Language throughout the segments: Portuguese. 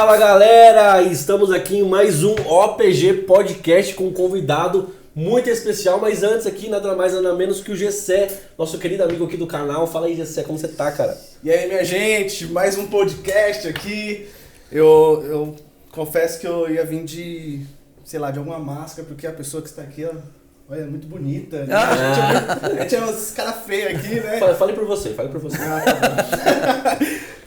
Fala galera, estamos aqui em mais um OPG Podcast com um convidado muito especial, mas antes aqui nada mais nada menos que o Gessé, nosso querido amigo aqui do canal. Fala aí, Gessé, como você tá, cara? E aí, minha gente, mais um podcast aqui. Eu confesso que eu ia vir de, sei lá, de alguma máscara, porque a pessoa que está aqui, ó, olha, é muito bonita. Né? A gente é uns caras feios aqui, né? Fale por você.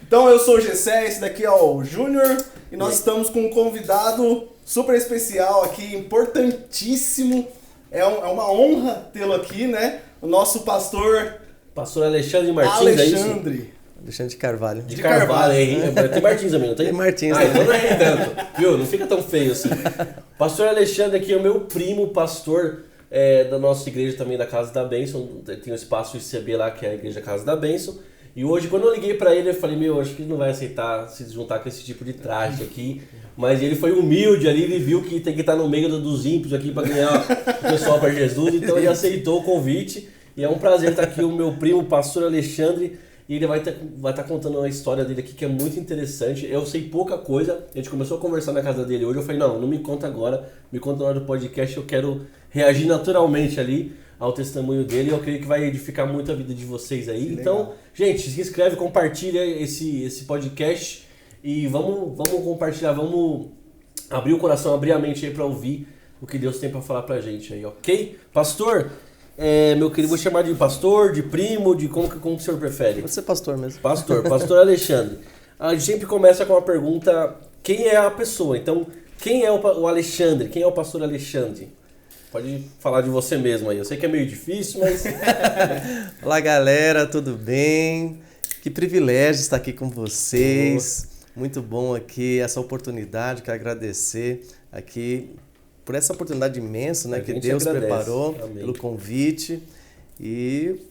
Então eu sou o Gessé, esse daqui é o Júnior, e nós estamos com um convidado super especial aqui, importantíssimo. É uma honra tê-lo aqui, né? O nosso pastor Alexandre Martins, Alexandre. Alexandre de Carvalho. De Carvalho, hein? Tem Martins também, não tem? Tem Martins. Então não é tanto, viu? Não fica tão feio assim. Pastor Alexandre aqui é o meu primo, pastor da nossa igreja também, da Casa da Bênção. Tem o espaço ICB lá, que é a Igreja Casa da Bênção. E hoje, quando eu liguei pra ele, eu falei, acho que ele não vai aceitar se juntar com esse tipo de traje aqui. Mas ele foi humilde ali, ele viu que tem que estar no meio dos ímpios aqui pra ganhar o pessoal pra Jesus. Então ele aceitou o convite. E é um prazer estar aqui o meu primo, pastor Alexandre. E ele vai estar contando uma história dele aqui que é muito interessante. Eu sei pouca coisa. A gente começou a conversar na casa dele hoje. Eu falei, não me conta agora. Me conta na hora do podcast. Eu quero reagir naturalmente ali ao testemunho dele. Eu creio que vai edificar muito a vida de vocês aí. Então, gente, se inscreve, compartilha esse podcast. E vamos compartilhar, vamos abrir o coração, abrir a mente aí para ouvir o que Deus tem para falar pra gente aí, ok? Pastor, meu querido, vou chamar de pastor, de primo, de como o senhor prefere? Pode ser pastor mesmo. Pastor Alexandre. A gente sempre começa com uma pergunta, quem é a pessoa? Então, quem é o Alexandre? Quem é o pastor Alexandre? Pode falar de você mesmo aí. Eu sei que é meio difícil, mas... Olá, galera, tudo bem? Que privilégio estar aqui com vocês. Muito bom aqui, essa oportunidade, quero agradecer aqui por essa oportunidade imensa, né, que Deus preparou. Amém. Pelo convite. E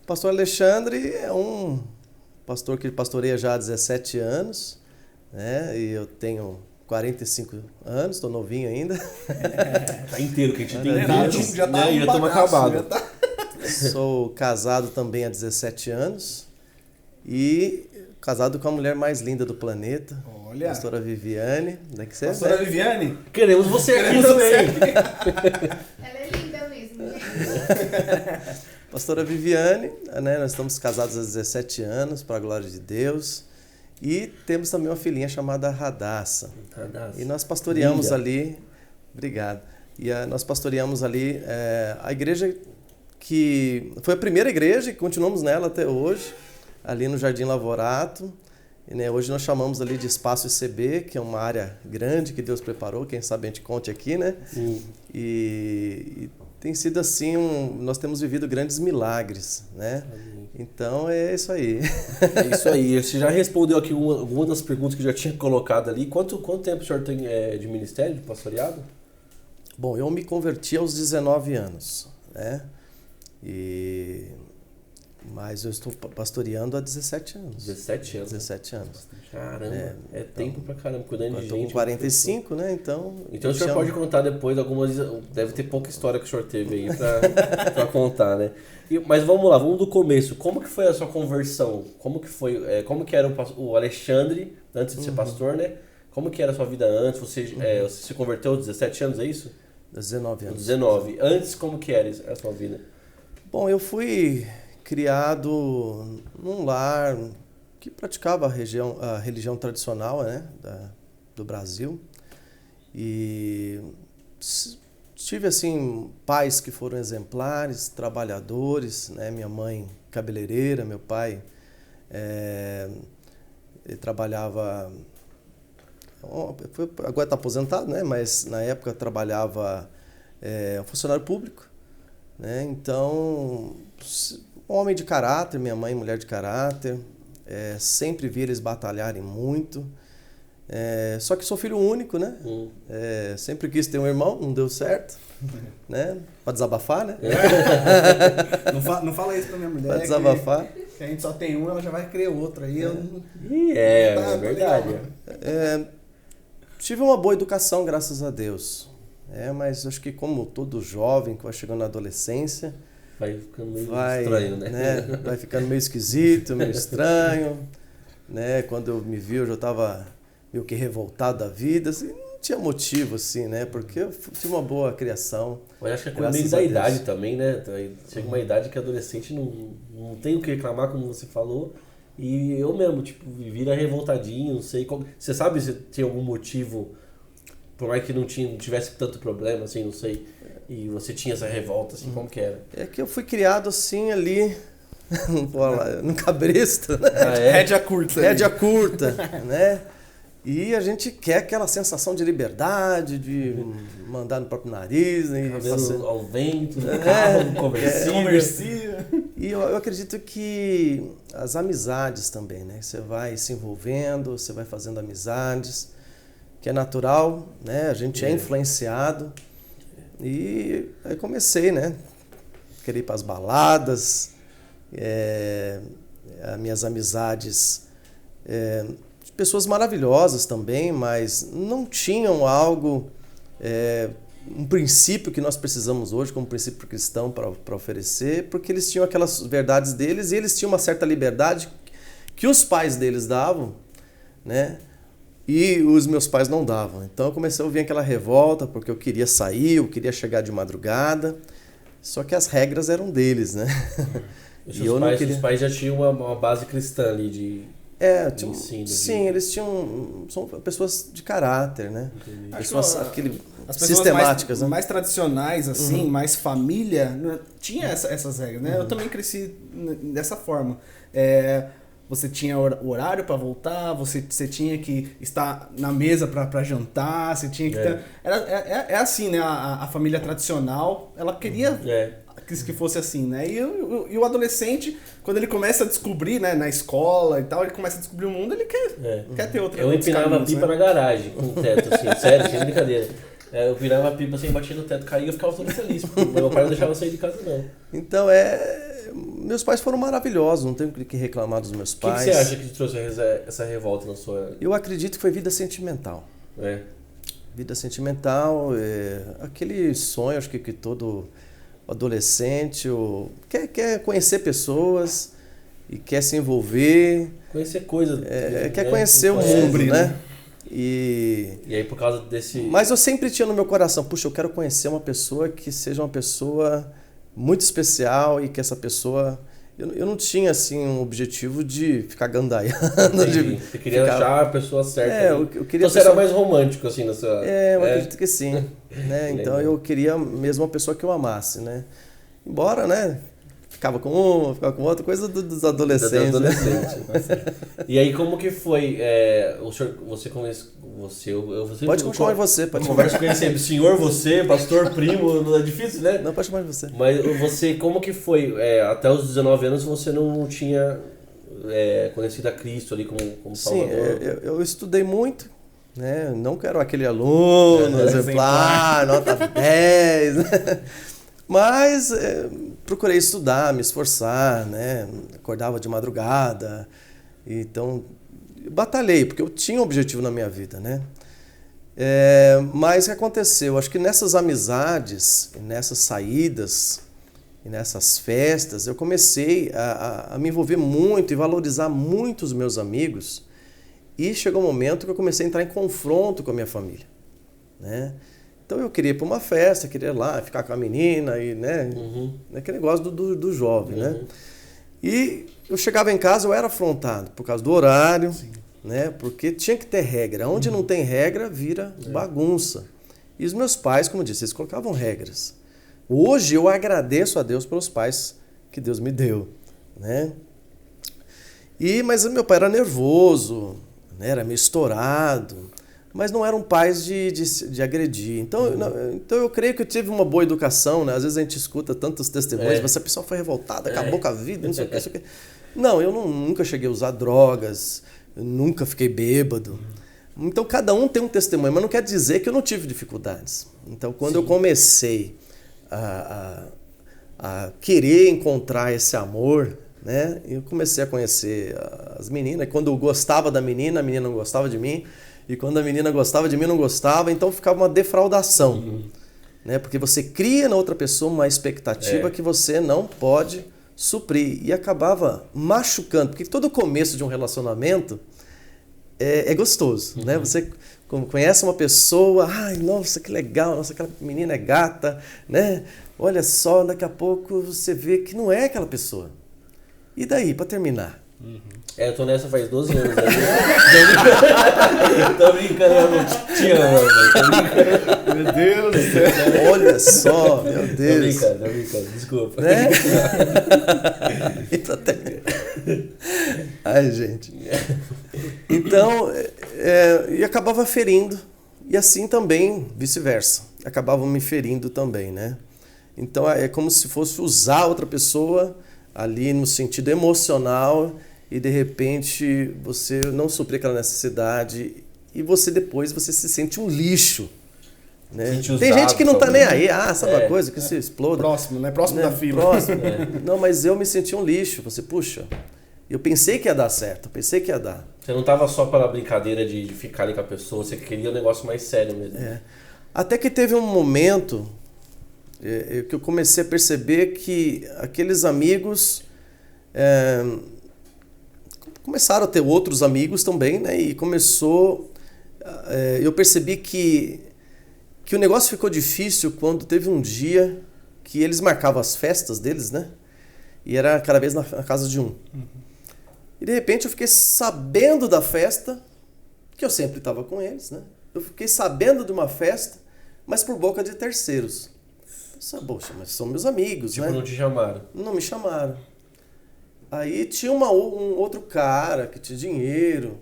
o pastor Alexandre é um pastor que pastoreia já há 17 anos, né, e eu tenho 45 anos, estou novinho ainda. Tá inteiro, que a gente tem 20, já tá já estamos acabados. Sou casado também há 17 anos e casado com a mulher mais linda do planeta, olha, pastora Viviane. Daqui você pastora Viviane? Queremos você aqui também. Ela é linda mesmo, gente. Pastora Viviane, né, nós estamos casados há 17 anos, para a glória de Deus. E temos também uma filhinha chamada Radassa. E nós pastoreamos linda. Ali, obrigado, e nós pastoreamos ali a igreja que foi a primeira igreja e continuamos nela até hoje, ali no Jardim Lavorato. E, né, hoje nós chamamos ali de Espaço ICB, que é uma área grande que Deus preparou, quem sabe a gente conte aqui, né? E tem sido assim, nós temos vivido grandes milagres, né? Então é isso aí. É isso aí. Você já respondeu aqui alguma das perguntas que eu já tinha colocado ali. Quanto tempo o senhor tem de ministério, de pastoreado? Bom, eu me converti aos 19 anos, né? Mas eu estou pastoreando há 17 anos. 17 anos? 17 anos. Caramba, é tempo pra caramba, cuidando de gente. Estou com 45, né? Então o senhor pode contar depois algumas... Deve ter pouca história que o senhor teve aí pra contar, né? Mas vamos lá, vamos do começo. Como que foi a sua conversão? Como que foi? Como que era o Alexandre, antes de ser pastor, né? Como que era a sua vida antes? Você se converteu aos 17 anos, é isso? 19 anos. 19. Antes, como que era a sua vida? Bom, eu fui criado num lar que praticava a religião tradicional, né, do Brasil. E tive, assim, pais que foram exemplares, trabalhadores, né, minha mãe cabeleireira, meu pai ele trabalhava, agora está aposentado, né, mas na época trabalhava funcionário público, né, então... Um homem de caráter, minha mãe, mulher de caráter, sempre vi eles batalharem muito, só que sou filho único, né? Sempre quis ter um irmão, não deu certo, né? Pra desabafar, né? Não fala isso pra minha mulher. Pra desabafar. Que a gente só tem um, ela já vai querer outro aí. É verdade. Tive uma boa educação, graças a Deus. Mas acho que como todo jovem que vai chegando na adolescência, vai ficando meio estranho, né? Vai ficando meio esquisito, meio estranho, né? Quando eu me vi, eu já estava meio que revoltado da vida, assim, não tinha motivo, assim, né? Porque eu tive uma boa criação. Mas acho que é com meio da idade também, né? Chega uma idade que adolescente não tem o que reclamar, como você falou. E eu mesmo, tipo, vira revoltadinho, não sei. Você sabe se tem algum motivo, por mais que não tivesse tanto problema, assim, não sei. E você tinha essa revolta, assim, como que era? É que eu fui criado assim ali, no cabresto, né? Rédea curta. Rédea curta, né? E a gente quer aquela sensação de liberdade, de mandar no próprio nariz. Cabelo ao vento, no carro, conversível. E eu acredito que as amizades também, né? Você vai se envolvendo, você vai fazendo amizades, que é natural, né? A gente é influenciado. E aí comecei, né? Querer ir para as baladas, as minhas amizades... pessoas maravilhosas também, mas não tinham algo, um princípio que nós precisamos hoje como princípio cristão para oferecer, porque eles tinham aquelas verdades deles e eles tinham uma certa liberdade que os pais deles davam, né? E os meus pais não davam. Então eu comecei a ouvir aquela revolta porque eu queria sair, eu queria chegar de madrugada, só que as regras eram deles, né? E os pais já tinham uma base cristã ali de... sim, eles são pessoas de caráter, né? Pessoas as pessoas sistemáticas, mais tradicionais, assim, mais família, tinha essas regras, né? Eu também cresci dessa forma. Você tinha o horário para voltar, você tinha que estar na mesa para jantar, você tinha que ter... É assim, né? A família tradicional, ela queria... que fosse assim, né? E o adolescente, quando ele começa a descobrir, né, na escola e tal, ele começa a descobrir o mundo, ele quer ter outra. Eu empinava a pipa, né, na garagem, com o teto, assim, sério, sem brincadeira. Eu virava a pipa assim, batia no teto, caía e eu ficava todo feliz, porque meu pai não deixava eu sair de casa, não. Então, meus pais foram maravilhosos, não tenho o que reclamar dos meus pais. O que você acha que te trouxe essa revolta na sua... Eu acredito que foi vida sentimental. Vida sentimental, aquele sonho, acho que todo... adolescente quer conhecer pessoas e quer se envolver. Conhecer coisas. Quer conhecer o mundo, né? E aí por causa desse... Mas eu sempre tinha no meu coração, puxa, eu quero conhecer uma pessoa que seja uma pessoa muito especial e que essa pessoa... Eu não tinha, assim, um objetivo de ficar gandaiando. Você queria achar a pessoa certa. Eu queria então você era mais romântico, assim, na sua... eu acredito que sim. Né? Então eu queria mesmo uma pessoa que eu amasse, né? Embora, né? Ficava com uma, ficava com outra, coisa dos adolescentes. Né? E aí como que foi? Você pode chamar de você. Pode conversa com ele sempre, senhor, você, pastor, primo, não é difícil, né? Não, pode chamar de você. Mas você, como que foi? Até os 19 anos você não tinha conhecido a Cristo ali como Salvador? Sim, eu estudei muito, né? Não quero aquele aluno exemplar, nota 10, né? Mas procurei estudar, me esforçar, né? Acordava de madrugada, então batalhei, porque eu tinha um objetivo na minha vida, né? Mas o que aconteceu? Acho que nessas amizades, nessas saídas, e nessas festas, eu comecei a me envolver muito e valorizar muito os meus amigos, e chegou um momento que eu comecei a entrar em confronto com a minha família, né? Então eu queria ir para uma festa, queria ir lá, ficar com a menina, e, né? Aquele negócio do jovem, né? E eu chegava em casa, eu era afrontado por causa do horário, né? Porque tinha que ter regra. Onde não tem regra, vira bagunça. E os meus pais, como eu disse, eles colocavam regras. Hoje eu agradeço a Deus pelos pais que Deus me deu, né? Mas meu pai era nervoso, né? Era meio estourado, mas não eram pais de agredir. Então eu creio que eu tive uma boa educação, né? Às vezes a gente escuta tantos testemunhos, mas essa pessoa foi revoltada, acabou com a vida, não sei o que, não sei o que. Não, eu nunca cheguei a usar drogas, eu nunca fiquei bêbado. Então cada um tem um testemunho, mas não quer dizer que eu não tive dificuldades. Então quando eu comecei a querer encontrar esse amor, né? Eu comecei a conhecer as meninas. Quando eu gostava da menina, a menina não gostava de mim. E quando a menina gostava de mim, não gostava. Então ficava uma defraudação. Né? Porque você cria na outra pessoa uma expectativa que você não pode suprir. E acabava machucando. Porque todo começo de um relacionamento é gostoso, né? Você conhece uma pessoa, ai, nossa, que legal, nossa, aquela menina é gata, né? Olha só, daqui a pouco você vê que não é aquela pessoa. E daí, para terminar? Eu tô nessa faz 12 anos. Né? Tô brincando, eu não te amo, velho. Tô brincando. Meu Deus do céu. Olha só, meu Deus. Tô brincando, desculpa. Né? E pra terminar. Ai, gente. Então, e acabava ferindo. E assim também, vice-versa. Acabavam me ferindo também, né? Então, é como se fosse usar outra pessoa ali no sentido emocional e, de repente, você não suprir aquela necessidade e depois você se sente um lixo. Né? Tem gente que não tá nem aí, sabe uma coisa que se exploda. Próximo, né? Próximo da fila. Próximo. Não, mas eu me senti um lixo. Você, puxa, eu pensei que ia dar certo, pensei que ia dar. Você não tava só pela brincadeira de ficar ali com a pessoa, você queria um negócio mais sério mesmo. Até que teve um momento que eu comecei a perceber que aqueles amigos começaram a ter outros amigos também, né? E eu percebi que o negócio ficou difícil quando teve um dia que eles marcavam as festas deles, né? E era cada vez na casa de um. E de repente eu fiquei sabendo da festa, que eu sempre estava com eles, né? Eu fiquei sabendo de uma festa, mas por boca de terceiros. Poxa, mas são meus amigos, tipo, né? Não te chamaram. Não me chamaram. Aí tinha um outro cara que tinha dinheiro,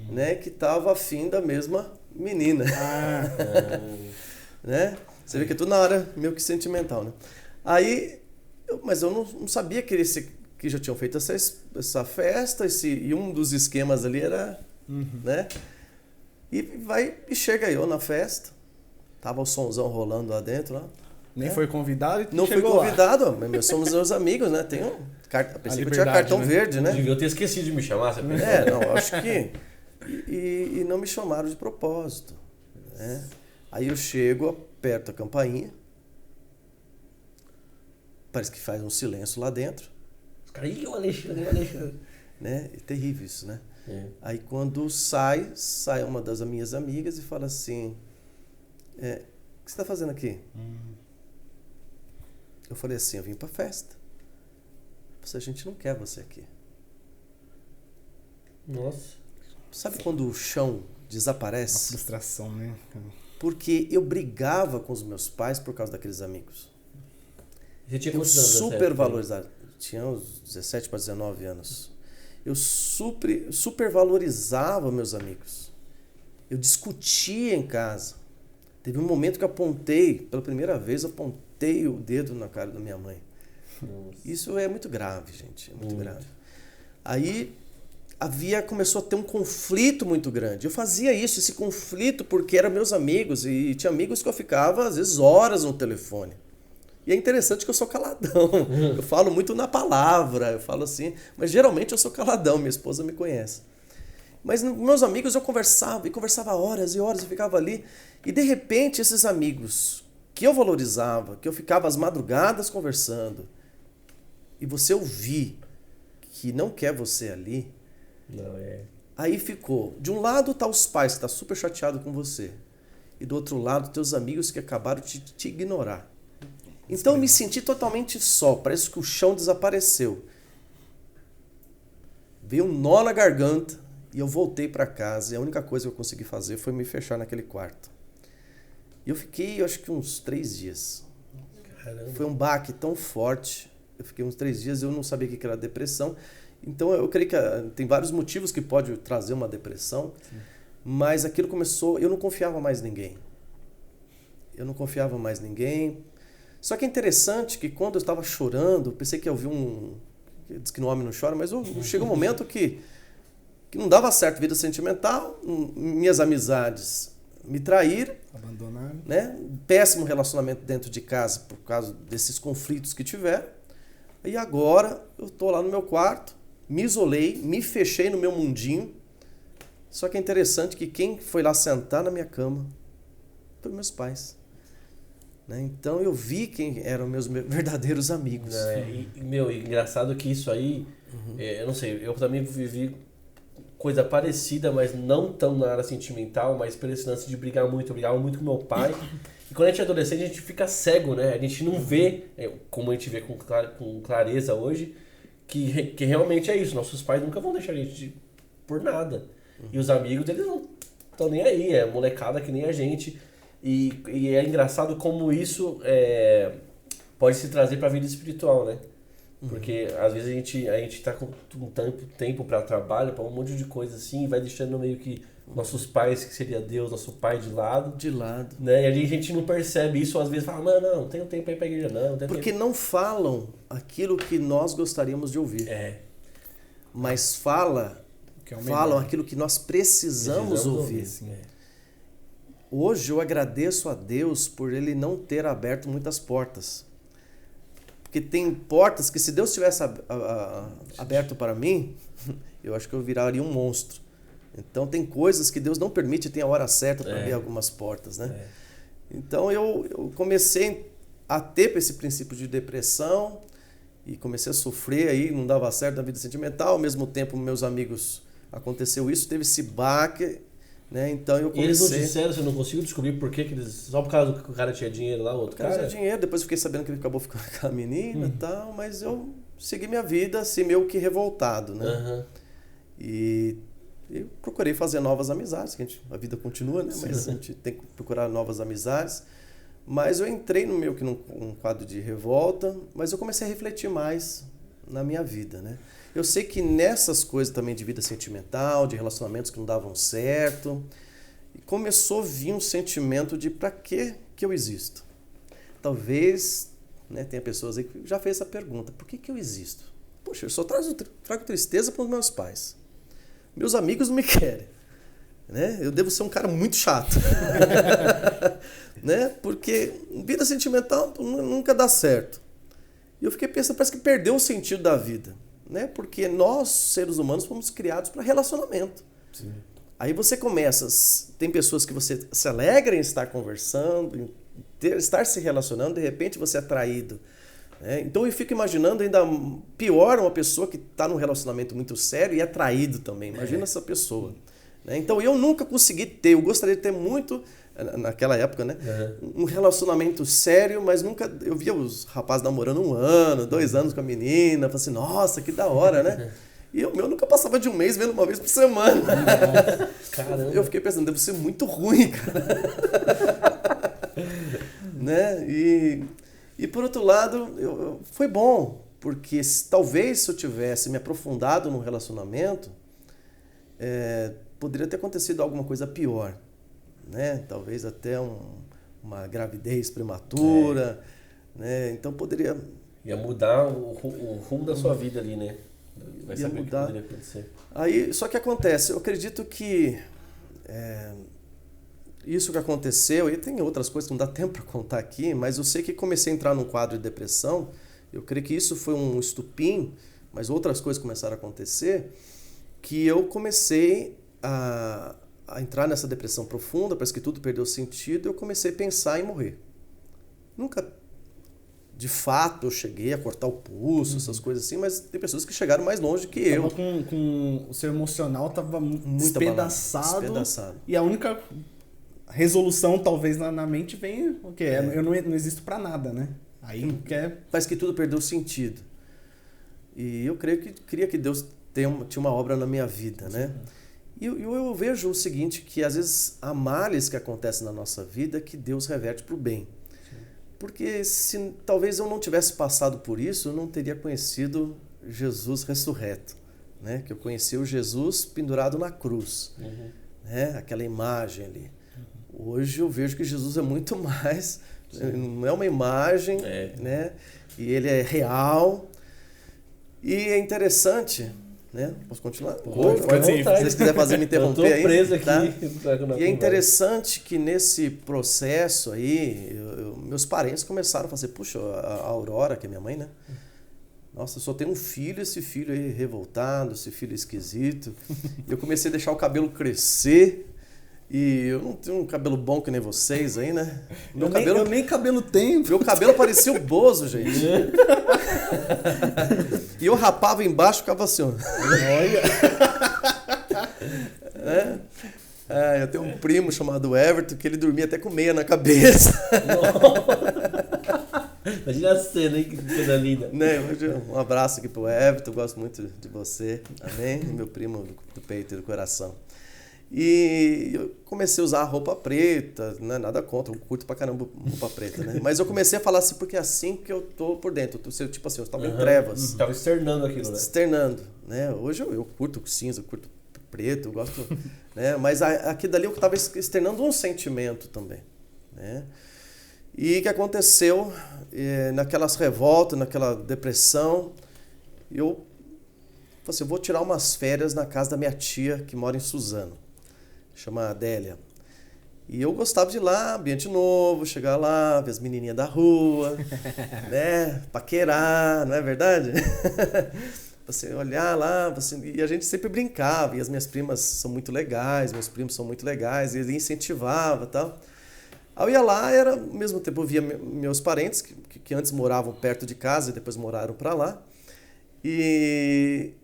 né? Que estava afim da mesma menina. Né? Você vê que é tudo na área meio que sentimental, né? Aí, mas eu não sabia que já tinham feito essa festa, e um dos esquemas ali era, né? E chega eu na festa, tava o sonzão rolando lá dentro, lá. Nem foi convidado e não fui convidado, mas somos meus amigos, né? Pensei que eu tinha cartão verde, né? Devia ter esquecido de me chamar, você pensou? Não, acho que... E não me chamaram de propósito, né? Aí eu chego, aperto a campainha, parece que faz um silêncio lá dentro. Os caras, o Alexandre. Né? É terrível isso, né? Aí quando sai uma das minhas amigas e fala assim, o que você está fazendo aqui? Eu falei assim, eu vim pra festa. A gente não quer você aqui. Nossa. Sabe quando o chão desaparece? Uma frustração, né? Porque eu brigava com os meus pais por causa daqueles amigos. Você tinha Eu quantos anos? super valorizava. Tinha uns 17 para 19 anos. Eu super valorizava meus amigos. Eu discutia em casa. Teve um momento que pela primeira vez, apontei o dedo na cara da minha mãe. Nossa. Isso é muito grave, gente. É muito grave. Aí começou a ter um conflito muito grande. Eu fazia esse conflito porque eram meus amigos e tinha amigos que eu ficava, às vezes, horas no telefone. E é interessante que eu sou caladão. Eu falo muito na palavra, eu falo assim, mas geralmente eu sou caladão, minha esposa me conhece. Mas meus amigos eu conversava horas e horas, eu ficava ali. E de repente esses amigos que eu valorizava, que eu ficava às madrugadas conversando, e você ouvir que não quer você ali, aí ficou, de um lado tá os pais que tá super chateado com você, e do outro lado teus amigos que acabaram de te ignorar. Então eu me senti totalmente só, parece que o chão desapareceu. Veio um nó na garganta e eu voltei para casa e a única coisa que eu consegui fazer foi me fechar naquele quarto. E eu fiquei, acho que uns 3 dias. Caramba. Foi um baque tão forte, eu fiquei uns 3 dias, eu não sabia o que era depressão. Então eu creio que tem vários motivos que pode trazer uma depressão, mas aquilo começou, eu não confiava mais em ninguém. Só que é interessante que quando eu estava chorando, eu pensei que ia ouvir diz que no homem não chora, mas chega um momento que não dava certo, vida sentimental, minhas amizades me traíram, abandonaram, né? Péssimo relacionamento dentro de casa por causa desses conflitos que tiveram. E agora eu estou lá no meu quarto, me isolei, me fechei no meu mundinho. Só que é interessante que quem foi lá sentar na minha cama foram meus pais. Né? Então eu vi quem eram meus verdadeiros amigos. Engraçado que isso aí, eu não sei, eu também vivi coisa parecida, mas não tão na área sentimental, mas por esse lance de brigar muito, eu brigava muito com meu pai. E quando a gente é adolescente, a gente fica cego, né? A gente não vê, como a gente vê com clareza hoje, que realmente é isso. Nossos pais nunca vão deixar a gente por nada. E os amigos, eles não estão nem aí, é molecada que nem a gente. E é engraçado como isso pode se trazer para a vida espiritual, né? Porque às vezes a gente tá com um tempo para trabalho, para um monte de coisa assim, e vai deixando meio que nossos pais, que seria Deus, nosso pai de lado. De lado. Né? E a gente não percebe isso, às vezes fala, mano, não tenho tempo para ir pra igreja, não. Porque não falam aquilo que nós gostaríamos de ouvir. Mas falam aquilo que nós precisamos ouvir. Sim. Hoje eu agradeço a Deus por Ele não ter aberto muitas portas. Porque tem portas que se Deus tivesse aberto para mim, eu acho que eu viraria um monstro. Então tem coisas que Deus não permite, tem a hora certa para abrir algumas portas, né? Então eu comecei a ter esse princípio de depressão e comecei a sofrer aí, não dava certo na vida sentimental. Ao mesmo tempo, meus amigos, aconteceu isso, teve esse baque, né? Então eu comecei... E eles não disseram, você não conseguiu descobrir por que eles... Só por causa que o cara tinha dinheiro lá, o outro cara? Tinha dinheiro, depois eu fiquei sabendo que ele acabou ficando com a menina e tal, mas eu segui minha vida assim, meio que revoltado, né? E eu procurei fazer novas amizades, que a vida continua, né? Mas a gente tem que procurar novas amizades. Mas eu entrei meio que num quadro de revolta, mas eu comecei a refletir mais na minha vida, né? Eu sei que nessas coisas também de vida sentimental, de relacionamentos que não davam certo, começou a vir um sentimento de para que eu existo? Talvez, né, tenha pessoas aí que já fez essa pergunta, por que eu existo? Poxa, eu só trago tristeza para os meus pais. Meus amigos não me querem. Né? Eu devo ser um cara muito chato. Né? Porque vida sentimental nunca dá certo. E eu fiquei pensando, parece que perdeu o sentido da vida. Né? Porque nós, seres humanos, fomos criados para relacionamento. Sim. Aí você começa, tem pessoas que você se alegra em estar conversando, em estar se relacionando, de repente você é traído. Né? Então eu fico imaginando ainda pior uma pessoa que está num relacionamento muito sério e é traído também. Imagina essa pessoa. Né? Então eu nunca consegui eu gostaria de ter muito, naquela época, né? Um relacionamento sério, mas nunca, eu via os rapazes namorando 1 ano, 2 anos com a menina, eu falei assim, nossa, que da hora, né? E o meu nunca passava de 1 mês, vendo uma vez por semana. Caramba. Eu fiquei pensando, deve ser muito ruim, cara. Né? E por outro lado, foi bom, porque talvez se eu tivesse me aprofundado num relacionamento, poderia ter acontecido alguma coisa pior. Né? Talvez até uma gravidez prematura. Né? Então poderia... Ia mudar o rumo da sua vida ali, né? Vai ia saber mudar. O que poderia acontecer. Aí, só que acontece, eu acredito que isso que aconteceu, e tem outras coisas que não dá tempo para contar aqui, mas eu sei que comecei a entrar num quadro de depressão, eu creio que isso foi um estupim, mas outras coisas começaram a acontecer, que eu comecei a entrar nessa depressão profunda, parece que tudo perdeu sentido, eu comecei a pensar em morrer. Nunca, de fato, eu cheguei a cortar o pulso, essas coisas assim, mas tem pessoas que chegaram mais longe que eu. Com o seu emocional tava muito despedaçado. E a única resolução, talvez, na mente vem o quê? Eu não existo pra nada, né? Aí quer... Parece que tudo perdeu sentido. E eu queria que Deus tinha uma obra na minha vida, né? E eu vejo o seguinte, que às vezes há males que acontecem na nossa vida que Deus reverte para o bem. Porque se talvez eu não tivesse passado por isso, eu não teria conhecido Jesus ressurreto. Né? Que eu conheci o Jesus pendurado na cruz. Né? Aquela imagem ali. Hoje eu vejo que Jesus é muito mais, não é uma imagem, né? E ele é real. E é interessante, né? Posso continuar? Pode sim. Se vocês quiserem fazer me interromper aí. Eu tô preso aqui. Tá? E E é interessante que nesse processo aí, meus parentes começaram a fazer, puxa, a Aurora, que é minha mãe, né? Nossa, eu só tenho um filho, esse filho aí revoltado, esse filho esquisito. E eu comecei a deixar o cabelo crescer. E eu não tenho um cabelo bom que nem vocês aí, né? Eu nem cabelo tenho. Meu cabelo parecia o Bozo, gente. E eu rapava embaixo e ficava assim, ó. Olha. Eu tenho um primo chamado Everton que ele dormia até com meia na cabeça. Imagina a cena, hein? Que coisa linda. Né? Um abraço aqui pro Everton, gosto muito de você. Amém? Meu primo do peito e do coração. E eu comecei a usar roupa preta, não é nada contra, eu curto pra caramba roupa preta, né? Mas eu comecei a falar assim, porque é assim que eu tô por dentro. Tipo assim, eu estava em trevas. Tava externando aquilo, né? Externando, né? Hoje eu curto cinza, eu curto preto, eu gosto, né? Mas aqui dali eu estava externando um sentimento também, né? E o que aconteceu naquelas revoltas, naquela depressão, eu falei assim, eu vou tirar umas férias na casa da minha tia que mora em Suzano, chama Adélia. E eu gostava de ir lá, ambiente novo, chegar lá, ver as menininhas da rua, né? Paquerar, não é verdade? Você olhar lá, e a gente sempre brincava, e as minhas primas são muito legais, meus primos são muito legais, e ele incentivava e tal. Aí eu ia lá, ao mesmo tempo eu via meus parentes, que antes moravam perto de casa e depois moraram para lá.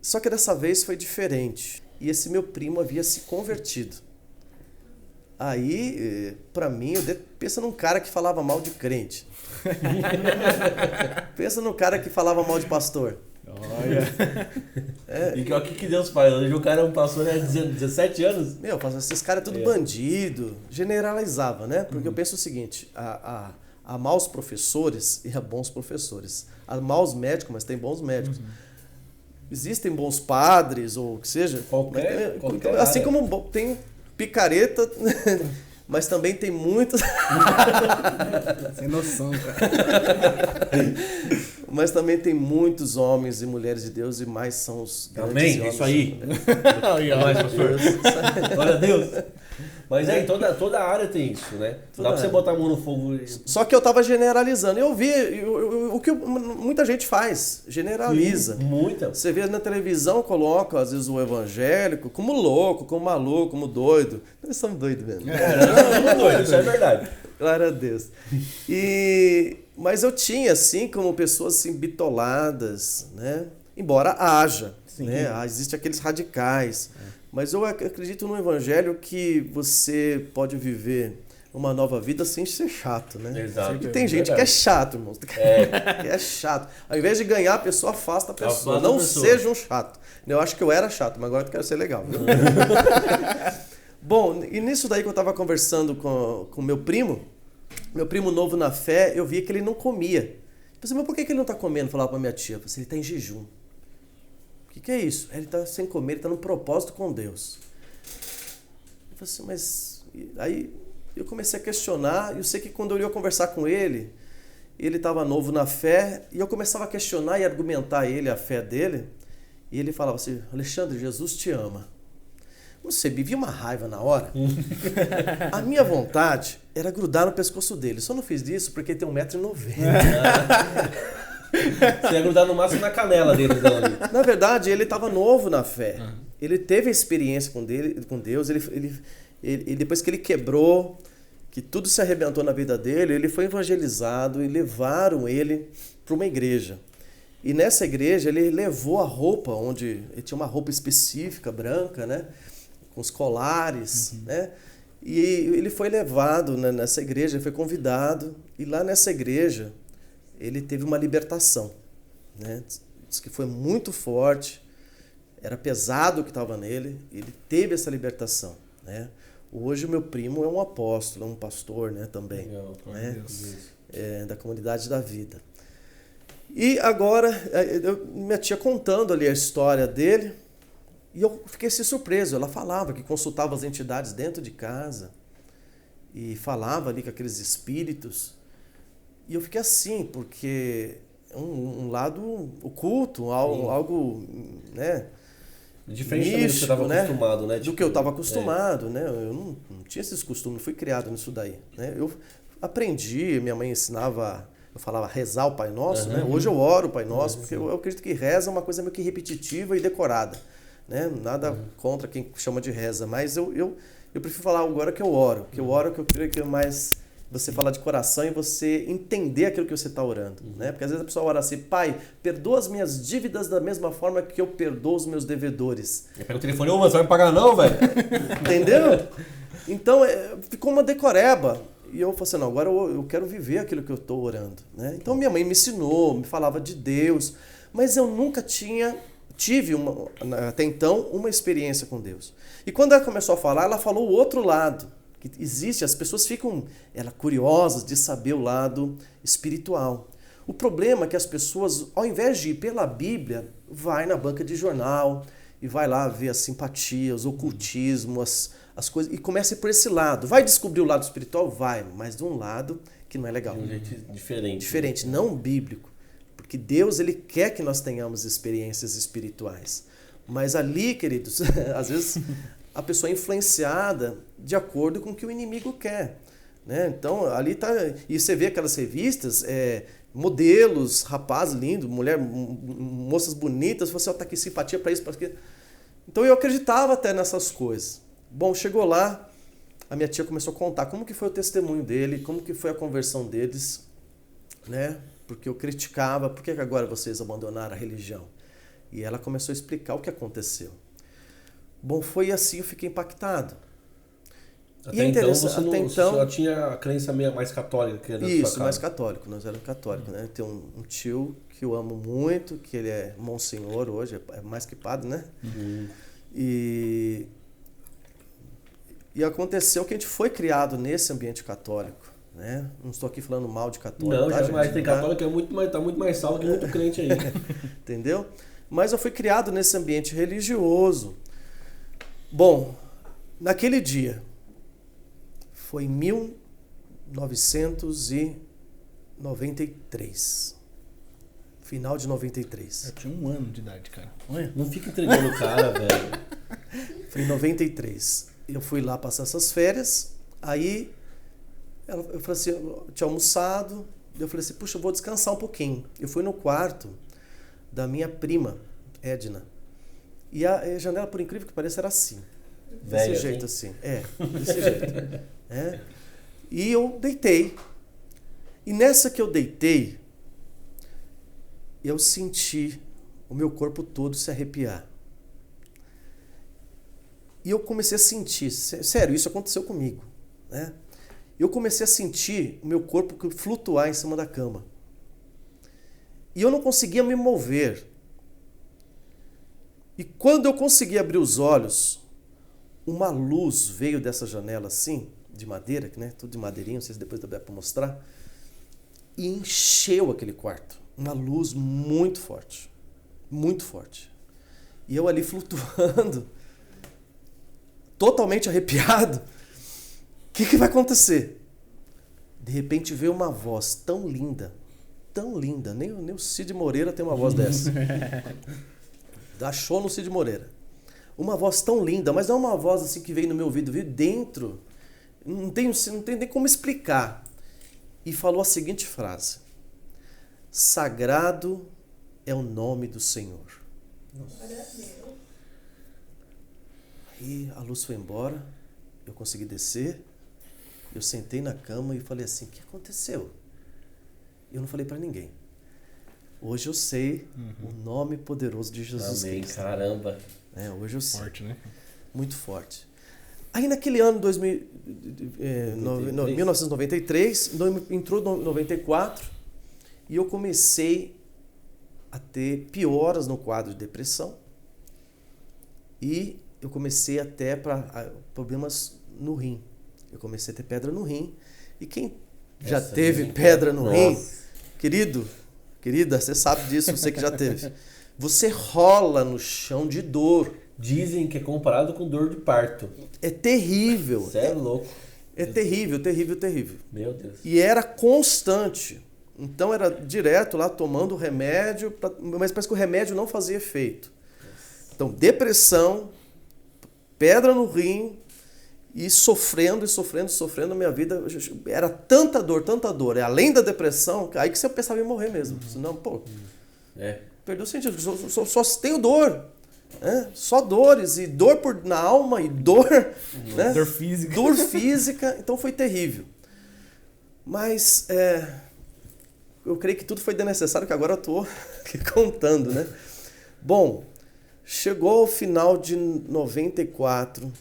Só que dessa vez foi diferente. E esse meu primo havia se convertido. Aí, para mim, pensa num cara que falava mal de crente. Pensa num cara que falava mal de pastor. Olha. E o que Deus faz? Hoje o cara é um pastor, né? 17 anos. Meu, esses caras é tudo bandido. Generalizava, né? Porque eu penso o seguinte, há maus professores e há bons professores. Há maus médicos, mas tem bons médicos. Existem bons padres, ou o que seja. Qualquer assim área. como tem picareta, mas também tem muitos... Sem noção, cara. Mas também tem muitos homens e mulheres de Deus e mais são os grandes Amém, homens. isso aí. Mais, pastor. Glória a Deus. Mas em toda área tem isso, né? Não dá pra você botar a mão no fogo. Só que eu tava generalizando. Eu vi o que muita gente faz, generaliza. Sim, muita. Você vê na televisão, coloca às vezes o evangélico como louco, como maluco, como doido. Eles são doidos mesmo. Não, doido, isso é verdade. Glória a Deus. Mas eu tinha, assim, como pessoas assim, bitoladas, né? Embora haja, né? Existem aqueles radicais. Mas eu acredito no evangelho que você pode viver uma nova vida sem ser chato, né? Exato. E tem gente que é chato, irmão. Que é chato. Ao invés de ganhar, a pessoa afasta a pessoa. Não seja um chato. Eu acho que eu era chato, mas agora eu quero ser legal. Viu? Bom, e nisso daí que eu estava conversando com meu primo novo na fé, eu via que ele não comia. Eu pensei, mas por que ele não está comendo? Eu falava para minha tia, eu pensei, ele está em jejum. O que é isso? Ele está sem comer, ele está num propósito com Deus. Eu falei assim, mas... Aí eu comecei a questionar, e eu sei que quando eu ia conversar com ele estava novo na fé, e eu começava a questionar e argumentar a fé dele, e ele falava assim, Alexandre, Jesus te ama. Não sei, me via uma raiva na hora. A minha vontade era grudar no pescoço dele. Só não fiz isso porque ele tem 1,90 m. Você ia grudar no máximo na canela dele. Na verdade, ele estava novo na fé. Ele teve a experiência com Deus. Ele, depois que ele quebrou, que tudo se arrebentou na vida dele, ele foi evangelizado e levaram ele para uma igreja. E nessa igreja ele levou a roupa, onde ele tinha uma roupa específica, branca, né? Com os colares, né? E ele foi levado nessa igreja, ele foi convidado, e lá nessa igreja ele teve uma libertação, né? Diz que foi muito forte, era pesado o que estava nele, ele teve essa libertação, né? Hoje o meu primo é um apóstolo, é um pastor, né, também, né? Da comunidade da vida. E agora, minha tia contando ali a história dele, e eu fiquei assim surpreso. Ela falava que consultava as entidades dentro de casa e falava ali com aqueles espíritos. E eu fiquei assim, porque é um lado oculto, algo, né? Diferente do que você estava acostumado, né? Do que eu estava acostumado, né? Eu não tinha esses costumes, não fui criado nisso daí, né? Eu aprendi, minha mãe ensinava, eu falava rezar o Pai Nosso, né? Hoje eu oro o Pai Nosso, porque eu acredito que reza é uma coisa meio que repetitiva e decorada. Né? Nada contra quem chama de reza, mas eu prefiro falar agora que eu oro, que eu creio que é mais você falar de coração e você entender aquilo que você está orando, né? Porque às vezes a pessoa ora assim, Pai, perdoa as minhas dívidas da mesma forma que eu perdoo os meus devedores. Eu pego o telefone, ô, mas você vai me pagar não, velho? Entendeu? Então, ficou uma decoreba. E eu falei assim, não, agora eu quero viver aquilo que eu estou orando, né? Então minha mãe me ensinou, me falava de Deus, mas eu nunca tive até então uma experiência com Deus. E quando ela começou a falar, ela falou o outro lado, que existe, as pessoas ficam curiosas de saber o lado espiritual. O problema é que as pessoas, ao invés de ir pela Bíblia, vai na banca de jornal e vai lá ver as simpatias, o ocultismo, as coisas, e começa por esse lado. Vai descobrir o lado espiritual? Vai, mas de um lado que não é legal. De um jeito diferente. Diferente, não bíblico. Porque Deus, Ele quer que nós tenhamos experiências espirituais. Mas ali, queridos, às vezes a pessoa é influenciada de acordo com o que o inimigo quer, né? Então, ali tá... E você vê aquelas revistas, modelos, rapazes lindos, moças bonitas, você tá aqui simpatia para isso, para aquilo. Então eu acreditava até nessas coisas. Bom, chegou lá, a minha tia começou a contar como que foi o testemunho dele, como que foi a conversão deles, né? Porque eu criticava, por que agora vocês abandonaram a religião? E ela começou a explicar o que aconteceu. Bom, foi assim, eu fiquei impactado. Até então você só tinha a crença meio mais católica que era da sua casa. Isso, mais católico, nós éramos católicos, né? Tem um tio que eu amo muito, que ele é monsenhor hoje, é mais que padre, né? Uhum. E aconteceu que a gente foi criado nesse ambiente católico, né? Não estou aqui falando mal de católico. Não, tá, jamais. gente? Tem católico que tá muito mais salvo que muito crente aí. Entendeu? Mas eu fui criado nesse ambiente religioso. Bom, naquele dia, foi em 1993. Final de 93. Eu tinha 1 ano de idade, cara. Olha. Não fica entregando o cara, velho. Foi em 93. Eu fui lá passar essas férias, aí eu falei assim, eu tinha almoçado, eu falei assim, puxa, eu vou descansar um pouquinho. Eu fui no quarto da minha prima, Edna. E a janela, por incrível que pareça, era assim. Velho, desse jeito assim. Desse jeito. E eu deitei. E nessa que eu deitei, eu senti o meu corpo todo se arrepiar. E eu comecei a sentir, sério, isso aconteceu comigo, né? Eu comecei a sentir o meu corpo flutuar em cima da cama. E eu não conseguia me mover. E quando eu consegui abrir os olhos, uma luz veio dessa janela assim, de madeira, né? Tudo de madeirinha, não sei se depois dá para mostrar, e encheu aquele quarto. Uma luz muito forte, muito forte. E eu ali flutuando, totalmente arrepiado. O que vai acontecer? De repente veio uma voz tão linda, nem o Cid Moreira tem uma voz dessa. Dá show no Cid Moreira. Uma voz tão linda, mas não é uma voz assim que veio no meu ouvido, veio dentro. Não tem nem como explicar. E falou a seguinte frase: sagrado é o nome do Senhor. Nossa. Aí a luz foi embora, eu consegui descer, eu sentei na cama e falei assim, o que aconteceu? Eu não falei para ninguém. Hoje eu sei o nome poderoso de Jesus Cristo. Caramba. Hoje eu sei. Forte, né? Muito forte. Aí naquele ano, 1993, entrou 94, e eu comecei a ter pioras no quadro de depressão. E eu comecei até para problemas no rim. Eu comecei a ter pedra no rim. E quem já teve pedra no rim, querida, você sabe disso, você que já teve. Você rola no chão de dor. Dizem que é comparado com dor de parto. É terrível. Você é louco. É terrível, terrível, terrível. Meu Deus. E era constante. Então era direto lá tomando remédio, mas parece que o remédio não fazia efeito. Então, depressão, pedra no rim, e sofrendo, a minha vida era tanta dor, além da depressão, aí que você pensava em morrer mesmo. Senão, perdeu o sentido, só tenho dor. Só dores, e dor na alma, e dor, né? Dor física. Dor física, então foi terrível. Mas eu creio que tudo foi desnecessário, que agora eu estou contando, né? Bom, chegou o final de 94,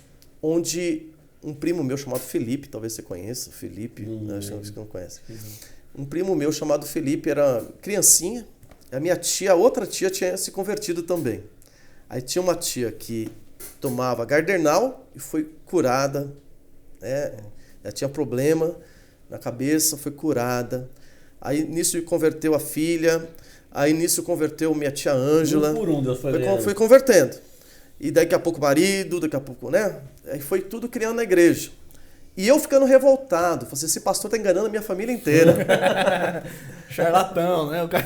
onde um primo meu chamado Felipe, talvez você conheça, Felipe, acho que você não conhece. Um primo meu chamado Felipe era criancinha, a minha tia, a outra tia tinha se convertido também. Aí tinha uma tia que tomava Gardernal e foi curada, ela tinha problema na cabeça, foi curada. Aí nisso converteu a filha, aí nisso converteu minha tia Ângela. Um por um Deus foi convertendo. E daqui a pouco o marido, daqui a pouco, né? Aí foi tudo criando na igreja. E eu ficando revoltado. Falei assim, esse pastor tá enganando a minha família inteira. Charlatão, né? O cara...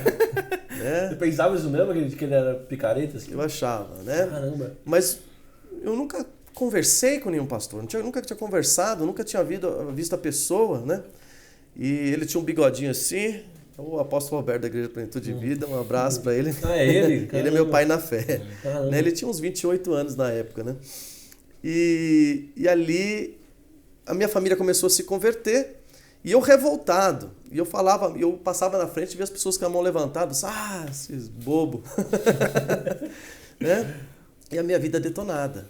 Você pensava isso mesmo, que ele era picareta? Assim? Eu achava, né? Caramba. Mas eu nunca conversei com nenhum pastor. Nunca tinha conversado, nunca tinha visto a pessoa, né? E ele tinha um bigodinho assim. O apóstolo Roberto da Igreja Plenitude de Vida, um abraço para ele. Ah, é ele? Ele é meu pai na fé. Caramba. Ele tinha uns 28 anos na época, né? E ali a minha família começou a se converter e eu revoltado. E eu passava na frente e via as pessoas com a mão levantada, esses bobos. Né? E a minha vida detonada.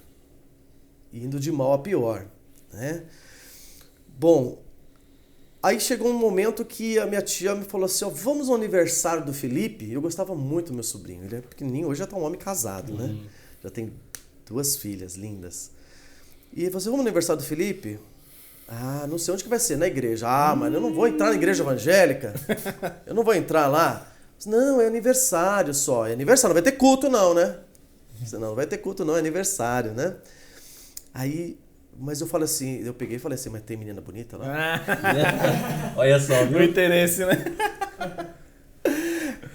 Indo de mal a pior, né? Bom, aí chegou um momento que a minha tia me falou assim, vamos ao aniversário do Felipe. Eu gostava muito do meu sobrinho, ele é pequenininho, hoje já tá um homem casado, né? Já tem 2 filhas lindas. E você, vamos no aniversário do Felipe? Não sei onde que vai ser, na igreja. Mas eu não vou entrar na igreja evangélica. Eu não vou entrar lá. Não, é aniversário só. É aniversário, não vai ter culto não, né? Não vai ter culto não, é aniversário, né? Aí... Mas eu falei assim, eu peguei e falei assim, mas tem menina bonita lá? Olha só, viu? O interesse, né?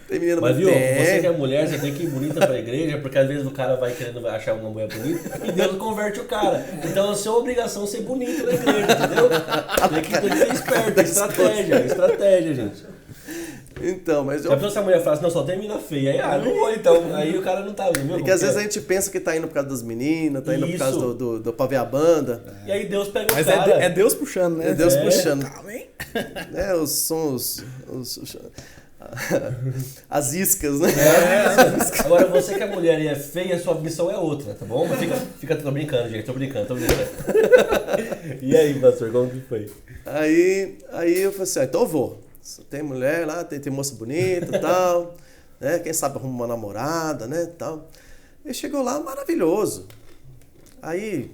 Tem menina Mas viu, bonita? você que é mulher, você tem que ir bonita pra igreja, porque às vezes o cara vai querendo achar uma mulher bonita e Deus converte o cara. Então é sua obrigação ser bonito na igreja, entendeu? Tem que ser esperto, estratégia, gente. Então, mas Se a pessoa, mulher fala assim, não, só tem mina feia. Aí, não vou então. Aí o cara não tá, viu? Porque às vezes a gente pensa que tá indo por causa das meninas, tá indo por causa do pra ver a banda. E aí Deus pega o Mas cara. é Deus puxando, né? É Deus puxando. Calma, hein? Né, as iscas, né? Agora você que é mulher e é feia, sua missão é outra, tá bom? Mas tô brincando, gente, tô brincando. E aí, pastor, como que foi? Aí eu falei assim, então eu vou. Tem mulher lá, tem moça bonita e tal, né? Quem sabe arruma uma namorada, né, tal. E chegou lá, maravilhoso. Aí,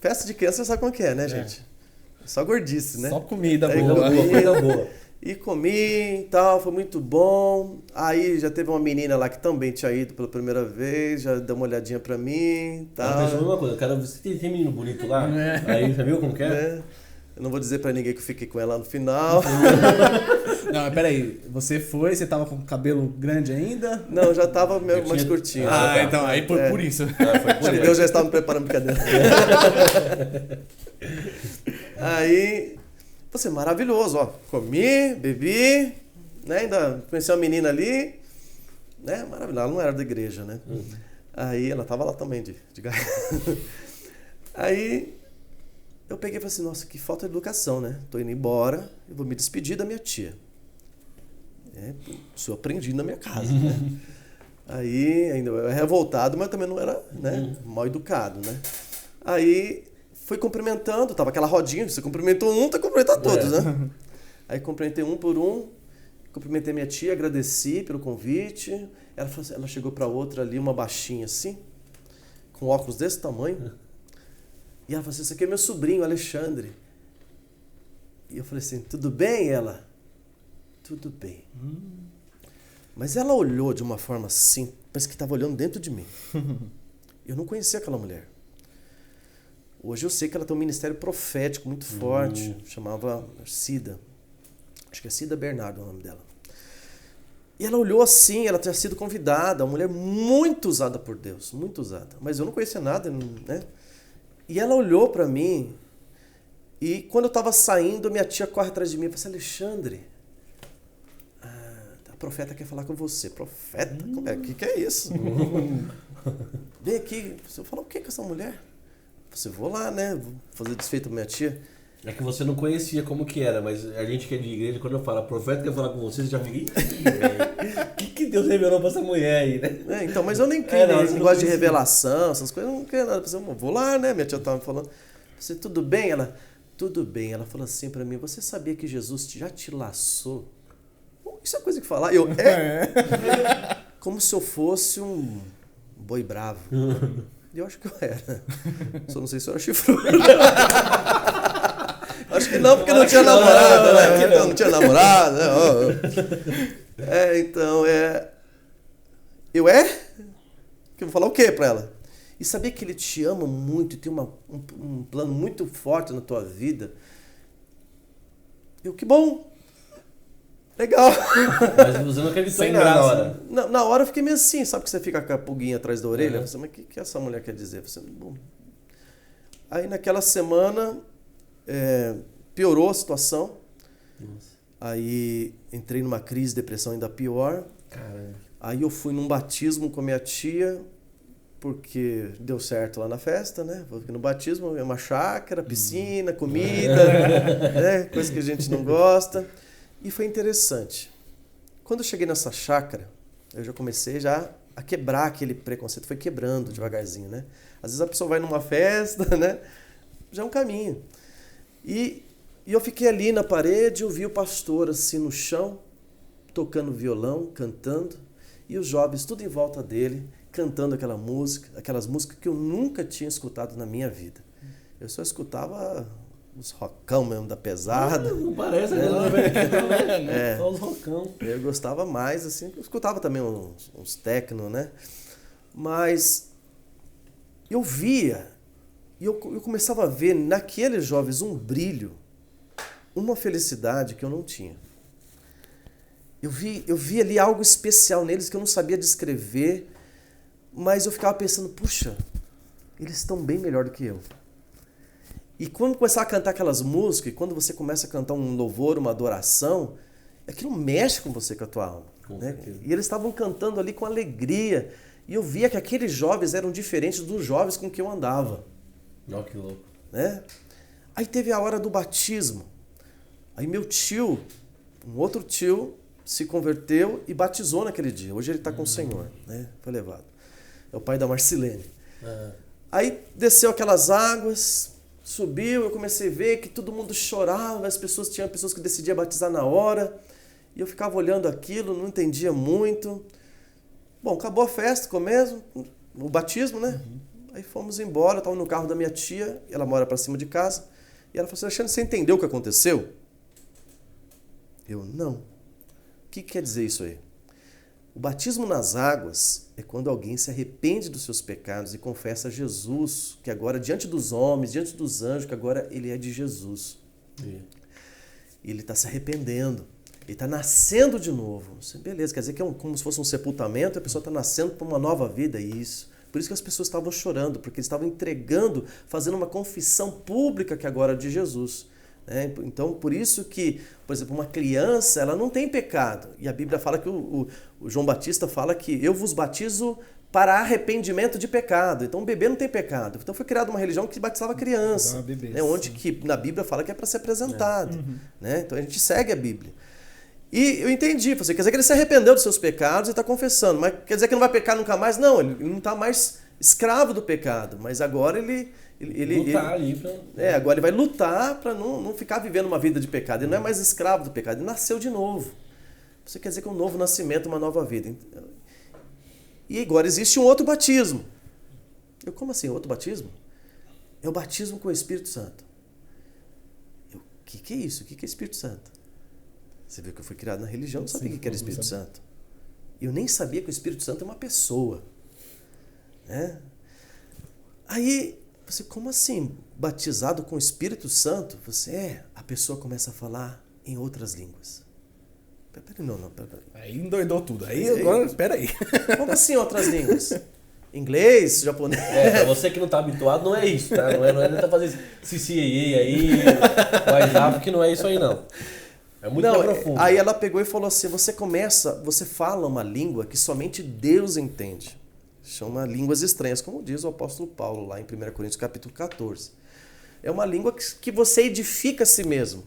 festa de criança, você sabe como que é, né, gente? Só gordice, né? Só comida Aí boa. Coisa boa. E comi e tal, foi muito bom. Aí já teve uma menina lá que também tinha ido pela primeira vez, já deu uma olhadinha pra mim e Ela tal. pensou a mesma coisa, cara, você tem menino bonito lá? Aí, você viu como que é? Né? Eu não vou dizer pra ninguém que eu fiquei com ela no final. Não, mas peraí, você tava com o cabelo grande ainda? Não, já tava Eu mais tinha- curtinho. Então, aí por isso. Acho que Deus já estava me preparando brincadeira. Aí, você maravilhoso, ó. Comi, bebi, né? Ainda conheci uma menina ali, né? Maravilhoso. Ela não era da igreja, né? Aí ela tava lá também de garra. Aí eu peguei e falei assim, nossa, que falta de educação, né? Tô indo embora, eu vou me despedir da minha tia. Isso eu aprendi na minha casa, né? Aí, ainda eu era revoltado, mas também não era, né, mal educado, né? Aí, fui cumprimentando, tava aquela rodinha, você cumprimentou um, tá cumprimentando todos, né? Aí, cumprimentei um por um, cumprimentei minha tia, agradeci pelo convite. Ela falou assim, ela chegou pra outra ali, uma baixinha assim, com óculos desse tamanho. E ela falou assim, esse aqui é meu sobrinho, Alexandre. E eu falei assim, tudo bem? Ela, tudo bem. Mas ela olhou de uma forma assim, parece que estava olhando dentro de mim. Eu não conhecia aquela mulher. Hoje eu sei que ela tem um ministério profético muito forte, chamava Cida. Acho que é Cida Bernardo o nome dela. E ela olhou assim, ela tinha sido convidada, uma mulher muito usada por Deus, muito usada. Mas eu não conhecia nada, né? E ela olhou para mim, e quando eu estava saindo, minha tia corre atrás de mim e falou assim, Alexandre, a profeta quer falar com você. Profeta? Como é? Que é isso? Vem aqui. Você falou o que com essa mulher? Você vou lá, né? Vou fazer desfeito pra minha tia. É que você não conhecia como que era, mas a gente que é de igreja, quando eu falo, profeta quer falar com você, você já fica, o que Deus revelou pra essa mulher aí, né? Então, mas eu nem queria, não, esse negócio de revelação, essas coisas, eu não queria nada. Eu pensei, vou lá, né? Minha tia tava me falando, você, tudo bem? Ela, tudo bem. Ela falou assim pra mim, você sabia que Jesus já te laçou? Isso é coisa que falar. Eu, como se eu fosse um boi bravo. Eu acho que eu era. Só não sei se eu era chifrudo. Acho que não, porque não tinha namorada, né? Então, não tinha namorada, né? Então, eu que eu vou falar o quê pra ela? E saber que ele te ama muito e tem um plano muito forte na tua vida. Que bom. Legal. Mas você não acreditou em nada na hora. Na hora eu fiquei meio assim, sabe que você fica com a pulguinha atrás da orelha? Eu falei, mas o que essa mulher quer dizer? Eu falei, bom. Aí naquela semana piorou a situação. Nossa. Aí entrei numa crise, depressão ainda pior. Caramba. Aí eu fui num batismo com a minha tia, porque deu certo lá na festa, né? Porque no batismo é uma chácara, piscina, comida, né? Coisa que a gente não gosta. E foi interessante. Quando eu cheguei nessa chácara, eu já comecei a quebrar aquele preconceito. Foi quebrando devagarzinho, né? Às vezes a pessoa vai numa festa, né? Já é um caminho. E eu fiquei ali na parede, eu vi o pastor assim no chão, tocando violão, cantando, e os jovens tudo em volta dele, cantando aquelas músicas que eu nunca tinha escutado na minha vida. Eu só escutava os rockão mesmo da pesada. Não parece, né? Só os rockão. Eu gostava mais, assim, eu escutava também uns techno, né? Mas eu via, e eu começava a ver naqueles jovens um brilho, uma felicidade que eu não tinha. Eu vi ali algo especial neles que eu não sabia descrever, mas eu ficava pensando, puxa, eles estão bem melhor do que eu. E quando começar a cantar aquelas músicas, e quando você começa a cantar um louvor, uma adoração, aquilo mexe com você, com a tua alma. Né? E eles estavam cantando ali com alegria. E eu via que aqueles jovens eram diferentes dos jovens com que eu andava. Ó, que louco. Né? Aí teve a hora do batismo. Aí meu tio, um outro tio, se converteu e batizou naquele dia. Hoje ele está com o Senhor, né? Foi levado. É o pai da Marcilene. Aí desceu aquelas águas, subiu, eu comecei a ver que todo mundo chorava, tinha pessoas que decidiam batizar na hora, e eu ficava olhando aquilo, não entendia muito. Bom, acabou a festa, mesmo, o batismo, né? Aí fomos embora, eu estava no carro da minha tia, ela mora para cima de casa, e ela falou assim, Alexandre, você entendeu o que aconteceu? Eu, não. O que quer dizer isso aí? O batismo nas águas é quando alguém se arrepende dos seus pecados e confessa a Jesus, que agora, diante dos homens, diante dos anjos, que agora ele é de Jesus. E ele está se arrependendo. Ele está nascendo de novo. Beleza, quer dizer que é como se fosse um sepultamento, a pessoa está nascendo para uma nova vida, isso. Por isso que as pessoas estavam chorando, porque eles estavam entregando, fazendo uma confissão pública que agora é de Jesus. Então, por isso que, por exemplo, uma criança, ela não tem pecado. E a Bíblia fala que o João Batista fala que eu vos batizo para arrependimento de pecado. Então, o bebê não tem pecado. Então, foi criada uma religião que batizava criança. Onde que na Bíblia fala que é para ser apresentado. Né? Então, a gente segue a Bíblia. E eu entendi, quer dizer que ele se arrependeu dos seus pecados e está confessando. Mas quer dizer que não vai pecar nunca mais? Não, ele não está mais escravo do pecado. Mas agora agora ele vai lutar para não ficar vivendo uma vida de pecado. Ele não é mais escravo do pecado, ele nasceu de novo. Você quer dizer que é um novo nascimento, uma nova vida. E agora existe um outro batismo. Como assim, outro batismo? É o batismo com o Espírito Santo. O que é isso? O que é Espírito Santo? Você viu que eu fui criado na religião, não sabia o que era Espírito Santo. Eu nem sabia que o Espírito Santo é uma pessoa. Né? Aí, você, como assim? Batizado com o Espírito Santo? A pessoa começa a falar em outras línguas. Peraí, não. Aí endoidou tudo. Agora, peraí. Como assim outras línguas? Inglês, japonês? Pra você que não tá habituado, não é isso, tá? Não é tá fazendo CCAA aí, WhatsApp, que não é isso aí, não. É muito mais profundo. Aí ela pegou e falou assim, você fala uma língua que somente Deus entende. Chama línguas estranhas, como diz o apóstolo Paulo lá em 1 Coríntios capítulo 14. É uma língua que você edifica a si mesmo.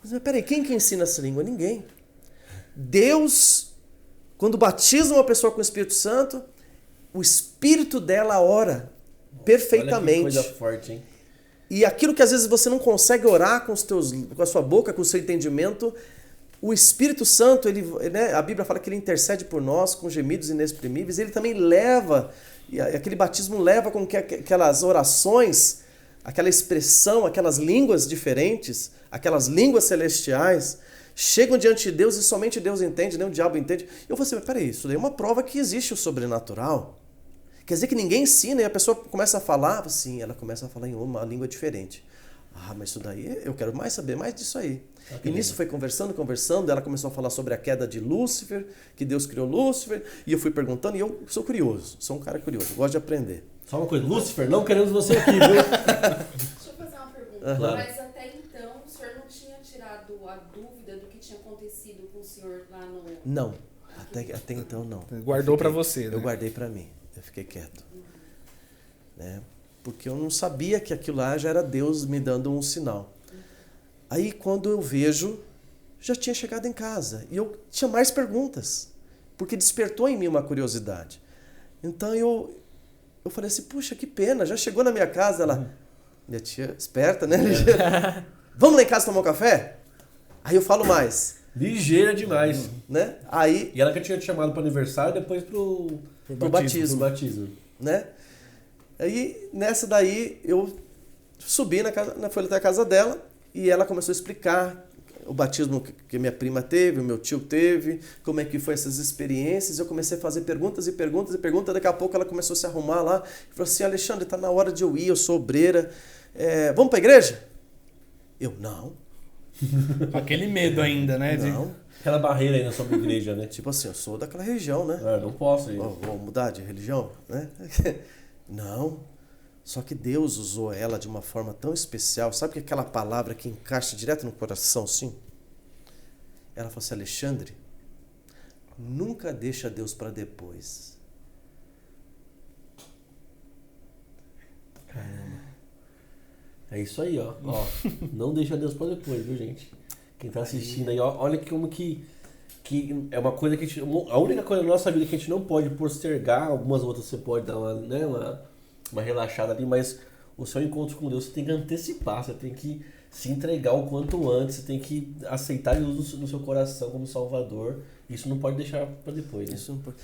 Mas peraí, quem que ensina essa língua? Ninguém. Deus, quando batiza uma pessoa com o Espírito Santo, o Espírito dela ora perfeitamente. Olha que coisa forte, hein? E aquilo que às vezes você não consegue orar com a sua boca, com o seu entendimento, o Espírito Santo, né, a Bíblia fala que ele intercede por nós com gemidos inexprimíveis, ele também leva, e aquele batismo leva com que aquelas orações, aquela expressão, aquelas línguas diferentes, aquelas línguas celestiais, chegam diante de Deus e somente Deus entende, nem o diabo entende. Eu vou assim, mas peraí, isso daí é uma prova que existe o sobrenatural. Quer dizer que ninguém ensina e a pessoa começa a falar, assim, ela começa a falar em uma língua diferente. Ah, mas isso daí, eu quero saber mais disso aí. E nisso foi conversando, ela começou a falar sobre a queda de Lúcifer, que Deus criou Lúcifer, e eu fui perguntando, e eu sou curioso, sou um cara curioso, gosto de aprender. Só uma coisa, Lúcifer, não queremos você aqui, viu? Deixa eu fazer uma pergunta. Claro. Mas até então, o senhor não tinha tirado a dúvida do que tinha acontecido com o senhor lá no... Não, até então não. Guardou pra você, né? Eu guardei pra mim, eu fiquei quieto. Né? Porque eu não sabia que aquilo lá já era Deus me dando um sinal. Aí quando eu vejo, já tinha chegado em casa. E eu tinha mais perguntas, porque despertou em mim uma curiosidade. Então eu falei assim, puxa, que pena, já chegou na minha casa, ela... Minha tia, esperta, né? Vamos lá em casa tomar um café? Aí eu falo mais. Ligeira demais. Né? Aí, E ela que tinha te chamado pro aniversário e depois pro batismo. né? Aí, nessa daí, eu subi fui até a casa dela e ela começou a explicar o batismo que minha prima teve, o meu tio teve, como é que foi essas experiências. Eu comecei a fazer perguntas e perguntas e perguntas. Daqui a pouco ela começou a se arrumar lá e falou assim, Alexandre, tá na hora de eu ir, eu sou obreira. Vamos pra igreja? Eu, não. Com aquele medo ainda, né? Não. Aquela barreira aí na sua igreja, né? Tipo assim, eu sou daquela região, né? Não posso ir. Vou mudar de religião, né? Não. Só que Deus usou ela de uma forma tão especial. Sabe que aquela palavra que encaixa direto no coração, assim? Ela falou assim, Alexandre, nunca deixa Deus para depois. Caramba. É isso aí, ó. Não deixa Deus para depois, viu, gente? Quem tá assistindo aí, ó, olha como que é uma coisa que a única coisa da nossa vida que a gente não pode postergar, algumas outras você pode dar uma relaxada ali, mas o seu encontro com Deus você tem que antecipar, você tem que se entregar o quanto antes, você tem que aceitar Jesus no seu coração como Salvador. Isso não pode deixar para depois, né? Isso não pode.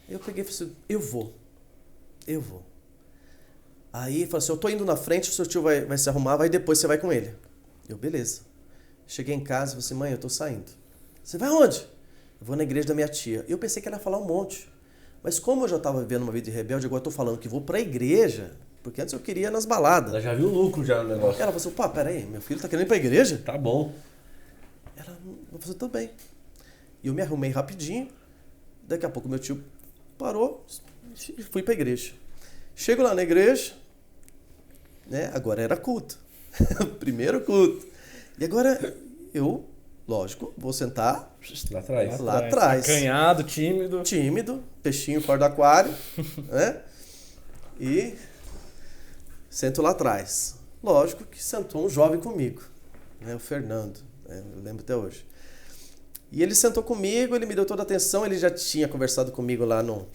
Eu peguei e falei assim, eu vou. Aí falou assim, eu tô indo na frente, o seu tio vai se arrumar, vai depois você vai com ele. Eu, beleza. Cheguei em casa e falei assim, mãe, eu tô saindo. Você vai onde? Eu vou na igreja da minha tia. Eu pensei que ela ia falar um monte. Mas como eu já estava vivendo uma vida de rebelde, agora eu tô falando que vou pra igreja, porque antes eu queria ir nas baladas. Ela já viu o lucro já no negócio. Ela falou assim, pô, peraí, meu filho tá querendo ir pra igreja? Tá bom. Ela falou assim, tô bem. E eu me arrumei rapidinho, daqui a pouco meu tio parou e fui pra igreja. Chego lá na igreja, né? Agora era culto. Primeiro culto. E agora eu, lógico, vou sentar Lá atrás. lá atrás. Acanhado, tímido. Tímido, peixinho fora do aquário, né? E sento lá atrás. Lógico que sentou um jovem comigo, né? O Fernando, né? Eu lembro até hoje. E ele sentou comigo, ele me deu toda a atenção, ele já tinha conversado comigo lá no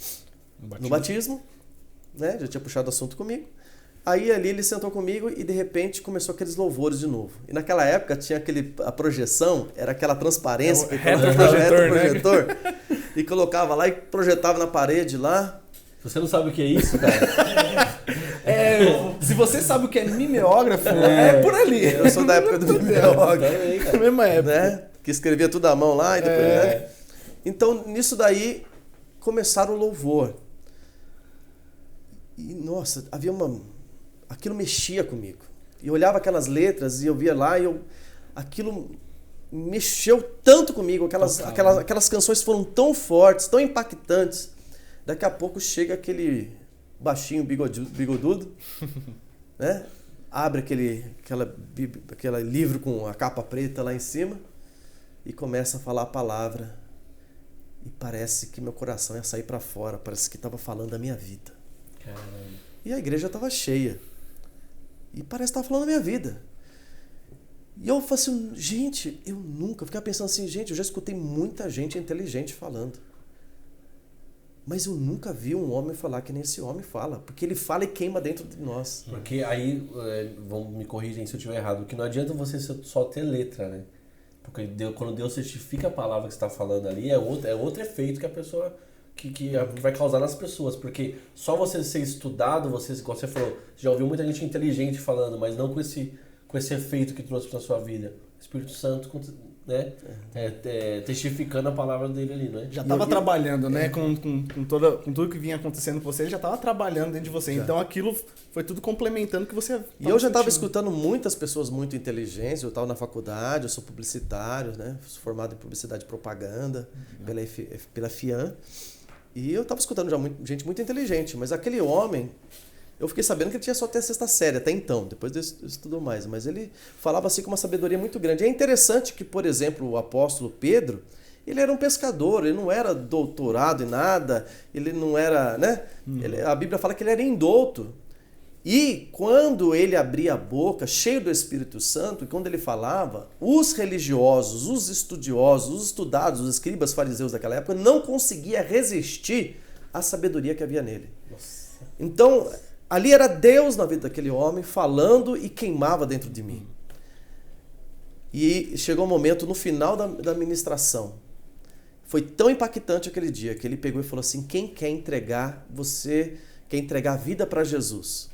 batismo, né? Já tinha puxado assunto comigo. Aí ali ele sentou comigo e de repente começou aqueles louvores de novo. E naquela época tinha a projeção, era aquela transparência, retroprojetor, né? E colocava lá e projetava na parede lá. Você não sabe o que é isso, cara? Se você sabe o que é mimeógrafo, é por ali. Eu sou da época do mimeógrafo, Também, Na cara. mesma época. né? Que escrevia tudo à mão lá e depois, né? Então, nisso daí, começaram o louvor. E, nossa, aquilo mexia comigo. E eu olhava aquelas letras e eu via lá e aquilo mexeu tanto comigo. Aquelas canções foram tão fortes, tão impactantes. Daqui a pouco chega aquele baixinho bigodudo, né? Abre aquele livro com a capa preta lá em cima e começa a falar a palavra. E parece que meu coração ia sair para fora. Parece que estava falando da minha vida. Caramba. E a igreja estava cheia. E parece que estava falando da minha vida. E eu falei assim, gente, eu ficava pensando assim, gente, eu já escutei muita gente inteligente falando. Mas eu nunca vi um homem falar que nem esse homem fala. Porque ele fala e queima dentro de nós. Porque aí, vão me corrigir se eu estiver errado, que não adianta você só ter letra, né? Porque quando Deus certifica a palavra que você está falando ali, é outro efeito que a pessoa... Que vai causar nas pessoas. Porque só você ser estudado, igual você falou, já ouviu muita gente inteligente falando, mas não com esse efeito que trouxe para sua vida. O Espírito Santo, né? Testificando a palavra dele ali, né? Já estava trabalhando, né? Com tudo que vinha acontecendo com você, ele já estava trabalhando dentro de você. Já. Então aquilo foi tudo complementando que você... E eu já estava escutando muitas pessoas muito inteligentes. Eu estava na faculdade, eu sou publicitário, né? Sou formado em publicidade e propaganda pela FIAM. E eu estava escutando já gente muito inteligente. Mas aquele homem... Eu fiquei sabendo que ele tinha só até a 6ª série, até então. Depois ele estudou mais. Mas ele falava assim com uma sabedoria muito grande. É interessante que, por exemplo, o apóstolo Pedro, ele era um pescador, ele não era doutorado em nada, ele não era, né? A Bíblia fala que ele era indouto. E quando ele abria a boca, cheio do Espírito Santo, e quando ele falava, os religiosos, os estudiosos, os estudados, os escribas fariseus daquela época, não conseguiam resistir à sabedoria que havia nele. Nossa. Então... ali era Deus na vida daquele homem, falando e queimava dentro de mim. E chegou um momento, no final da ministração, foi tão impactante aquele dia, que ele pegou e falou assim, quem quer entregar a vida para Jesus?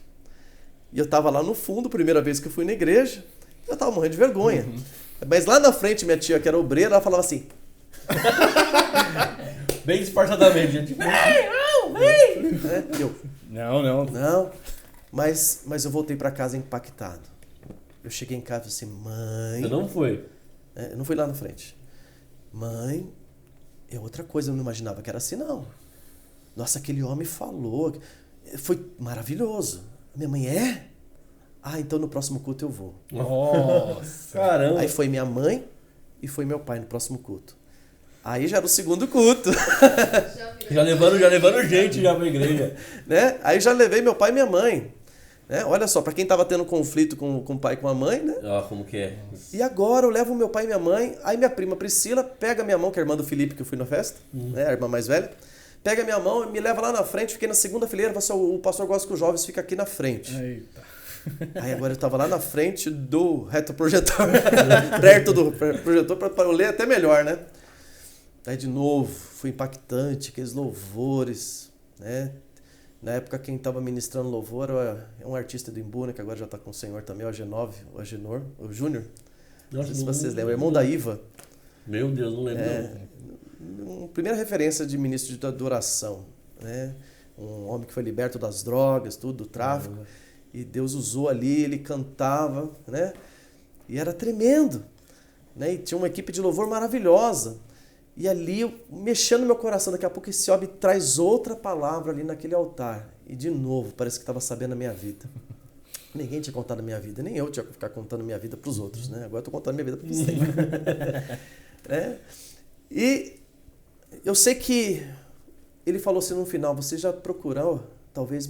E eu estava lá no fundo, primeira vez que eu fui na igreja, eu estava morrendo de vergonha. Mas lá na frente, minha tia, que era obreira, ela falava assim... Bem disfarçadamente, gente. Vem! Não, mas eu voltei para casa impactado. Eu cheguei em casa e disse, mãe... Você não foi? Eu não fui lá na frente. Mãe, é outra coisa, eu não imaginava que era assim, não. Nossa, aquele homem falou. Foi maravilhoso. Minha mãe, é? Ah, então no próximo culto eu vou. Nossa, caramba. Aí foi minha mãe e foi meu pai no próximo culto. Aí já era o segundo culto. Já levando gente já pra igreja. Né? Aí já levei meu pai e minha mãe. Né? Olha só, para quem estava tendo conflito com o pai e com a mãe, né? Como que é? E agora eu levo meu pai e minha mãe, aí minha prima Priscila pega minha mão, que é a irmã do Felipe, que eu fui na festa, né? A irmã mais velha, pega minha mão e me leva lá na frente, fiquei na segunda fileira, o pastor gosta que os jovens fiquem aqui na frente. Eita. Aí agora eu estava lá na frente do retroprojetor, perto do projetor, para eu ler até melhor, né? Aí de novo, foi impactante, aqueles louvores, né? Na época quem estava ministrando louvor é um artista do Imbu, né, que agora já está com o Senhor também, o Agenor, o Júnior. Não sei se vocês lembram, o irmão da Iva. Meu Deus, não lembro não. Primeira referência de ministro de adoração, né? Um homem que foi liberto das drogas, tudo, do tráfico. E Deus usou ali, ele cantava, né? E era tremendo, né? E tinha uma equipe de louvor maravilhosa. E ali, mexendo no meu coração, daqui a pouco esse homem traz outra palavra ali naquele altar. E de novo, parece que estava sabendo a minha vida. Ninguém tinha contado a minha vida, nem eu tinha que ficar contando a minha vida para os outros, né? Agora eu estou contando a minha vida para vocês. Né? E eu sei que ele falou assim no final, você já procurou, talvez,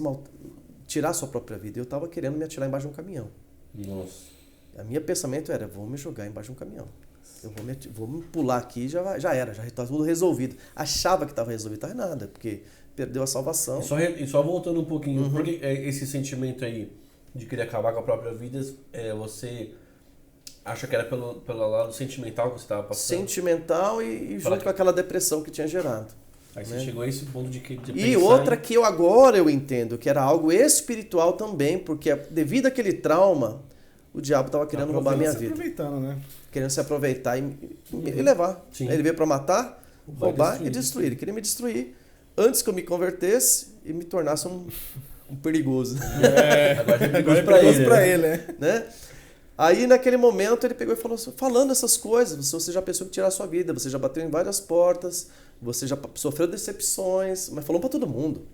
tirar a sua própria vida? Eu estava querendo me atirar embaixo de um caminhão. Nossa. O meu pensamento era, vou me jogar embaixo de um caminhão. Eu vou me pular aqui e já era, já está tudo resolvido. Achava que estava resolvido, estava nada, porque perdeu a salvação. E só voltando um pouquinho, porque esse sentimento aí de querer acabar com a própria vida, você acha que era pelo lado sentimental que você estava passando? Sentimental e junto com aquela depressão que tinha gerado. Aí você chegou a esse ponto de pensar... E outra que agora eu entendo, que era algo espiritual também, porque devido àquele trauma, o diabo estava querendo roubar a minha vida. Aproveitando, né? Querendo se aproveitar e levar. Sim. Ele veio para matar, roubar e destruir. Ele queria me destruir antes que eu me convertesse e me tornasse um perigoso. Agora é perigoso pra ele, né? Aí naquele momento ele pegou e falou assim, falando essas coisas, você já pensou em tirar a sua vida, você já bateu em várias portas, você já sofreu decepções, mas falou para todo mundo.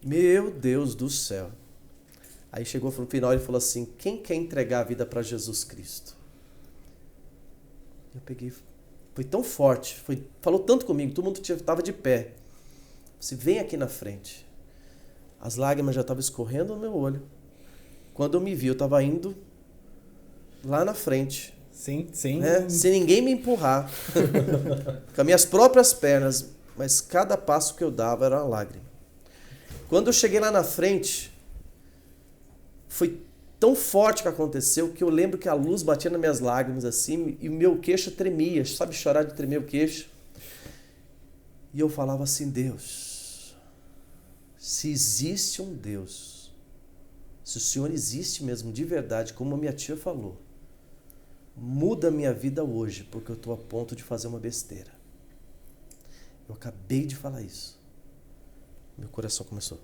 Meu Deus do céu. Aí chegou no final e falou assim, quem quer entregar a vida para Jesus Cristo? Eu peguei, foi tão forte, falou tanto comigo, todo mundo estava de pé. Você vem aqui na frente. As lágrimas já estavam escorrendo no meu olho. Quando eu me vi, eu estava indo lá na frente, Sim. né? Sem ninguém me empurrar, com as minhas próprias pernas, mas cada passo que eu dava era uma lágrima. Quando eu cheguei lá na frente, foi tão forte que aconteceu que eu lembro que a luz batia nas minhas lágrimas assim e o meu queixo tremia, sabe chorar de tremer o queixo? E eu falava assim, Deus, se existe um Deus, se o Senhor existe mesmo de verdade, como a minha tia falou, muda a minha vida hoje, porque eu estou a ponto de fazer uma besteira. Eu acabei de falar isso. Meu coração começou.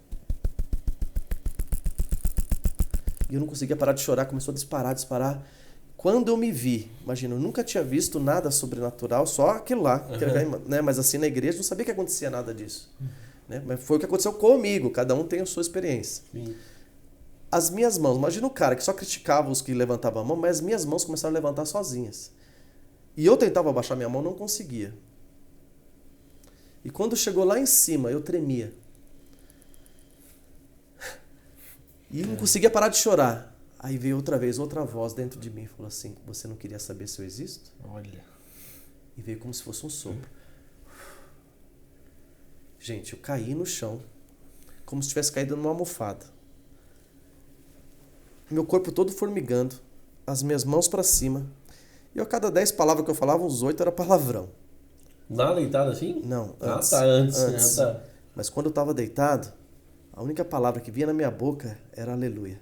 E eu não conseguia parar de chorar, começou a disparar. Quando eu me vi, imagina, eu nunca tinha visto nada sobrenatural, só aquilo lá. Né? Mas assim, na igreja, não sabia que acontecia nada disso. Né? Mas foi o que aconteceu comigo, cada um tem a sua experiência. Sim. As minhas mãos, imagina o cara que só criticava os que levantavam a mão, mas as minhas mãos começaram a levantar sozinhas. E eu tentava abaixar minha mão, não conseguia. E quando chegou lá em cima, eu tremia. E não conseguia parar de chorar. Aí veio outra vez, outra voz dentro de mim e falou assim, você não queria saber se eu existo? Olha. E veio como se fosse um sopro. Gente, eu caí no chão, como se tivesse caído numa almofada. Meu corpo todo formigando, as minhas mãos para cima. E a cada 10 palavras que eu falava, uns 8 era palavrão. Nada deitado assim? Não, Antes. antes. Tá. Mas quando eu estava deitado, a única palavra que vinha na minha boca era aleluia.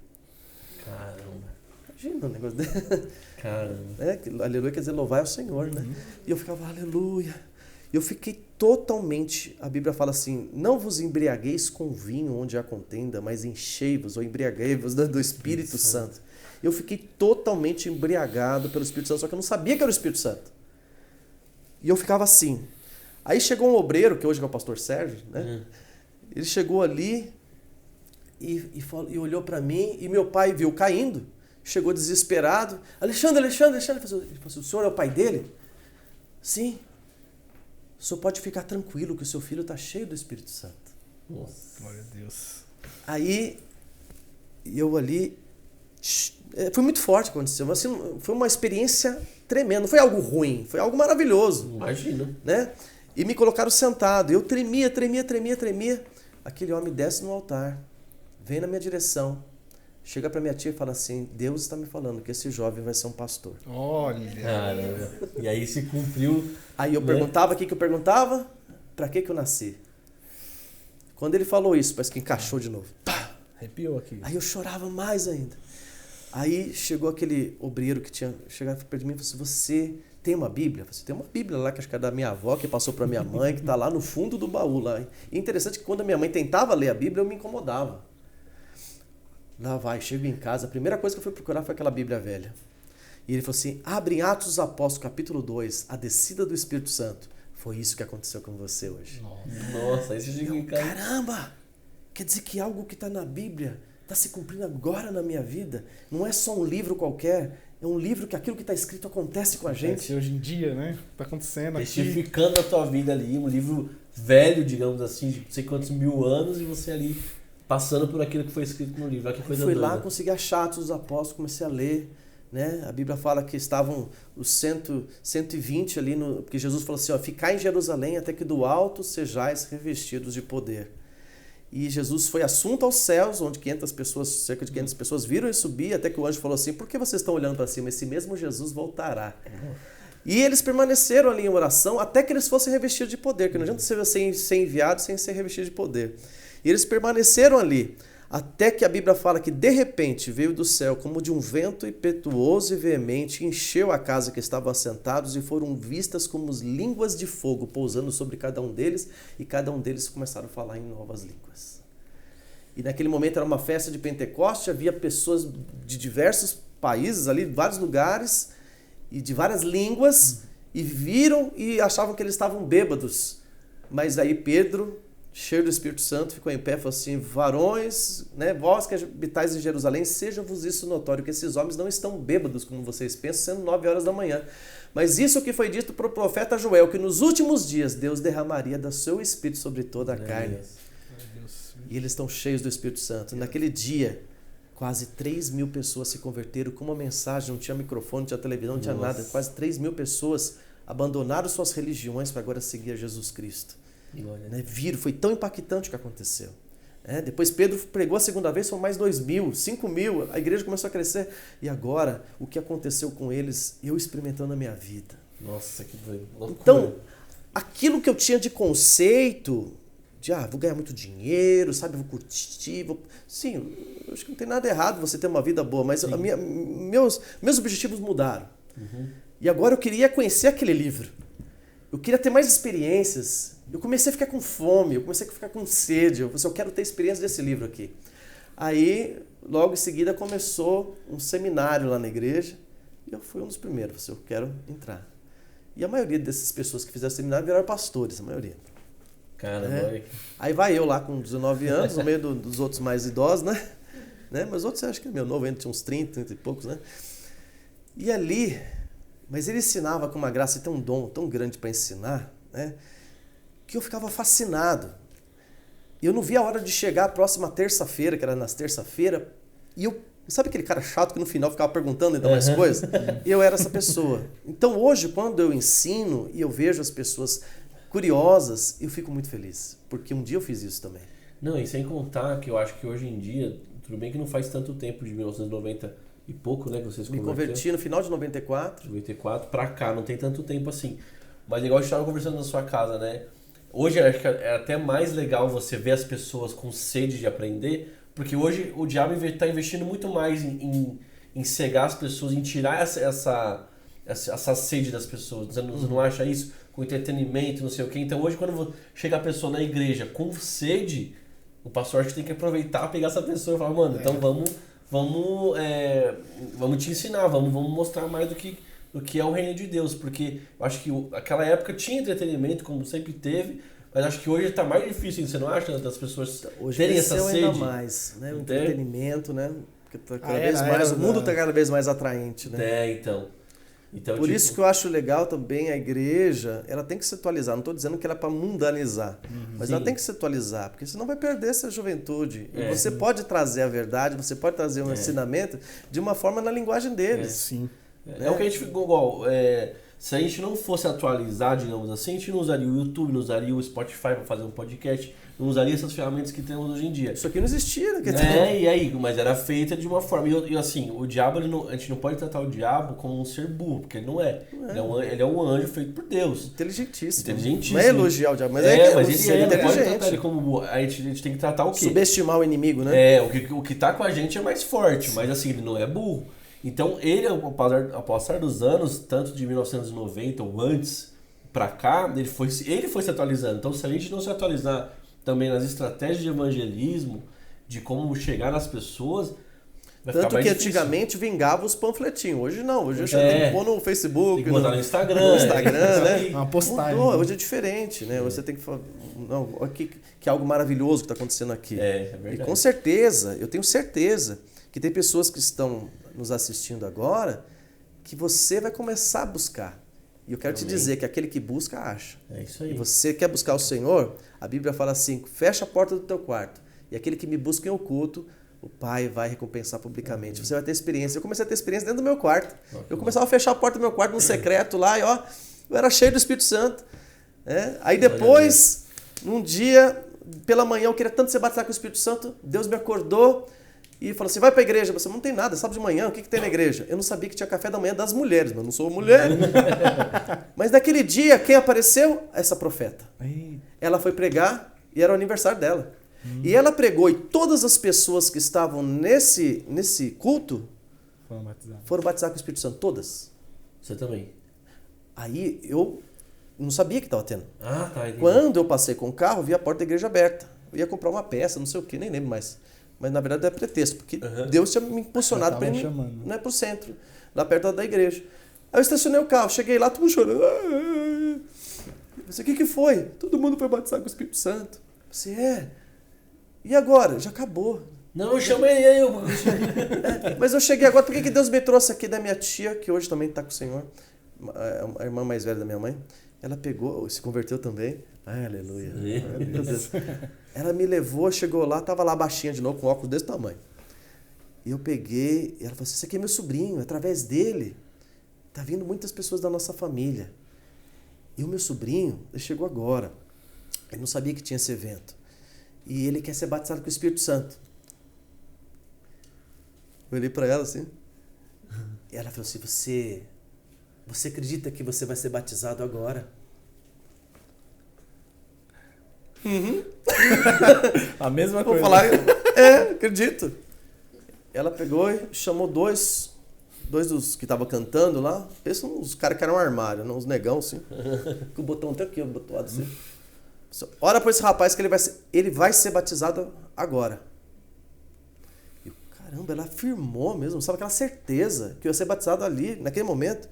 Caramba. Imagina um negócio desse. Caramba. Aleluia quer dizer louvar ao Senhor, né? E eu ficava, aleluia. Eu fiquei totalmente, a Bíblia fala assim, não vos embriagueis com vinho onde há contenda, mas enchei-vos ou embriaguei-vos do Espírito Santo. Eu fiquei totalmente embriagado pelo Espírito Santo, só que eu não sabia que era o Espírito Santo. E eu ficava assim. Aí chegou um obreiro, que hoje é o pastor Sérgio, né? Ele chegou ali e olhou para mim, e meu pai viu caindo, chegou desesperado. Alexandre. Ele falou assim, o senhor é o pai dele? Sim. O senhor pode ficar tranquilo que o seu filho está cheio do Espírito Santo. Nossa. Glória a Deus. Aí, eu ali... Foi muito forte o que aconteceu. Assim, foi uma experiência tremenda. Não foi algo ruim, foi algo maravilhoso. Imagina. Né? E me colocaram sentado. Eu tremia. Aquele homem desce no altar, vem na minha direção, chega para minha tia e fala assim, Deus está me falando que esse jovem vai ser um pastor. Olha. Caramba. E aí se cumpriu. Aí eu perguntava, o que eu perguntava? Para que eu nasci? Quando ele falou isso, parece que encaixou de novo. Pá! Arrepiou aqui. Aí eu chorava mais ainda. Aí chegou aquele obreiro que tinha chegado perto de mim e falou assim, você tem uma Bíblia? Você tem uma Bíblia lá, que acho que é da minha avó, que passou para minha mãe, que está lá no fundo do baú. Lá. E interessante que quando a minha mãe tentava ler a Bíblia, eu me incomodava. Lá vai, chego em casa, a primeira coisa que eu fui procurar foi aquela Bíblia velha. E ele falou assim, abre em Atos dos Apóstolos, capítulo 2, a descida do Espírito Santo. Foi isso que aconteceu com você hoje. Nossa, aí você chegou em casa. Caramba! Quer dizer que algo que está na Bíblia está se cumprindo agora na minha vida? Não é só um livro qualquer, é um livro que aquilo que está escrito acontece com a gente. Hoje em dia, né? Tá acontecendo aqui. Testificando a tua vida ali, um livro velho, digamos assim, de não sei quantos mil anos, e você ali passando por aquilo que foi escrito no livro. Olha que coisa Fui doida. lá, consegui achar Atos dos Apóstolos, comecei a ler. Né? A Bíblia fala que estavam os 120 ali, porque Jesus falou assim, ó, ficai em Jerusalém até que do alto sejais revestidos de poder. E Jesus foi assunto aos céus, onde cerca de 500 pessoas viram ele subir, até que o anjo falou assim, por que vocês estão olhando para cima? Esse mesmo Jesus voltará. E eles permaneceram ali em oração até que eles fossem revestidos de poder, que não adianta você ser enviado sem ser revestido de poder. E eles permaneceram ali, até que a Bíblia fala que de repente veio do céu como de um vento impetuoso e veemente, encheu a casa que estavam assentados e foram vistas como línguas de fogo pousando sobre cada um deles, e cada um deles começaram a falar em novas línguas. E naquele momento era uma festa de Pentecoste, havia pessoas de diversos países ali, de vários lugares e de várias línguas, e viram e achavam que eles estavam bêbados. Mas aí Pedro, cheio do Espírito Santo, ficou em pé e falou assim, varões, né, vós que habitais em Jerusalém, seja-vos isso notório, que esses homens não estão bêbados, como vocês pensam, sendo 9 horas da manhã. Mas isso que foi dito para o profeta Joel, que nos últimos dias Deus derramaria do seu Espírito sobre toda a carne. E eles estão cheios do Espírito Santo. Naquele dia, Quase 3.000 pessoas se converteram com uma mensagem, não tinha microfone, não tinha televisão, não tinha nada. Quase 3.000 pessoas abandonaram suas religiões para agora seguir a Jesus Cristo. Né? Viram, foi tão impactante o que aconteceu. Depois Pedro pregou a segunda vez, foram mais 2.000, 5.000, a igreja começou a crescer. E agora, o que aconteceu com eles, eu experimentando na minha vida. Nossa, que loucura. Então, aquilo que eu tinha de conceito, de vou ganhar muito dinheiro, sabe, vou curtir, sim, eu acho que não tem nada errado você ter uma vida boa, mas meus objetivos mudaram. E agora eu queria conhecer aquele livro. Eu queria ter mais experiências. Eu comecei a ficar com fome, eu comecei a ficar com sede. Eu falei, eu quero ter experiência desse livro aqui. Aí, logo em seguida, começou um seminário lá na igreja. E eu fui um dos primeiros. Eu quero entrar. E a maioria dessas pessoas que fizeram seminário viraram pastores, a maioria. Caramba. Aí vai eu lá com 19 anos, no meio dos outros mais idosos, né? Mas os outros, acho que é meu novo, ainda tinha uns 30 e poucos, né? E ali, mas ele ensinava com uma graça e tem um dom tão grande para ensinar, né? Que eu ficava fascinado. Eu não via a hora de chegar a próxima terça-feira, que era nas terça-feira, e eu, sabe aquele cara chato que no final ficava perguntando ainda mais coisas? Eu era essa pessoa. Então hoje, quando eu ensino e eu vejo as pessoas curiosas, eu fico muito feliz, porque um dia eu fiz isso também. Não, e sem contar que eu acho que hoje em dia, tudo bem que não faz tanto tempo, de 1990 e pouco, né, que vocês Me converti no final de 94. 94 pra cá, não tem tanto tempo assim. Mas igual a gente estava conversando na sua casa, né? Hoje eu acho que é até mais legal você ver as pessoas com sede de aprender, porque hoje o diabo está investindo muito mais em cegar as pessoas, em tirar essa sede das pessoas. Você não acha isso? Com entretenimento, não sei o quê. Então hoje quando chega a pessoa na igreja com sede, o pastor acho que tem que aproveitar, pegar essa pessoa e falar, mano, então vamos te ensinar, vamos mostrar mais do que é o reino de Deus, porque eu acho que aquela época tinha entretenimento, como sempre teve, mas acho que hoje está mais difícil, você não acha, das pessoas hoje terem essa sede? Ainda mais, né? O entretenimento, né? Porque tá cada vez mais, o mundo está cada vez mais atraente, né? Então por isso que eu acho legal também a igreja, ela tem que se atualizar. Não estou dizendo que ela é para mundanizar, mas ela tem que se atualizar, porque senão vai perder essa juventude. E você pode trazer a verdade, você pode trazer um ensinamento de uma forma na linguagem deles. Sim. É o que a gente ficou igual. Se a gente não fosse atualizar, digamos assim, a gente não usaria o YouTube, não usaria o Spotify para fazer um podcast, não usaria essas ferramentas que temos hoje em dia. Isso aqui não existia, né? E aí? Mas era feita de uma forma. E assim, o diabo, a gente não pode tratar o diabo como um ser burro, porque ele não é. Ele é um anjo feito por Deus. Inteligentíssimo. Não é elogiar o diabo, mas mas ele é não pode tratar ele como burro. A gente tem que tratar o quê? Subestimar o inimigo, né? O que tá com a gente é mais forte, mas assim, ele não é burro. Então, ele, ao passar dos anos, tanto de 1990 ou antes pra cá, ele foi se atualizando. Então, se a gente não se atualizar também nas estratégias de evangelismo, de como chegar nas pessoas, vai tanto ficar mais que difícil. Antigamente vingava os panfletinhos. Hoje não. Hoje eu já tenho que pôr no Facebook. Tem que botar no Instagram. Né? Uma postagem. Mudou, hoje é diferente, né? Hoje você tem que falar, não, que é algo maravilhoso que está acontecendo aqui. É verdade. E com certeza, eu tenho certeza que tem pessoas que estão nos assistindo agora que você vai começar a buscar. E eu quero te dizer que aquele que busca, acha. É isso aí. E você quer buscar o Senhor, a Bíblia fala assim, fecha a porta do teu quarto. E aquele que me busca em oculto, o Pai vai recompensar publicamente. Você vai ter experiência. Eu comecei a ter experiência dentro do meu quarto. Eu começava a fechar a porta do meu quarto no secreto lá e eu era cheio do Espírito Santo. Aí depois, num dia, pela manhã, eu queria tanto ser batizado com o Espírito Santo, Deus me acordou e falou assim, vai pra igreja. Você não tem nada, sábado de manhã, o que tem na igreja? Eu não sabia que tinha café da manhã das mulheres, mas eu não sou mulher. Mas naquele dia, quem apareceu? Essa profeta. Ela foi pregar e era o aniversário dela. E ela pregou e todas as pessoas que estavam nesse culto foram batizadas com o Espírito Santo, todas. Você também? Aí eu não sabia que estava tendo. Tá. Quando eu passei com o carro, vi a porta da igreja aberta. Eu ia comprar uma peça, não sei o que, nem lembro mais. Mas na verdade é pretexto, porque Deus tinha me impulsionado para ir pro centro, lá perto da igreja. Aí eu estacionei o carro, cheguei lá, todo mundo chorando. Eu falei, o que foi? Todo mundo foi batizado com o Espírito Santo. Eu falei, E agora? Já acabou. Não, eu chamei eu. Mas eu cheguei agora, por que Deus me trouxe aqui da minha tia, que hoje também está com o Senhor, a irmã mais velha da minha mãe. Ela pegou, se converteu também. Ai, aleluia. Meu Deus. Ela me levou, chegou lá, estava lá baixinha de novo, com óculos desse tamanho. E eu peguei, e ela falou assim, esse aqui é meu sobrinho, através dele tá vindo muitas pessoas da nossa família. E o meu sobrinho, ele chegou agora, ele não sabia que tinha esse evento. E ele quer ser batizado com o Espírito Santo. Eu olhei para ela assim, e ela falou assim, você acredita que você vai ser batizado agora? A mesma Vou coisa. falar, acredito. Ela pegou e chamou dois dos que estavam cantando lá. Pensa uns caras que eram um armário, uns negão assim. Com o botão até aqui, o botão assim. Ora pra esse rapaz que ele vai ser batizado agora. E caramba, ela afirmou mesmo, sabe, aquela certeza que eu ia ser batizado ali, naquele momento.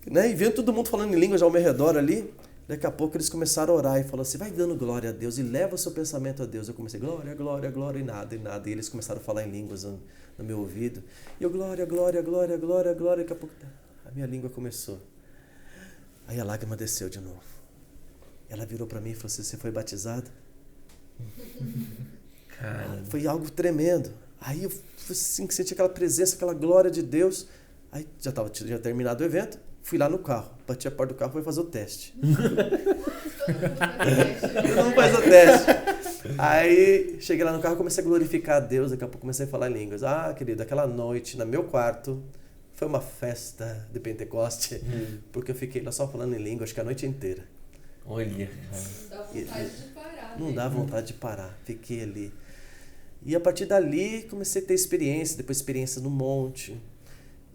Né? E vendo todo mundo falando em língua já ao meu redor ali. Daqui a pouco eles começaram a orar e falaram assim, vai dando glória a Deus e leva o seu pensamento a Deus. Eu comecei, glória, glória, glória, e nada. E eles começaram a falar em línguas no meu ouvido. E eu, glória, glória, glória, glória, glória. Daqui a pouco a minha língua começou. Aí a lágrima desceu de novo. Ela virou para mim e falou assim, você foi batizado? Cara, Foi algo tremendo. Aí eu assim, senti aquela presença, aquela glória de Deus. Aí tinha terminado o evento. Fui lá no carro, bati a porta do carro e fui fazer o teste. Todo mundo Não faz o teste. Aí cheguei lá no carro e comecei a glorificar a Deus. Daqui a pouco comecei a falar em línguas. Ah, querido, aquela noite no meu quarto foi uma festa de Pentecoste. Porque eu fiquei lá só falando em língua, acho que a noite inteira. olha, Dá vontade de parar. Não né? dá vontade de parar. Fiquei ali. E a partir dali comecei a ter experiência. Depois experiência no monte.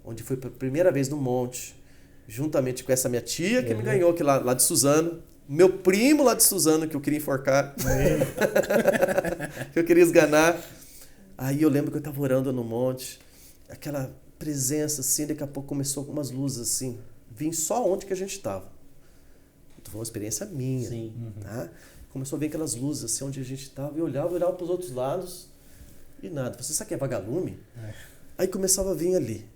Onde foi pela primeira vez no monte. Juntamente com essa minha tia que me ganhou aqui lá de Suzano. Meu primo lá de Suzano que eu queria enforcar. Que eu queria esganar. Aí eu lembro que eu estava orando no monte. Aquela presença assim, daqui a pouco começou com umas luzes assim. Vim só onde que a gente estava. Foi uma experiência minha. sim. Tá? Começou a ver aquelas luzes assim onde a gente estava. E eu olhava para os outros lados e nada. Você sabe que é vagalume? Aí começava a vir ali.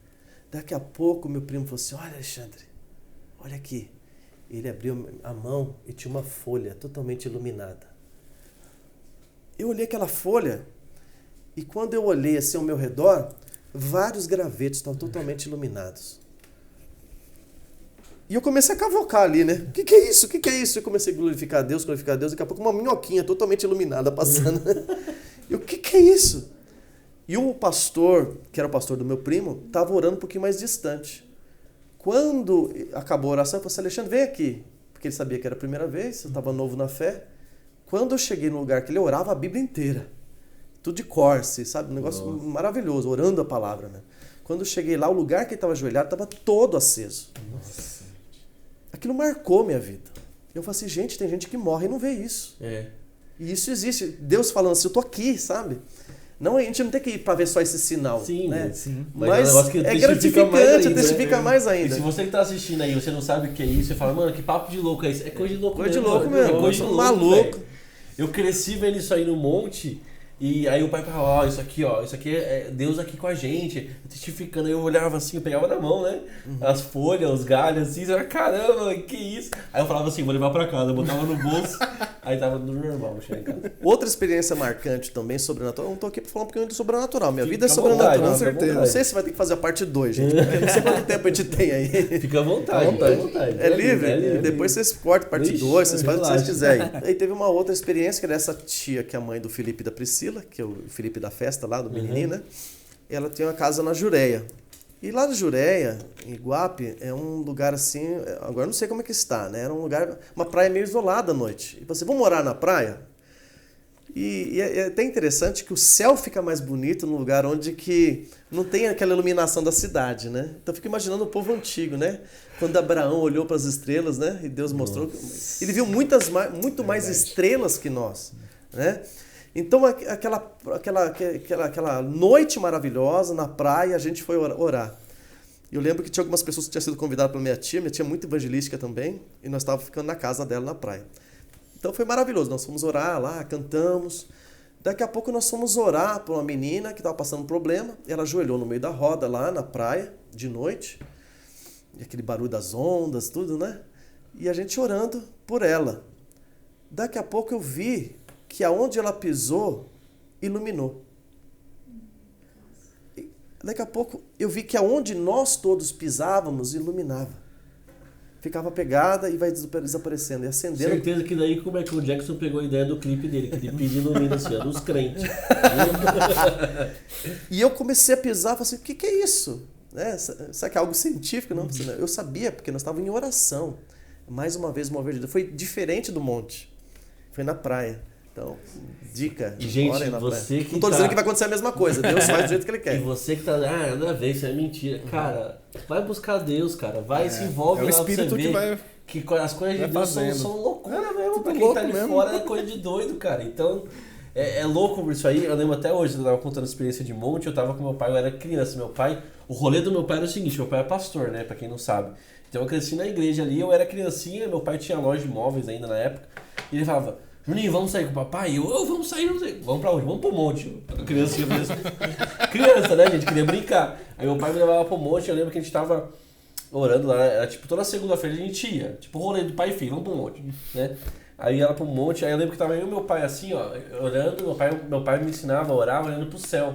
Daqui a pouco meu primo falou assim, olha Alexandre, olha aqui. Ele abriu a mão e tinha uma folha totalmente iluminada. Eu olhei aquela folha e quando eu olhei assim ao meu redor, vários gravetos estavam totalmente iluminados. E eu comecei a cavocar ali, né? O que é isso? O que é isso? Eu comecei a glorificar a Deus. Daqui a pouco uma minhoquinha totalmente iluminada passando. E o que é isso? E o pastor, que era o pastor do meu primo, estava orando um pouquinho mais distante. Quando acabou a oração, eu falei assim, Alexandre, vem aqui. Porque ele sabia que era a primeira vez, eu estava novo na fé. Quando eu cheguei no lugar que ele orava a Bíblia inteira. Tudo de cor, sabe? Um negócio maravilhoso, orando a palavra. Né? Quando eu cheguei lá, o lugar que ele estava ajoelhado estava todo aceso. Nossa. Aquilo marcou minha vida. Eu falei assim, gente, tem gente que morre e não vê isso. E isso existe. Deus falando assim, eu tô aqui, sabe? Não, a gente não tem que ir para ver só esse sinal. Sim, né? Sim. Mas é um negócio que é testifica mais gratificante, ainda, testifica né? mais E ainda. se você que tá assistindo aí, você não sabe o que é isso, você fala, mano, que papo de louco é isso? É coisa de louco Coisa de mesmo. louco mano. mesmo, É coisa de eu sou louco, maluco. velho. Eu cresci vendo isso aí no monte, e aí o pai falava, isso aqui é Deus aqui com a gente, testificando. Aí eu olhava assim, eu pegava na mão, né? As folhas, os galhos, assim, eu falava, caramba, que isso? Aí eu falava assim, vou levar pra casa, eu botava no bolso, aí tava no normal, cheguei em casa. Outra experiência marcante também, sobrenatural. Eu não tô aqui pra falar um pouquinho do sobrenatural. Minha Fica vida é à sobrenatural, vontade, com fica à certeza. vontade. Não sei se vai ter que fazer a parte 2, gente. Porque eu não sei quanto tempo a gente tem aí. Fica à vontade, fica à vontade. É livre? É livre. Depois vocês cortam parte Ixi, 2, vocês fazem o que vocês relaxa. quiserem. Aí teve uma outra experiência, que era essa tia, que é a mãe do Felipe e da Priscila, que é o Felipe da festa lá, do menininho, né? Ela tem uma casa na Jureia. E lá na Jureia, em Iguape, é um lugar assim, agora eu não sei como é que está, né? Era um lugar, uma praia meio isolada à noite. E você, vamos morar na praia? E é até interessante que o céu fica mais bonito num lugar onde que não tem aquela iluminação da cidade, né? Então eu fico imaginando o povo antigo, né? Quando Abraão olhou para as estrelas, né? E Deus mostrou... Ele viu muito mais estrelas que nós, né? Então aquela noite maravilhosa na praia, a gente foi orar. Eu lembro que tinha algumas pessoas que tinham sido convidadas pela minha tia é muito evangelística também, e nós estávamos ficando na casa dela na praia. Então foi maravilhoso, nós fomos orar lá, cantamos. Daqui a pouco nós fomos orar por uma menina que estava passando um problema. Ela ajoelhou no meio da roda lá na praia, de noite. E aquele barulho das ondas, tudo, né? E a gente orando por ela. Daqui a pouco eu vi que aonde ela pisou, iluminou. Daqui a pouco eu vi que aonde nós todos pisávamos, iluminava. Ficava pegada e vai desaparecendo e acendendo. Certeza que daí como é que o Jackson pegou a ideia do clipe dele, que ele pisa e ilumina assim, ó, dos crentes. E eu comecei a pisar, falei assim, o que é isso? Será que é algo científico? Não, eu sabia, porque nós estávamos em oração. Mais uma vez, mover de Deus. Foi diferente do monte. Foi na praia. Então, dica. E, gente, orem na você praia. que não tô dizendo que vai acontecer a mesma coisa. Deus faz do jeito que Ele E quer. você que tá, nada a ver, isso é mentira. Cara, vai buscar Deus, cara. Vai, se envolve é o lá pra você Espírito que ver vai... que as coisas de vai Deus fazendo. são loucura mesmo. tudo Pra quem louco tá de mesmo. fora é coisa de doido, cara. Então, é louco isso aí. Eu lembro até hoje, eu tava contando a experiência de monte, eu tava com meu pai, eu era criança. Meu pai, o rolê do meu pai era o seguinte, meu pai é pastor, né, pra quem não sabe. Então eu cresci na igreja ali, eu era criancinha, meu pai tinha loja de imóveis ainda na época. E ele falava, Juninho, vamos sair com o papai? Vamos sair, não sei. Vamos pra onde? Vamos pro monte. Criancinha mesmo. Criança, né, gente? Queria brincar. Aí meu pai me levava pro monte, eu lembro que a gente tava orando lá, era tipo toda segunda-feira a gente ia. Tipo rolê de pai e filho, vamos pro monte, né? Aí ela pro monte, aí eu lembro que tava eu e meu pai assim, ó, orando, meu pai me ensinava a orar olhando pro céu.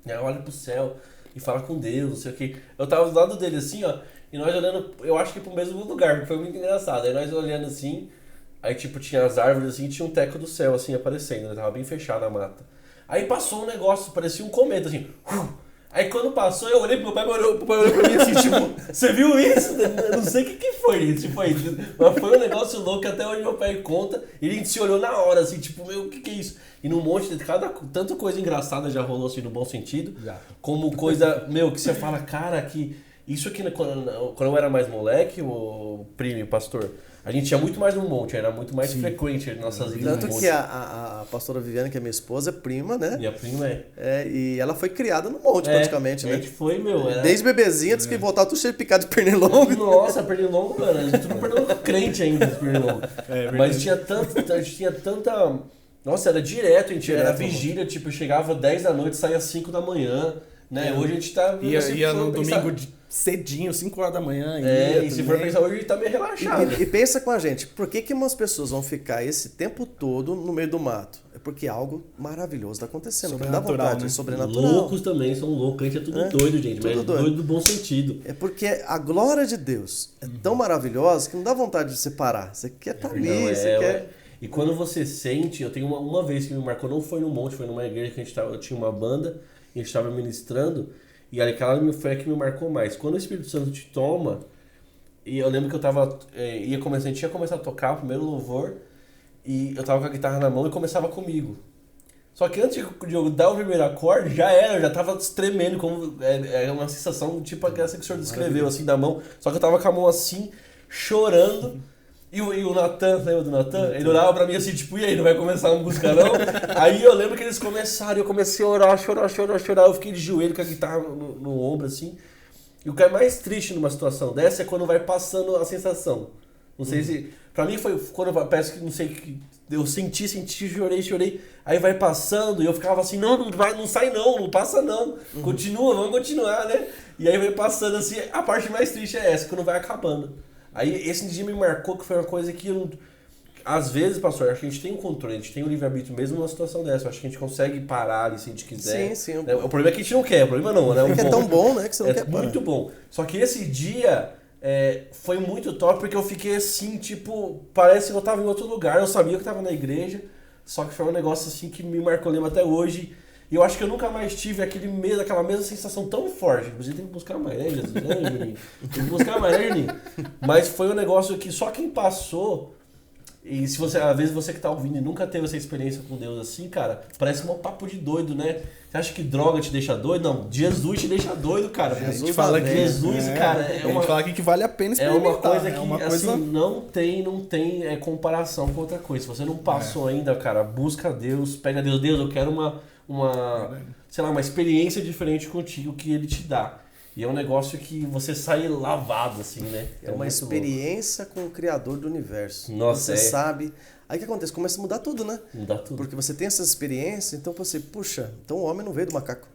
E aí eu olho pro céu e fala com Deus, não sei o que. Eu tava do lado dele assim, ó, e nós olhando, eu acho que pro mesmo lugar, porque foi muito engraçado. Aí nós olhando assim, aí tipo tinha as árvores assim, tinha um teco do céu assim aparecendo, né? Tava bem fechada a mata. Aí passou um negócio, parecia um cometa assim. Aí quando passou, eu olhei pro meu pai, olhou pra mim assim, tipo, você viu isso? Eu não sei o que foi isso, tipo, mas foi um negócio louco que até hoje meu pai conta, e a gente se olhou na hora, assim, tipo, meu, o que é isso? E num monte de tanta coisa engraçada já rolou assim no bom sentido, como coisa, meu, que você fala, cara, que isso aqui, quando eu era mais moleque, o primo, pastor, a gente ia muito mais no monte, era muito mais frequente nossas idas Tanto no monte. que a pastora Viviane, que é minha esposa, é prima, né? Minha prima E ela foi criada no monte, praticamente, a né? gente foi, meu. Desde bebezinha, disse que voltava tudo cheio de picado de pernilongo. Nossa, pernilongo, mano. A gente não pernilongo crente ainda, esse pernilongo. Mas tinha tanta... Nossa, era direto, a gente era vigília, tipo, chegava 10 da noite, saía 5 da manhã, né? Hoje a gente tá... Ia no domingo cedinho, 5 horas da manhã. E se for pensar hoje, a gente tá meio relaxado. E pensa com a gente, por que umas pessoas vão ficar esse tempo todo no meio do mato? É porque algo maravilhoso está acontecendo. Dá vontade, né? sobrenatural. Loucos também, são loucos. A gente é tudo doido, gente. Mas Tudo é doido do bom sentido. É porque a glória de Deus é tão maravilhosa que não dá vontade de separar. Você quer estar ali, você quer... E quando você sente, eu tenho uma vez que me marcou, não foi no monte, foi numa igreja que eu tinha uma banda, e a gente estava ministrando, e aquela foi a que me marcou mais. Quando o Espírito Santo te toma, e eu lembro que eu tava, a gente ia começar a tocar o primeiro louvor, e eu tava com a guitarra na mão e começava comigo. Só que antes de eu dar o primeiro acorde, eu já tava tremendo, como é uma sensação tipo aquela que o senhor descreveu, assim, da mão. Só que eu tava com a mão assim, chorando. E o Natan, lembra do Natan? Ele olhava pra mim assim, tipo, e aí, não vai começar a música não? Aí eu lembro que eles começaram, e eu comecei a orar, chorar. Eu fiquei de joelho com a guitarra no ombro, assim. E o que é mais triste numa situação dessa é quando vai passando a sensação. Não sei se... Pra mim foi quando parece que, não sei, que eu senti, chorei. Aí vai passando e eu ficava assim, não sai não passa não. Continua, vamos continuar, né? E aí vai passando assim, a parte mais triste é essa, quando vai acabando. Aí esse dia me marcou que foi uma coisa que eu... Às vezes, pastor, acho que a gente tem um controle, a gente tem um livre-arbítrio mesmo numa situação dessa. Eu acho que a gente consegue parar ali se a gente quiser. Sim. O problema é que a gente não quer, o problema não, né? É que é tão bom, né? Que você não quer parar. É muito bom. Só que esse dia foi muito top porque eu fiquei assim, tipo, parece que eu tava em outro lugar. Eu sabia que eu tava na igreja, só que foi um negócio assim que me marcou, lembro até hoje. E eu acho que eu nunca mais tive aquela mesma sensação tão forte. Inclusive tem que buscar mais, né, Jesus? Né, Juninho? Tem que buscar mais, né, Juninho? Mas foi um negócio que só quem passou... E se você, às vezes você que tá ouvindo e nunca teve essa experiência com Deus assim, cara, parece um papo de doido, né? Você acha que droga te deixa doido? Não, Jesus te deixa doido, cara. Jesus fala que Jesus, cara, a gente fala aqui que vale a pena é experimentar. uma coisa que assim, não tem comparação com outra coisa. Se você não passou ainda, cara, busca Deus, pega Deus, eu quero sei lá, uma experiência diferente contigo que ele te dá. E é um negócio que você sai lavado, assim, né? É uma experiência com o Criador do Universo. Nossa, você sabe. Aí o que acontece? Começa a mudar tudo, né? Mudar tudo. Porque você tem essas experiências, então você, puxa, então o homem não veio do macaco.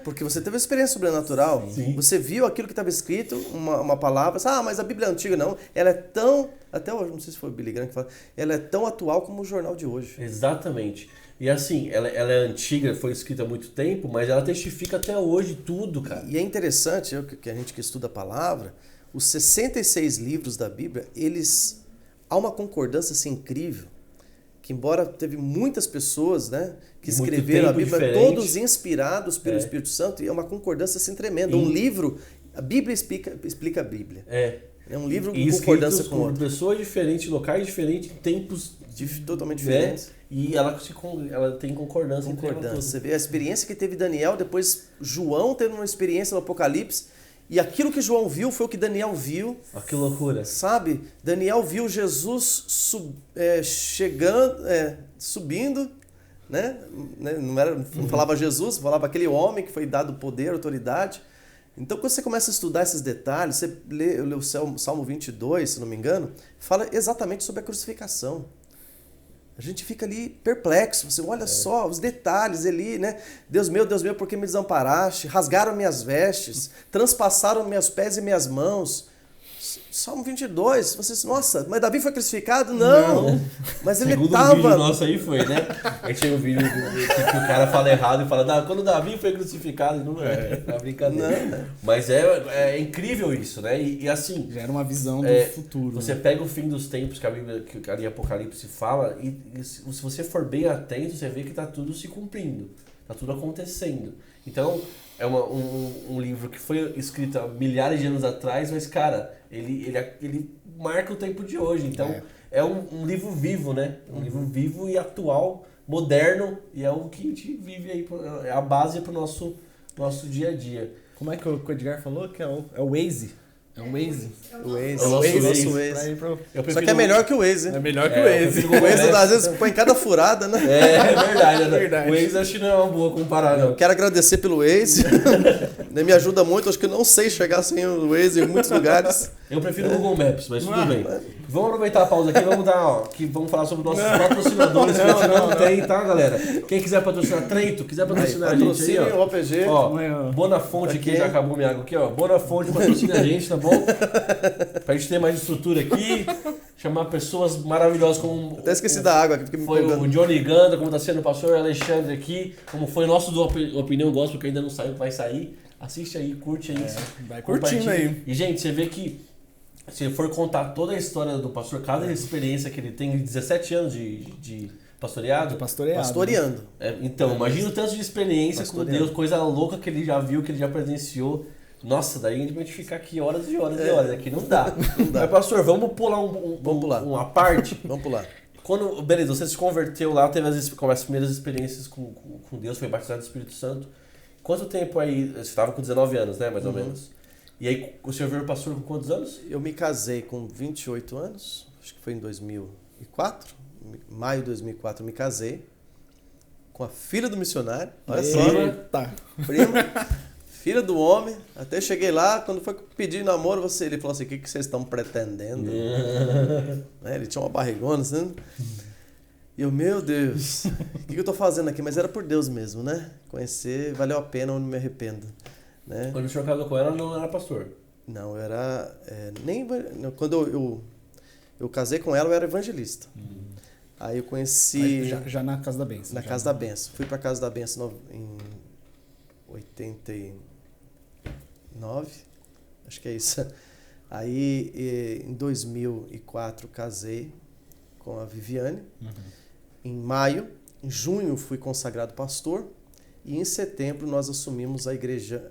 Porque você teve uma experiência sobrenatural. Sim. Você viu aquilo que estava escrito, uma palavra, mas a Bíblia é antiga, não. Ela é tão, até hoje, não sei se foi o Billy Graham que fala, ela é tão atual como o jornal de hoje. Exatamente. E assim, ela é antiga, foi escrita há muito tempo, mas ela testifica até hoje tudo, cara. E é interessante, que a gente que estuda a palavra, os 66 livros da Bíblia, há uma concordância assim, incrível, que embora teve muitas pessoas, né, que Muito escreveram a tempo Bíblia, diferente. todos inspirados pelo Espírito Santo, e é uma concordância assim, tremenda. Um livro, a Bíblia explica a Bíblia. É um livro E com concordância escritos com por outro. pessoas diferentes, locais diferentes, em tempos Totalmente né? diferentes. E ela tem concordância. entre ela Concordância. toda. Você vê a experiência que teve Daniel, depois João teve uma experiência no Apocalipse, e aquilo que João viu foi o que Daniel viu. Olha que loucura. Sabe? Daniel viu Jesus subindo, né? Não falava Jesus, falava aquele homem que foi dado poder, autoridade. Então, quando você começa a estudar esses detalhes, você lê o Salmo 22, se não me engano, fala exatamente sobre a crucificação. A gente fica ali perplexo, você olha só os detalhes ali, né? Deus meu, por que me desamparaste? Rasgaram minhas vestes, transpassaram meus pés e minhas mãos. Salmo 22, vocês, nossa, mas Davi foi crucificado? Não. Mas ele Segundo estava... um vídeo nosso aí foi, né? A gente tem um vídeo que o cara fala errado e fala, quando Davi foi crucificado, não é brincadeira. Não. Mas é incrível isso, né? E assim... Já era uma visão do futuro. Você pega o fim dos tempos que a Bíblia, que ali Apocalipse fala, e se você for bem atento, você vê que está tudo se cumprindo, está tudo acontecendo. Então, é um livro que foi escrito há milhares de anos atrás, mas, cara, ele marca o tempo de hoje. Então, é um livro vivo, né? Um livro vivo e atual, moderno, e é o que a gente vive aí, é a base para o nosso dia a dia. Como é que o Edgar falou? Que é o Waze? É o Waze? O Waze. É o nosso Waze. Pra ir pro... Só que é melhor que o Waze. É melhor que É, o Waze. eu prefiro O Waze, às vezes, põe cada furada, né? É verdade, né? Verdade. O Waze acho que não é uma boa comparação. Quero agradecer pelo Waze. Me ajuda muito, acho que eu não sei chegar sem o Waze em muitos lugares. Eu prefiro o Google Maps, mas tudo bem. Vamos aproveitar a pausa aqui, vamos falar sobre nossos patrocinadores, que a gente não tem, tá, galera? Quem quiser patrocinar, Trento, quiser patrocinar a gente aí, Patrocínio, ó. OPG. Ó, Bonafonte aqui, já acabou minha água aqui, ó. Bonafonte patrocina a gente, tá bom? Pra gente ter mais estrutura aqui, chamar pessoas maravilhosas como... Até esqueci da água aqui, porque me Foi empolgando. o Johnny Ganda, como tá sendo o pastor Alexandre aqui, como foi nosso do Opinião Gospel, que ainda não saiu, vai sair. Assiste aí, curte aí. Vai compartilha. curtindo aí. E, gente, você vê que se for contar toda a história do pastor, cada experiência que ele tem, 17 anos de pastoreado. Pastoreando. Então, imagina o tanto de experiência com Deus, coisa louca que ele já viu, que ele já presenciou. Nossa, daí a gente vai ficar aqui horas e horas e horas. Aqui não dá. Mas, pastor, vamos pular uma parte. Vamos pular. Beleza, você se converteu lá, teve as primeiras experiências com Deus, foi batizado do Espírito Santo. Quanto tempo aí? Você estava com 19 anos, né? Mais ou menos. E aí, o senhor virou pastor com quantos anos? Eu me casei com 28 anos, acho que foi em 2004. Maio de 2004 eu me casei com a filha do missionário. Olha só. Prima. Filha do homem. Até cheguei lá, quando foi pedir namoro, ele falou assim, o que vocês estão pretendendo? Ele tinha uma barrigona, assim. E eu, meu Deus, o que eu tô fazendo aqui? Mas era por Deus mesmo, né? Conhecer, valeu a pena, eu não me arrependo. Né? Quando o senhor casou com ela, não era pastor? Não, eu era... Quando eu casei com ela, eu era evangelista. Aí eu conheci... Já na Casa da Bênção. Na Casa da Bênção. Fui pra Casa da Bênção em 89, acho que é isso. Aí, em 2004, casei com a Viviane. Em em junho fui consagrado pastor e em setembro nós assumimos a igreja.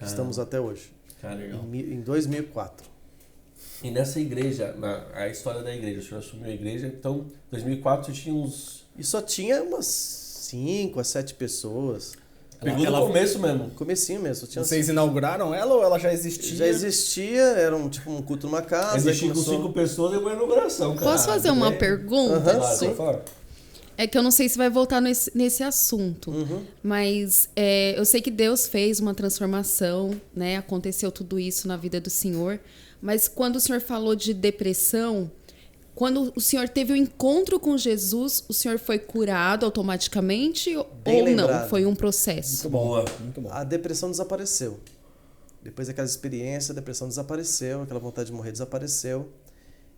Estamos até hoje. Legal. Em 2004. E nessa igreja, a história da igreja, o senhor assumiu a igreja, então em 2004 tinha uns... E só tinha umas 5 a 7 pessoas. Pegou no começo mesmo. Comecinho mesmo. Vocês inauguraram ela ou ela já existia? Já existia, era um culto numa casa. Existia com 5 pessoas e uma inauguração, cara. Posso fazer uma pergunta? Claro, sim. É que eu não sei se vai voltar nesse assunto, mas eu sei que Deus fez uma transformação, né? Aconteceu tudo isso na vida do senhor, mas quando o senhor falou de depressão, quando o senhor teve o encontro com Jesus, o senhor foi curado automaticamente Bem ou lembrado. não? Foi um processo? Muito bom. A depressão desapareceu. Depois daquela experiência, a depressão desapareceu, aquela vontade de morrer desapareceu.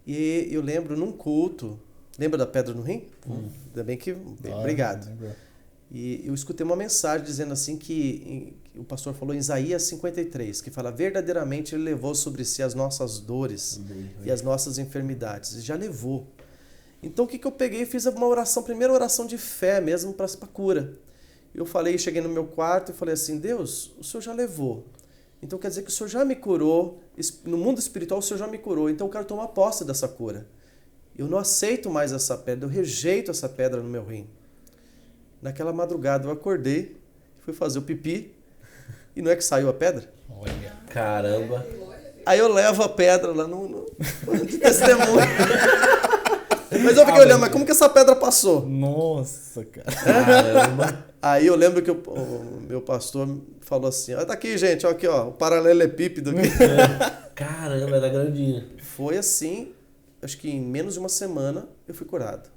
E eu lembro num culto, Lembra da pedra no rim? Ainda bem que... Obrigado. E eu escutei uma mensagem dizendo assim que o pastor falou em Isaías 53, que fala, verdadeiramente ele levou sobre si as nossas dores e as nossas enfermidades. Já levou. Então o que eu peguei e fiz uma oração, primeira oração de fé mesmo para a cura. Eu cheguei no meu quarto e falei assim, Deus, o Senhor já levou. Então quer dizer que o Senhor já me curou, no mundo espiritual o Senhor já me curou, então eu quero tomar posse dessa cura. Eu não aceito mais essa pedra, eu rejeito essa pedra no meu rim. Naquela madrugada eu acordei, fui fazer o pipi, e não é que saiu a pedra? Olha. Caramba. Aí eu levo a pedra lá no de testemunho. Mas eu fiquei olhando, mas como que essa pedra passou? Nossa, cara. Caramba. Aí eu lembro que o meu pastor falou assim, ó, tá aqui, gente, ó, aqui, ó, o paralelepípedo aqui. Caramba, era grandinho. Foi assim, acho que em menos de uma semana eu fui curado.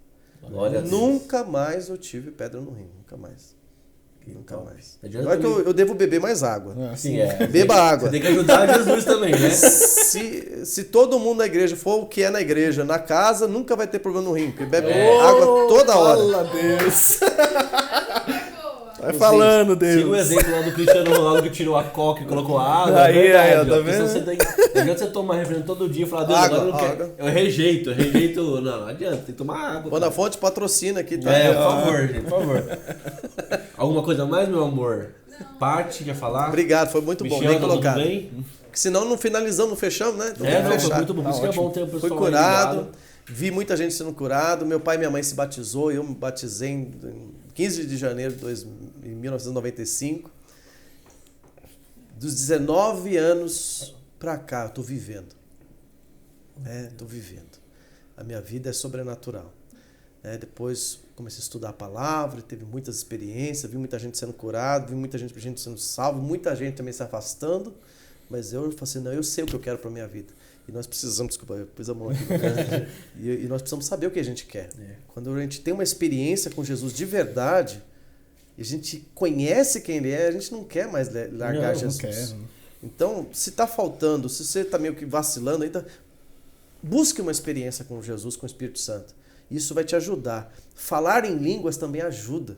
Glória a Deus. Nunca mais eu tive pedra no rim, nunca mais. Nunca top. mais. Adianta Agora que também- eu devo beber mais água. Sim, é. Beba água. Você tem que ajudar Jesus também, né? Se todo mundo na igreja for o que é na igreja, na casa, nunca vai ter problema no rim, porque bebe água toda hora. Fala, Deus. Vai falando, Deus. Siga o exemplo lá do Cristiano Ronaldo que tirou a coca e colocou água. Aí, é verdade, aí, ó, ó. tá Porque vendo? Você tem, não adianta você tomar refrigerante todo dia e falar, Deus, Água, agora eu não água. quero. Eu rejeito. Não adianta, tem que tomar água. Quando a fonte patrocina aqui, tá? É, por favor, gente, por favor. Alguma coisa mais, meu amor? Paty, quer falar? Obrigado, foi muito bom, Michel, bem tá tudo colocado. bem? Porque senão não finalizamos, não fechamos, né? Então É, tem que não, foi fechar. muito bom. Por isso que é ótimo. bom ter o pessoal Foi aí curado, ligado. vi muita gente sendo curado. Meu pai e minha mãe se batizou, eu me batizei em 15 de janeiro de 1995. Dos 19 anos pra cá, eu tô vivendo. Tô vivendo. A minha vida é sobrenatural. Depois comecei a estudar a palavra, teve muitas experiências, vi muita gente sendo curada, vi muita gente sendo salva, muita gente também se afastando. Mas eu falei assim, não, eu sei o que eu quero pra minha vida. E nós precisamos, desculpa, eu pus a mão aqui. E nós precisamos saber o que a gente quer. Quando a gente tem uma experiência com Jesus de verdade, e a gente conhece quem ele é, a gente não quer mais largar Não, Jesus. Não quer. Então, se está faltando, se você está meio que vacilando, então, busque uma experiência com Jesus, com o Espírito Santo. Isso vai te ajudar. Falar em línguas também ajuda.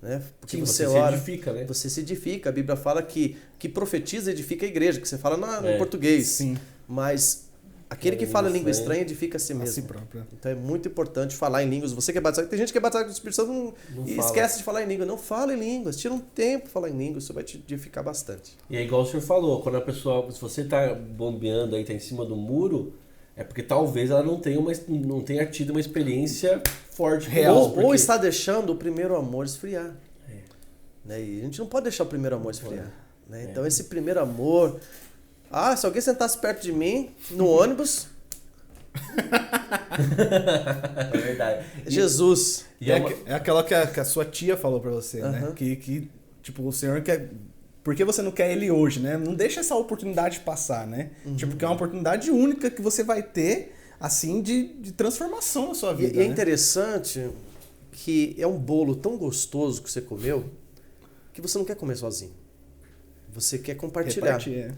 Né? Porque Sim, você se ora, edifica, né? você se edifica. A Bíblia fala que profetiza edifica a igreja, que você fala no português. Sim. Mas aquele que fala língua estranha edifica a si A mesmo. si próprio. Então é muito importante falar em línguas. Você que é batizado, tem gente que é batizado com o Espírito Santo e fala. esquece de falar em língua. Não fala em línguas, tira um tempo para falar em línguas, isso vai te edificar bastante. E é igual o senhor falou, quando a pessoa, se você tá bombeando aí, tá em cima do muro, é porque talvez ela não tenha tido uma experiência forte com Real. Deus, Ou porque- está deixando o primeiro amor esfriar. Né? E a gente não pode deixar o primeiro amor esfriar. Né? Então esse primeiro amor... se alguém sentasse perto de mim, no ônibus, É verdade. Jesus. E É aquela que a sua tia falou pra você, né? Que, tipo, o Senhor quer... Por que você não quer ele hoje, né? Não deixa essa oportunidade passar, né? Tipo, que é uma oportunidade única que você vai ter, assim, de transformação na sua vida, E é né? interessante que é um bolo tão gostoso que você comeu que você não quer comer sozinho. Você quer compartilhar. Repartir,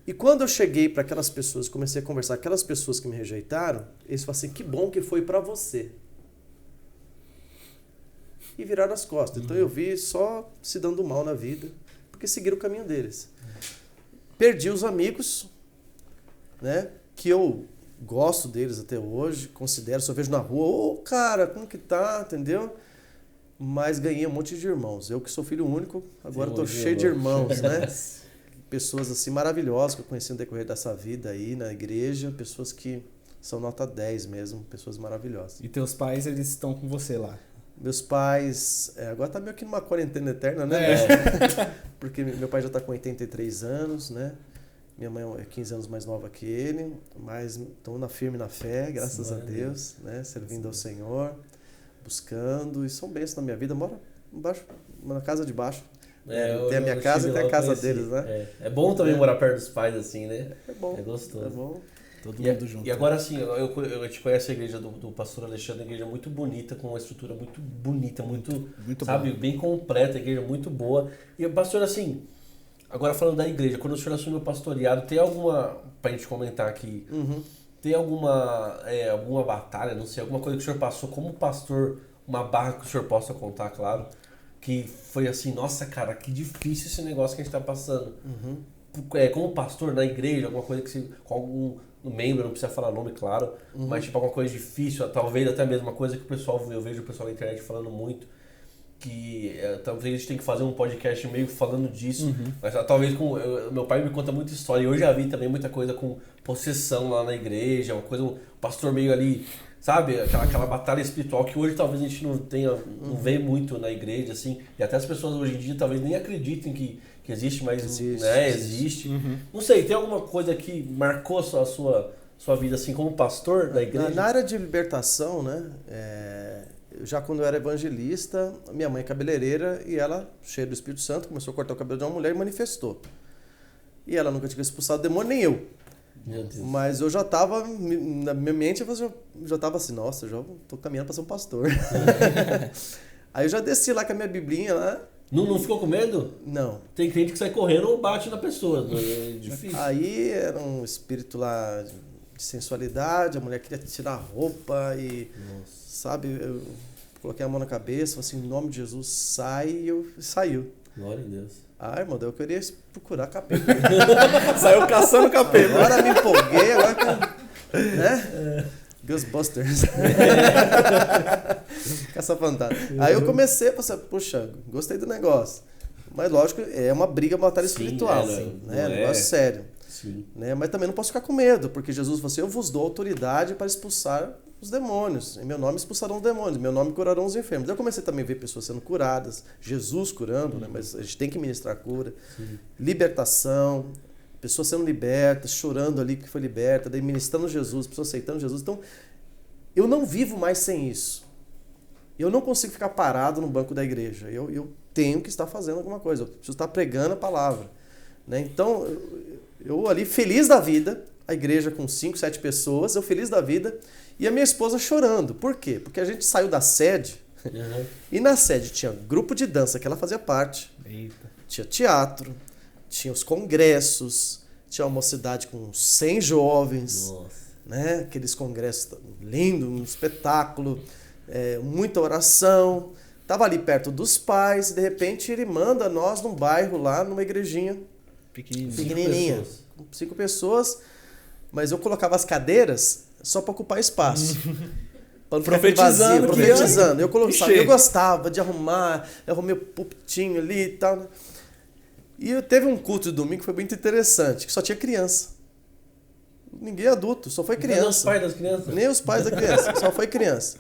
E quando eu cheguei para aquelas pessoas, comecei a conversar, aquelas pessoas que me rejeitaram, eles falaram assim, que bom que foi para você. E viraram as costas. Então eu vi só se dando mal na vida, porque seguiram o caminho deles. Perdi os amigos, né, que eu gosto deles até hoje, considero, se eu vejo na rua, cara, como que tá, entendeu? Mas ganhei um monte de irmãos. Eu que sou filho único, agora estou cheio de irmãos, né? Pessoas assim maravilhosas que eu conheci no decorrer dessa vida aí na igreja, pessoas que são nota 10 mesmo, pessoas maravilhosas. E teus pais, eles estão com você lá. Meus pais, agora tá meio que numa quarentena eterna, né? Porque meu pai já tá com 83 anos, né? Minha mãe é 15 anos mais nova que ele, mas estão firme na fé, graças a Deus, né? Servindo ao Senhor, buscando, e são bênçãos na minha vida. Moro embaixo, na casa de baixo. Tem a minha casa e tem a casa deles, né? É bom também morar perto dos pais, assim, né? É bom. É gostoso. É bom. Todo mundo junto. E agora, assim, eu te conheço a igreja do pastor Alexandre, uma igreja muito bonita, com uma estrutura muito bonita, muito sabe, bom. bem completa, a igreja muito boa. E, pastor, assim, agora falando da igreja, quando o senhor assumiu o pastoreado, tem alguma, pra gente comentar aqui, tem alguma batalha, não sei, alguma coisa que o senhor passou como pastor, uma barra que o senhor possa contar, claro, que foi assim, nossa, cara, que difícil esse negócio que a gente tá passando. Como pastor na igreja, alguma coisa que você, com algum membro, não precisa falar nome, claro, mas tipo alguma coisa difícil, talvez até mesmo uma coisa que o pessoal, eu vejo o pessoal na internet falando muito, que talvez a gente tenha que fazer um podcast meio falando disso, mas talvez meu pai me conta muita história, e eu já vi também muita coisa com possessão lá na igreja, uma coisa, um pastor meio ali, sabe, aquela batalha espiritual que hoje talvez a gente não vê muito na igreja, assim, e até as pessoas hoje em dia talvez nem acreditem que existe, mas existe. Não sei, tem alguma coisa que marcou a sua vida assim como pastor da igreja? Na área de libertação, né? Já quando eu era evangelista, minha mãe é cabeleireira e ela, cheia do Espírito Santo, começou a cortar o cabelo de uma mulher e manifestou. E ela nunca tinha expulsado o demônio, nem eu. Meu Deus. Mas eu já estava, na minha mente, eu já estava assim, nossa, eu já estou caminhando para ser um pastor. Aí eu já desci lá com a minha biblinha lá. Não ficou com medo? Não. Tem cliente que sai correndo ou bate na pessoa. É difícil. Aí era um espírito lá de sensualidade, a mulher queria tirar a roupa e, sabe, eu coloquei a mão na cabeça, falei assim, em nome de Jesus, sai, e saiu. Glória a Deus. Ah, irmão, eu queria procurar capeta. Saiu caçando capeta. Agora me empolguei, agora que... Né? Ghostbusters. Caça-fantasma. Aí eu comecei a pensar, puxa, gostei do negócio. Mas lógico, é uma briga, uma batalha espiritual. Né? Negócio sério. Né? Mas também não posso ficar com medo, porque Jesus falou assim, eu vos dou autoridade para expulsar os demônios. Em meu nome expulsarão os demônios, em meu nome curarão os enfermos. Eu comecei também a ver pessoas sendo curadas, Jesus curando, né? Mas a gente tem que ministrar a cura. Libertação, pessoas sendo libertas, chorando ali que foi liberta, daí ministrando Jesus, pessoas aceitando Jesus. Então, eu não vivo mais sem isso. Eu não consigo ficar parado no banco da igreja. Eu tenho que estar fazendo alguma coisa. Eu preciso estar pregando a palavra. Né? Então, eu ali feliz da vida, a igreja com 5, 7 pessoas, eu feliz da vida, e a minha esposa chorando. Por quê? Porque a gente saiu da sede, e na sede tinha grupo de dança que ela fazia parte, tinha teatro, tinha os congressos, tinha uma mocidade com 100 jovens, né? Aqueles congressos lindos, um espetáculo, muita oração. Tava ali perto dos pais, e de repente ele manda nós num bairro lá, numa igrejinha pequenininha, 5 pessoas, mas eu colocava as cadeiras só para ocupar espaço. Profetizando. Eu gostava de arrumar, eu arrumei o púlpitinho ali e tal. E teve um culto de domingo que foi muito interessante, que só tinha criança. Ninguém adulto, só foi criança. Nem os pais das crianças? Nem os pais da criança, só foi criança.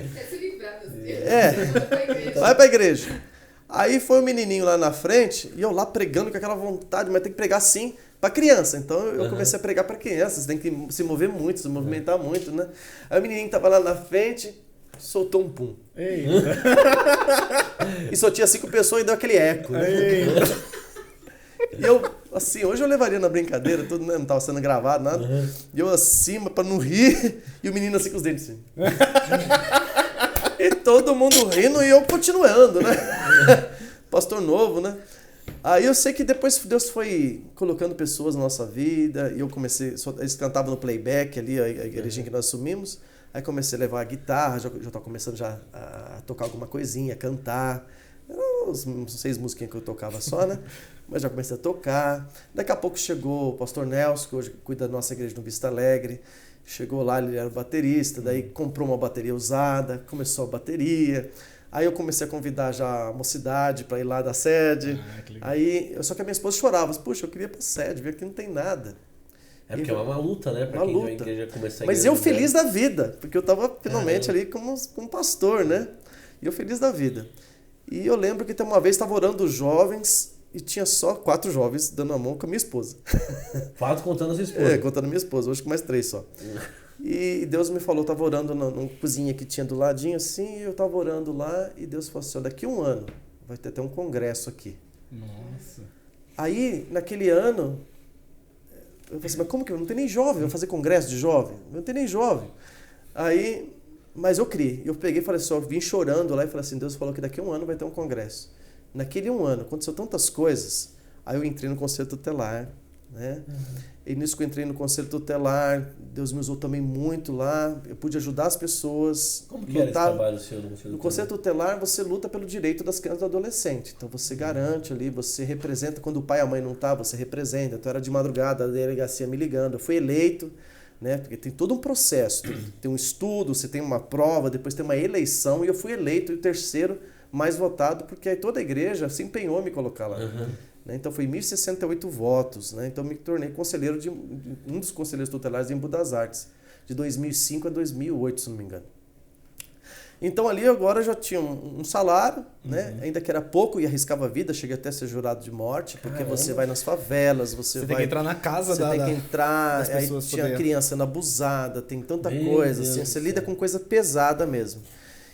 Vai pra igreja. Aí foi o menininho lá na frente, e eu lá pregando com aquela vontade, mas tem que pregar sim pra criança. Então eu comecei a pregar pra criança, você tem que se mover muito, se movimentar muito, né? Aí o menininho tava lá na frente, soltou um pum. E só tinha 5 pessoas e deu aquele eco. Né? E eu, assim, hoje eu levaria na brincadeira, tudo, né? Não tava sendo gravado, nada. E eu acima pra não rir, e o menino assim com os dentes assim. E todo mundo rindo e eu continuando, né? Pastor novo, né? Aí eu sei que depois Deus foi colocando pessoas na nossa vida, e eu comecei, eles cantavam no playback ali, a igrejinha que nós assumimos, aí comecei a levar a guitarra, já tava começando já a tocar alguma coisinha, a cantar. Eram uns 6 musiquinhas que eu tocava só, né? Mas já comecei a tocar. Daqui a pouco chegou o pastor Nelson, que hoje cuida da nossa igreja no Vista Alegre. Chegou lá, ele era baterista, daí comprou uma bateria usada, começou a bateria. Aí eu comecei a convidar já a mocidade para ir lá da sede. Aí, só que a minha esposa chorava. Puxa, eu queria ir pra sede, ver que não tem nada. É porque é uma luta, né? Pra quem vai à igreja começar a Mas eu feliz da vida, porque eu tava finalmente ali como pastor, né? E eu feliz da vida. E eu lembro que uma vez estava orando os jovens e tinha só 4 jovens dando a mão com a minha esposa. 4 contando a sua esposa. Contando a minha esposa, hoje com mais 3 só. E Deus me falou, eu estava orando numa cozinha que tinha do ladinho assim, e eu estava orando lá, e Deus falou assim, daqui 1 ano vai ter até um congresso aqui. Nossa. Aí, naquele ano, eu falei assim, mas como que não tem nem jovem? Vou fazer congresso de jovem? Não tem nem jovem. Aí, mas eu criei. Eu peguei e falei assim, eu vim chorando lá e falei assim, Deus falou que daqui 1 ano vai ter um congresso. Naquele 1 ano, aconteceu tantas coisas, aí eu entrei no conselho tutelar, né? E nisso que eu entrei no conselho tutelar, Deus me usou também muito lá, eu pude ajudar as pessoas. Como que era esse trabalho seu no conselho No conselho tutelar, você luta pelo direito das crianças e do adolescente. Então você garante ali, você representa, quando o pai e a mãe não tá, você representa. Então era de madrugada, a delegacia me ligando, eu fui eleito, né? Porque tem todo um processo, tem um estudo, você tem uma prova, depois tem uma eleição, e eu fui eleito o terceiro mais votado, porque aí toda a igreja se empenhou em me colocar lá. Então foi 1.068 votos, né? Então me tornei conselheiro de um dos conselheiros tutelares de Embu das Artes, de 2005 a 2008, se não me engano. Então ali agora já tinha um salário, né? Ainda que era pouco e arriscava a vida, cheguei até a ser jurado de morte, porque você vai nas favelas, você vai... tem que entrar na casa Você tem que entrar, das aí pessoas tinha poder... criança sendo abusada, tem tanta Meu coisa, Deus assim, do você céu. lida com coisa pesada mesmo.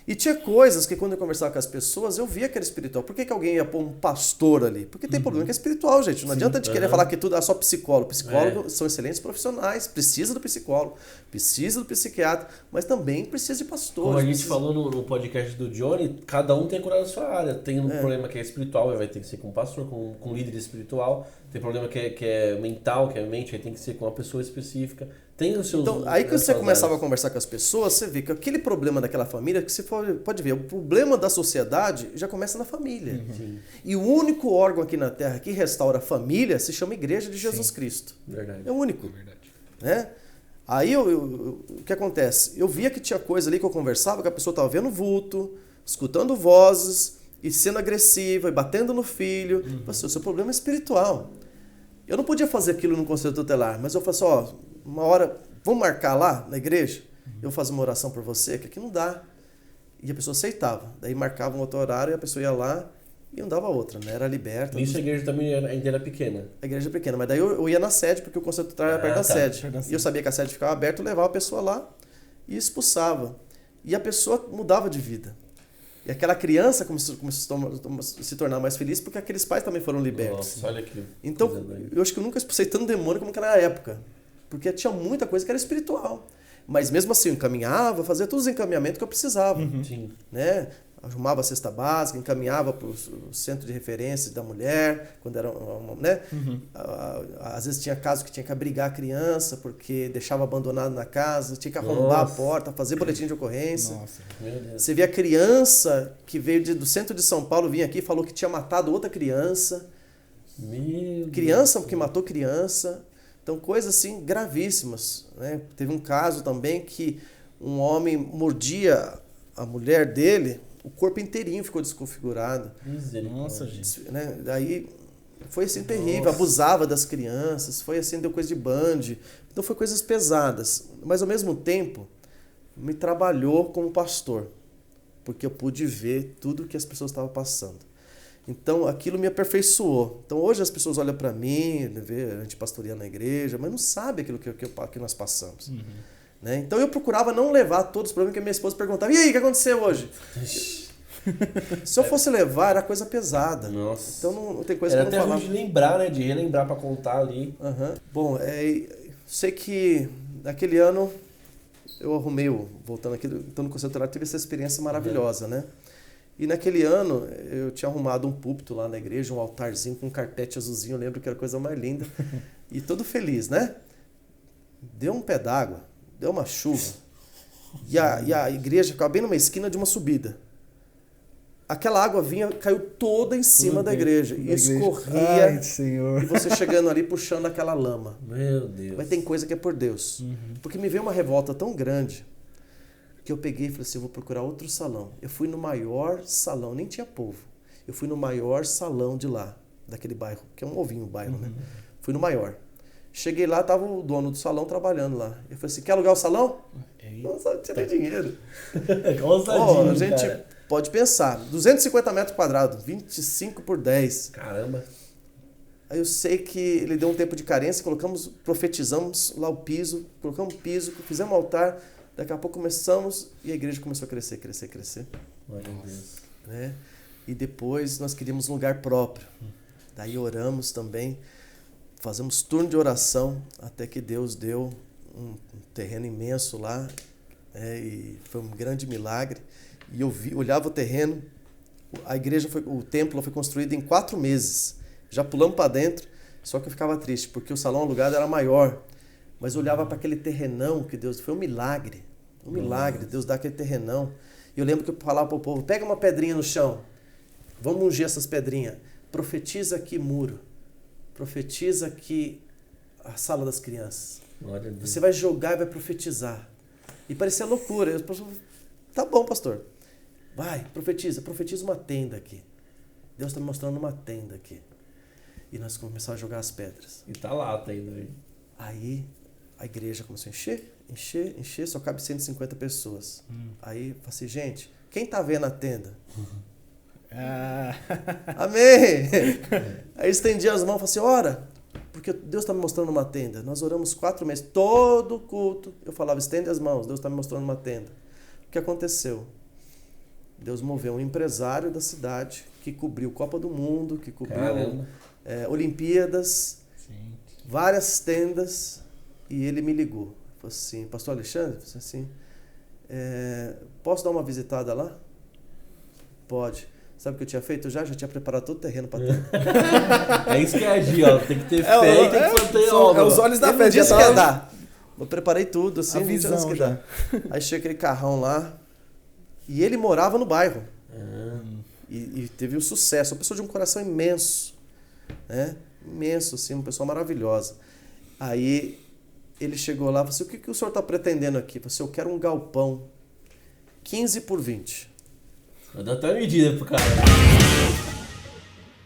E tinha coisas que quando eu conversava com as pessoas, eu via que era espiritual. Por que alguém ia pôr um pastor ali? Porque tem problema que é espiritual, gente. Não adianta a gente querer falar que tudo é só psicólogo. Psicólogos são excelentes profissionais, precisa do psicólogo, precisa do psiquiatra, mas também precisa de pastor. Como a gente falou no podcast do Johnny, cada um tem que curar da sua área. Tem um problema que é espiritual, vai ter que ser com um pastor, com um líder espiritual. Tem problema que é mental, que é mente, aí tem que ser com uma pessoa específica. Tem os seus... Então, aí que você começava a conversar com as pessoas, você vê que aquele problema daquela família, que você pode ver, o problema da sociedade já começa na família. E o único órgão aqui na Terra que restaura a família se chama Igreja de Jesus Cristo. Verdade. É o único. Verdade. Né? Aí o que acontece? Eu via que tinha coisa ali que eu conversava, que a pessoa estava vendo vulto, escutando vozes, e sendo agressiva, e batendo no filho. Eu falei assim, o seu problema é espiritual. Eu não podia fazer aquilo no conselho tutelar, mas eu falei assim, ó, uma hora, vamos marcar lá na igreja? Eu vou fazer uma oração por você, que aqui não dá. E a pessoa aceitava. Daí marcava um outro horário e a pessoa ia lá e não dava outra, né? Era liberta. Nisso a igreja também ainda era pequena. A igreja é pequena, mas daí eu ia na sede, porque o conselho tutelar era perto da sede. E eu sabia que a sede ficava aberta, eu levava a pessoa lá e expulsava. E a pessoa mudava de vida. E aquela criança começou a se tornar mais feliz porque aqueles pais também foram libertos. Nossa, olha aqui. Então, eu acho que eu nunca expulsei tanto demônio como naquela época. Porque tinha muita coisa que era espiritual. Mas mesmo assim, eu encaminhava, fazia todos os encaminhamentos que eu precisava. Sim. Né? Arrumava a cesta básica, encaminhava para o centro de referência da mulher, quando era né? Às vezes tinha casos que tinha que abrigar a criança, porque deixava abandonado na casa, tinha que arrombar a porta, fazer boletim de ocorrência. Nossa. Meu Deus. Você via a criança que veio do centro de São Paulo, vinha aqui e falou que tinha matado outra criança. Criança que matou criança. Então, coisas assim gravíssimas. Né? Teve um caso também que um homem mordia a mulher dele, o corpo inteirinho ficou desconfigurado. Nossa, gente. Né? Daí foi assim terrível, abusava das crianças, foi assim, deu coisa de bande. Então foi coisas pesadas. Mas ao mesmo tempo, me trabalhou como pastor, porque eu pude ver tudo que as pessoas estavam passando. Então aquilo me aperfeiçoou. Então hoje as pessoas olham para mim, vê a gente pastoreia na igreja, mas não sabe aquilo que nós passamos. Né? Então eu procurava não levar todos os problemas que a minha esposa perguntava, e aí, o que aconteceu hoje? Se eu fosse levar, era coisa pesada. Nossa. Então não tem coisa Era que eu não até falava. ruim de lembrar, né? De relembrar pra contar ali. Bom, sei que naquele ano eu arrumei, voltando aqui, então no conselho tutelar, tive essa experiência maravilhosa, né? E naquele ano eu tinha arrumado um púlpito lá na igreja, um altarzinho com um carpete azulzinho, eu lembro que era a coisa mais linda. E todo feliz, né? Deu um pé d'água, deu uma chuva. E a igreja ficava bem numa esquina de uma subida. Aquela água caiu toda em cima da igreja. E escorria. Ai, Senhor. E você chegando ali puxando aquela lama. Meu Deus. Mas tem coisa que é por Deus. Porque me veio uma revolta tão grande que eu peguei e falei assim, eu vou procurar outro salão. Eu fui no maior salão, nem tinha povo. Eu fui no maior salão de lá, daquele bairro, que é um ovinho o bairro, né? Fui no maior. Cheguei lá, tava o dono do salão trabalhando lá. Eu falei assim, quer alugar o salão? Não sabe, tinha dinheiro. Ousadinho, A gente cara. pode pensar, 250 metros quadrados, 25 por 10. Caramba. Aí eu sei que ele deu um tempo de carência, profetizamos lá o piso, colocamos piso, fizemos um altar, daqui a pouco começamos e a igreja começou a crescer. Meu Deus. Né? E depois nós queríamos um lugar próprio. Daí oramos também, fazemos turno de oração, até que Deus deu um terreno imenso lá, e foi um grande milagre. E eu olhava o terreno, o templo foi construído em 4 meses. Já pulamos para dentro, Só que eu ficava triste, porque o salão alugado era maior. Mas eu olhava para aquele terrenão que Deus... Foi um milagre. Um milagre. Deus dá aquele terrenão. E eu lembro que eu falava para o povo, pega uma pedrinha no chão. Vamos ungir essas pedrinhas. Profetiza aqui muro. Profetiza aqui a sala das crianças. Glória a Deus. Você vai jogar e vai profetizar. E parecia loucura. Eu falei, tá bom, pastor. Vai, profetiza uma tenda aqui. Deus está me mostrando uma tenda aqui. E nós começamos a jogar as pedras. E tá lá, tá ainda aí. Aí a igreja começou a encher, só cabe 150 pessoas. Aí eu falei assim, gente, quem tá vendo a tenda? Amém! Aí estendi as mãos e falei assim, ora, porque Deus está me mostrando uma tenda. Nós oramos 4 meses, todo culto. Eu falava, estende as mãos, Deus está me mostrando uma tenda. O que aconteceu? Deus moveu um empresário da cidade que cobriu Copa do Mundo, que cobriu Olimpíadas, várias tendas, e ele me ligou. Falei assim, pastor Alexandre, falei assim, posso dar uma visitada lá? Pode. Sabe o que eu tinha feito? Eu já tinha preparado todo o terreno para ter. É isso que é agir, ó. Tem que ter fé e tem que manter obra. É os olhos da fé. Disse que ia dar. Eu preparei tudo, assim, a visão que já. dá. Aí chega aquele carrão lá, e ele morava no bairro. E teve um sucesso. Uma pessoa de um coração imenso. Né? Imenso, assim, uma pessoa maravilhosa. Aí ele chegou lá e falou assim, o que o senhor está pretendendo aqui? Eu falei assim, eu quero um galpão 15 por 20. Vou dar até uma medida pro cara.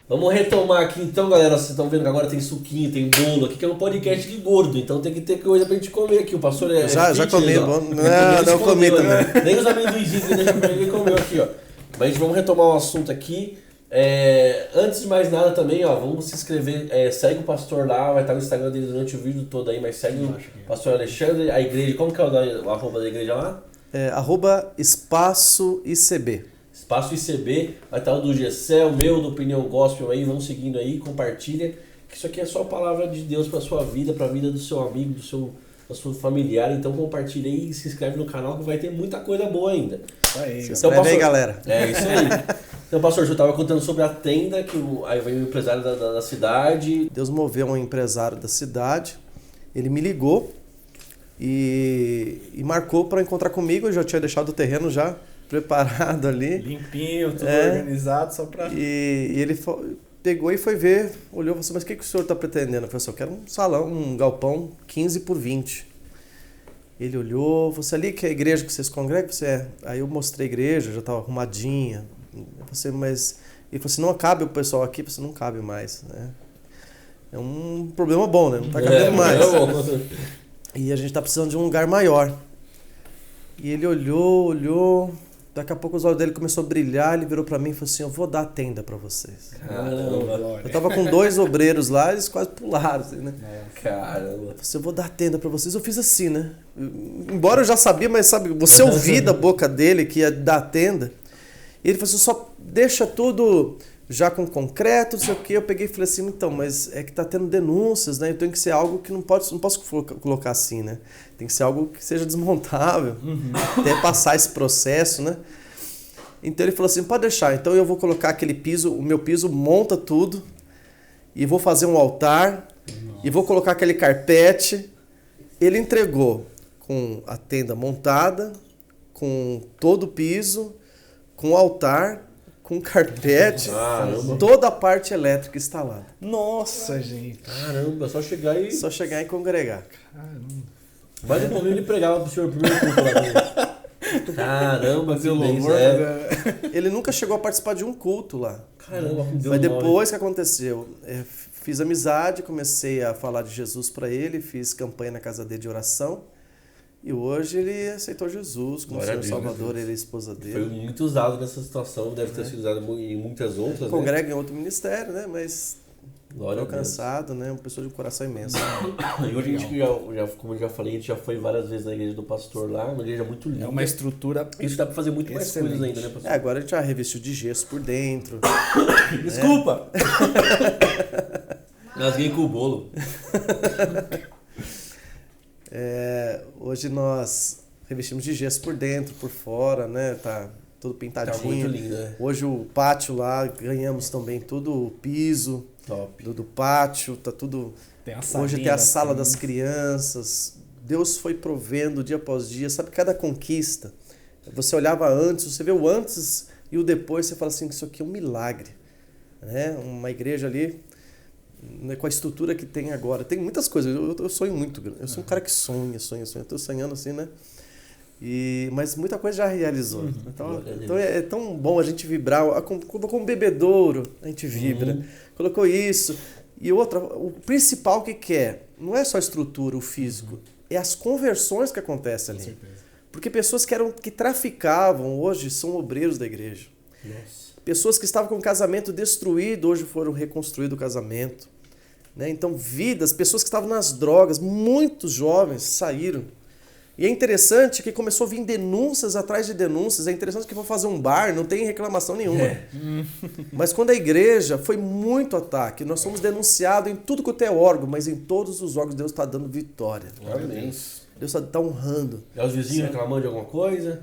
Vamos retomar aqui então, galera. Vocês estão vendo que agora tem suquinho, tem bolo aqui, que é um podcast de gordo. Então tem que ter coisa pra gente comer aqui. O pastor Já comi. Não comi também. Nem os amendoinzinhos que deixa pra ele comeu aqui, ó. Mas vamos retomar um assunto aqui. Antes de mais nada também, ó, vamos se inscrever. Segue o pastor lá, vai estar no Instagram dele durante o vídeo todo aí, mas segue o pastor Alexandre, a igreja. Como que é o arroba da igreja lá? @espaço ICB. Espaço ICB, vai estar o do Gessé, o meu, do Opinião Gospel aí, vão seguindo aí, compartilha, que isso aqui é só a palavra de Deus para sua vida, para a vida do seu amigo, da sua familiar, então compartilha aí e se inscreve no canal que vai ter muita coisa boa ainda. Aí, se inscreve aí, galera. É isso aí. Então, pastor, eu estava contando sobre a tenda, que aí veio o empresário da cidade. Deus moveu um empresário da cidade, ele me ligou e marcou para encontrar comigo, eu já tinha deixado o terreno já preparado ali. Limpinho, tudo organizado, só pra... E ele pegou e foi ver, olhou e falou assim, mas o que o senhor está pretendendo? Eu falei assim, eu quero um salão, um galpão 15 por 20. Ele olhou, você ali que é a igreja que vocês congregam? Aí eu mostrei a igreja, já estava arrumadinha. Mas ele falou assim, não cabe o pessoal aqui, você não cabe mais, né? É um problema bom, né? Não está cabendo mais. E a gente está precisando de um lugar maior. E ele olhou, daqui a pouco os olhos dele começou a brilhar, ele virou para mim e falou assim, eu vou dar a tenda para vocês. Caramba. Eu tava com 2 obreiros lá, eles quase pularam, assim, né? Caramba. Eu falei assim, eu vou dar a tenda para vocês. Eu fiz assim, né? Embora eu já sabia, mas sabe, você ouvir da boca dele que ia dar a tenda. E ele falou assim, só deixa tudo já com concreto, não sei o quê. Eu peguei e falei assim, então, mas é que tá tendo denúncias, né? Então tem que ser algo que não posso colocar assim, né? Tem que ser algo que seja desmontável, até passar esse processo, né? Então ele falou assim, pode deixar, então eu vou colocar aquele piso, o meu piso monta tudo, e vou fazer um altar, e vou colocar aquele carpete. Ele entregou com a tenda montada, com todo o piso, com o altar, com carpete, toda a parte elétrica instalada. Nossa, gente. Caramba, só chegar e congregar. Caramba. Mas no domingo ele pregava pro senhor primeiro culto lá. Caramba, que louvor. Ele nunca chegou a participar de um culto lá. Caramba, Deus. Mas depois que aconteceu, fiz amizade, comecei a falar de Jesus para ele, fiz campanha na casa dele de oração. E hoje ele aceitou Jesus como Senhor Salvador, ele é a esposa dele. Foi muito usado nessa situação, deve ter sido usado em muitas outras. Congrega em outro ministério, né? Mas Glória alcançado, né? Uma pessoa de um coração imenso. E hoje a gente como eu já falei, a gente já foi várias vezes na igreja do pastor lá, uma igreja muito linda. É uma estrutura. Isso dá pra fazer muito mais coisas ainda, né, pastor? Agora a gente já revestiu de gesso por dentro. Desculpa! Nasguei com o bolo. Hoje nós revestimos de gesso por dentro, por fora, né? Tá tudo pintadinho. Tá muito lindo, né? Hoje o pátio lá, ganhamos também todo o piso. Top. do pátio, tá tudo... Tem a Hoje tem a sala assim. das crianças. Deus foi provendo dia após dia. Sabe, cada conquista. Você olhava antes, você vê o antes e o depois, você fala assim, isso aqui é um milagre. Né? Uma igreja ali, né, com a estrutura que tem agora. Tem muitas coisas, eu sonho muito. Eu sou um cara que sonha. Eu tô sonhando assim, né? Mas muita coisa já realizou. Então é tão bom a gente vibrar. Colocou um bebedouro, a gente vibra. Colocou isso. E outra, o principal que é, não é só a estrutura, o físico, é as conversões que acontecem ali. Com certeza. Porque pessoas que traficavam hoje são obreiros da igreja. Nossa. Pessoas que estavam com o casamento destruído hoje foram reconstruído o casamento. Né? Então, pessoas que estavam nas drogas, muitos jovens saíram. E é interessante que começou a vir denúncias atrás de denúncias. É interessante que vou fazer um bar, não tem reclamação nenhuma. Mas quando a igreja foi muito ataque, nós somos denunciados em tudo quanto é órgão, mas em todos os órgãos Deus está dando vitória. Amém. Deus está honrando. E os vizinhos reclamando de alguma coisa?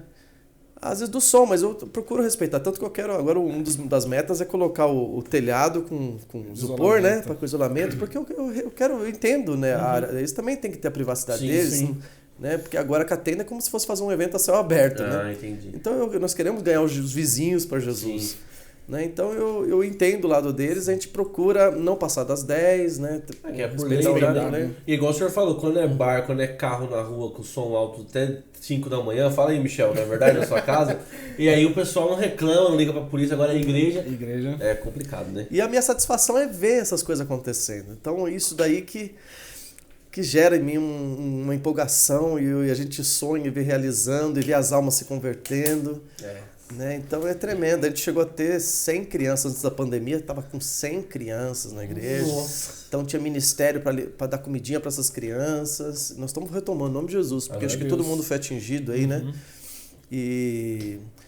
Às vezes do som, mas eu procuro respeitar. Tanto que eu quero, agora das metas é colocar o telhado com isopor, né? Com isolamento, porque eu entendo, né? Eles também têm que ter a privacidade deles. Sim. Né? Porque agora com a tenda é como se fosse fazer um evento a céu aberto, né? Entendi. Então nós queremos ganhar os vizinhos para Jesus. Sim. Né? Então eu entendo o lado deles, a gente procura não passar das 10, né? Que é por Respeitar lei, o horário, né? E igual o senhor falou, quando é bar, quando é carro na rua com som alto até 5 da manhã, fala aí, Michel, não é verdade, na sua casa? E aí o pessoal não reclama, não liga pra polícia, agora é igreja. Igreja. É complicado, né? E a minha satisfação é ver essas coisas acontecendo. Então isso daí que gera em mim uma empolgação e a gente sonha e vê realizando e vê as almas se convertendo. Né? Então é tremendo. A gente chegou a ter 100 crianças antes da pandemia, estava com 100 crianças na igreja. Nossa. Então tinha ministério para dar comidinha para essas crianças. Nós estamos retomando em nome de Jesus, porque acho que todo mundo foi atingido aí, né?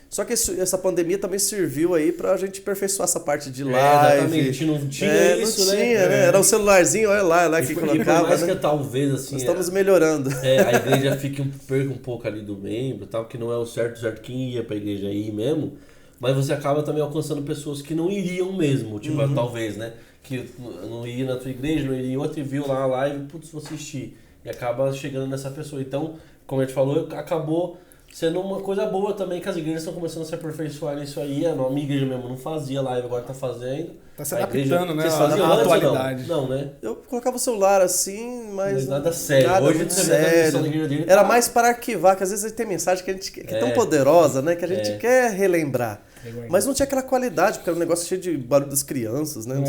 Só que essa pandemia também serviu aí pra gente aperfeiçoar essa parte de live. Exatamente, a gente não tinha isso, não né? tinha, né? Era um celularzinho, olha lá que E colocava, por mais né? que talvez assim... Nós estamos melhorando. a igreja perca um pouco ali do membro, tal, que não é o certo quem ia pra igreja ir mesmo, mas você acaba também alcançando pessoas que não iriam mesmo, tipo, talvez, né? Que não ia na tua igreja, não iria em outra e viu lá a live, putz, vou assistir. E acaba chegando nessa pessoa. Então, como a gente falou, acabou sendo uma coisa boa também, que as igrejas estão começando a se aperfeiçoar nisso aí. A minha igreja mesmo não fazia live, agora tá fazendo. Tá se adaptando, né? Vocês faziam A antes atualidade. Não, né? Eu colocava o celular assim, mas nada sério. Nada Hoje muito você vê a transmissão da igreja sério. dele, Era tá? mais para arquivar, que às vezes tem mensagem que a gente que é tão poderosa, né? Que a gente quer relembrar. Mas não tinha aquela qualidade, porque era um negócio cheio de barulho das crianças, né?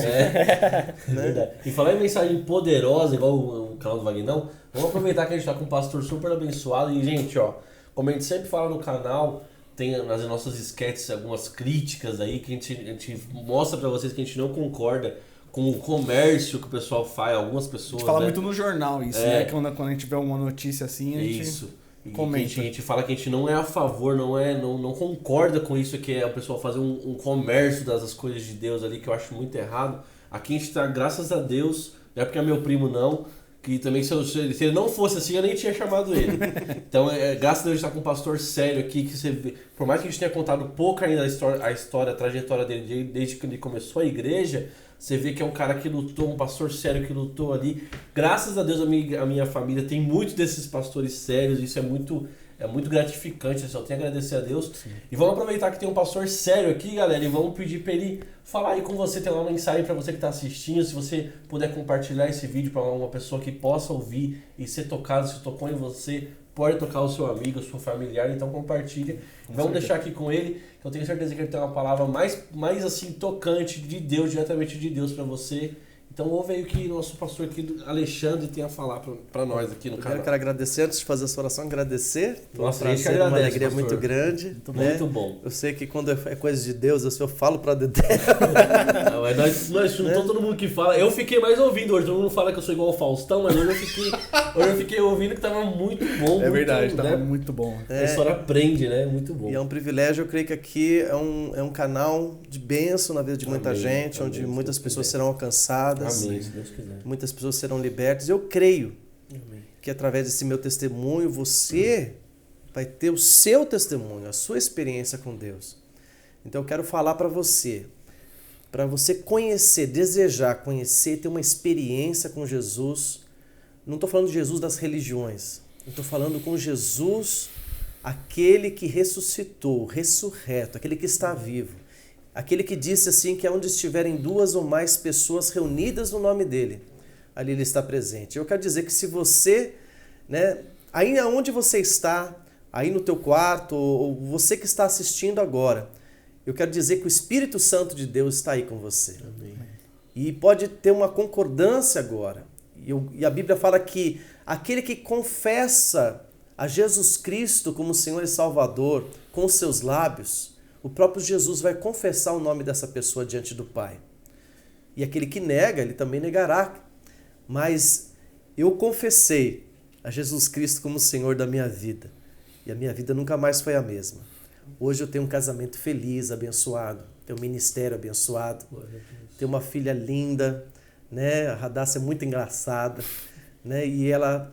Verdade. E falar em mensagem poderosa, igual o canal do Vagnão, vamos aproveitar que a gente tá com um pastor super abençoado. E, gente, ó, como a gente sempre fala no canal, tem nas nossas sketches algumas críticas aí que a gente mostra pra vocês que a gente não concorda com o comércio que o pessoal faz, algumas pessoas. A gente fala né? muito no jornal isso, né? Quando a gente vê uma notícia assim, a gente Isso. E comenta. a gente fala que a gente não é a favor, não concorda com isso, que é o pessoal fazer um comércio das coisas de Deus ali, que eu acho muito errado. Aqui a gente tá, graças a Deus, não é porque é meu primo não, que também se ele não fosse assim, eu nem tinha chamado ele. Então, graças a Deus, a gente tá com um pastor sério aqui, que você vê, por mais que a gente tenha contado pouco ainda a trajetória dele, desde que ele começou a igreja, você vê que é um cara que lutou, um pastor sério que lutou ali. Graças a Deus, a minha família tem muitos desses pastores sérios, isso é muito gratificante, eu só tenho a agradecer a Deus. Sim. E vamos aproveitar que tem um pastor sério aqui, galera, e vamos pedir para ele falar aí com você, tem lá uma mensagem para você que está assistindo, se você puder compartilhar esse vídeo para uma pessoa que possa ouvir e ser tocado, se tocou em você, pode tocar o seu amigo, o seu familiar, então compartilha. Vamos deixar aqui com ele, que eu tenho certeza que ele tem uma palavra mais assim, tocante de Deus, diretamente de Deus para você. Então ouve aí o que nosso pastor aqui, Alexandre, tem a falar para nós aqui no canal. Eu quero agradecer, antes de fazer a sua oração, agradecer. Nossa, a gente que agradece, uma alegria pastor. muito grande. Muito bom. Eu sei que quando é coisa de Deus, eu falo para Dedé. Nós juntou todo mundo que fala. Eu fiquei mais ouvindo hoje, todo mundo fala que eu sou igual ao Faustão, mas hoje eu fiquei ouvindo que tava muito bom. É verdade, muito, tava muito bom. A história aprende, né? Muito bom. E é um privilégio, eu creio que aqui é um canal de bênção na vida de muita gente, amém, onde muitas pessoas serão alcançadas. Amém, se Deus quiser. Muitas pessoas serão libertas. Eu creio que através desse meu testemunho, você vai ter o seu testemunho, a sua experiência com Deus. Então eu quero falar para você, para você conhecer, desejar conhecer, ter uma experiência com Jesus. Não estou falando de Jesus das religiões, eu estou falando com Jesus, aquele que ressuscitou, ressurreto, aquele que está vivo, aquele que disse assim que onde estiverem 2 ou mais pessoas reunidas no nome dele, ali ele está presente. Eu quero dizer que se você, né, aí onde você está, aí no teu quarto, ou você que está assistindo agora, eu quero dizer que o Espírito Santo de Deus está aí com você. Amém. E pode ter uma concordância agora. E a Bíblia fala que aquele que confessa a Jesus Cristo como Senhor e Salvador com os seus lábios, o próprio Jesus vai confessar o nome dessa pessoa diante do Pai. E aquele que nega, ele também negará. Mas eu confessei a Jesus Cristo como Senhor da minha vida. E a minha vida nunca mais foi a mesma. Hoje eu tenho um casamento feliz, abençoado. Tenho um ministério abençoado. Tenho uma filha linda, né? A Radassa é muito engraçada, né? E ela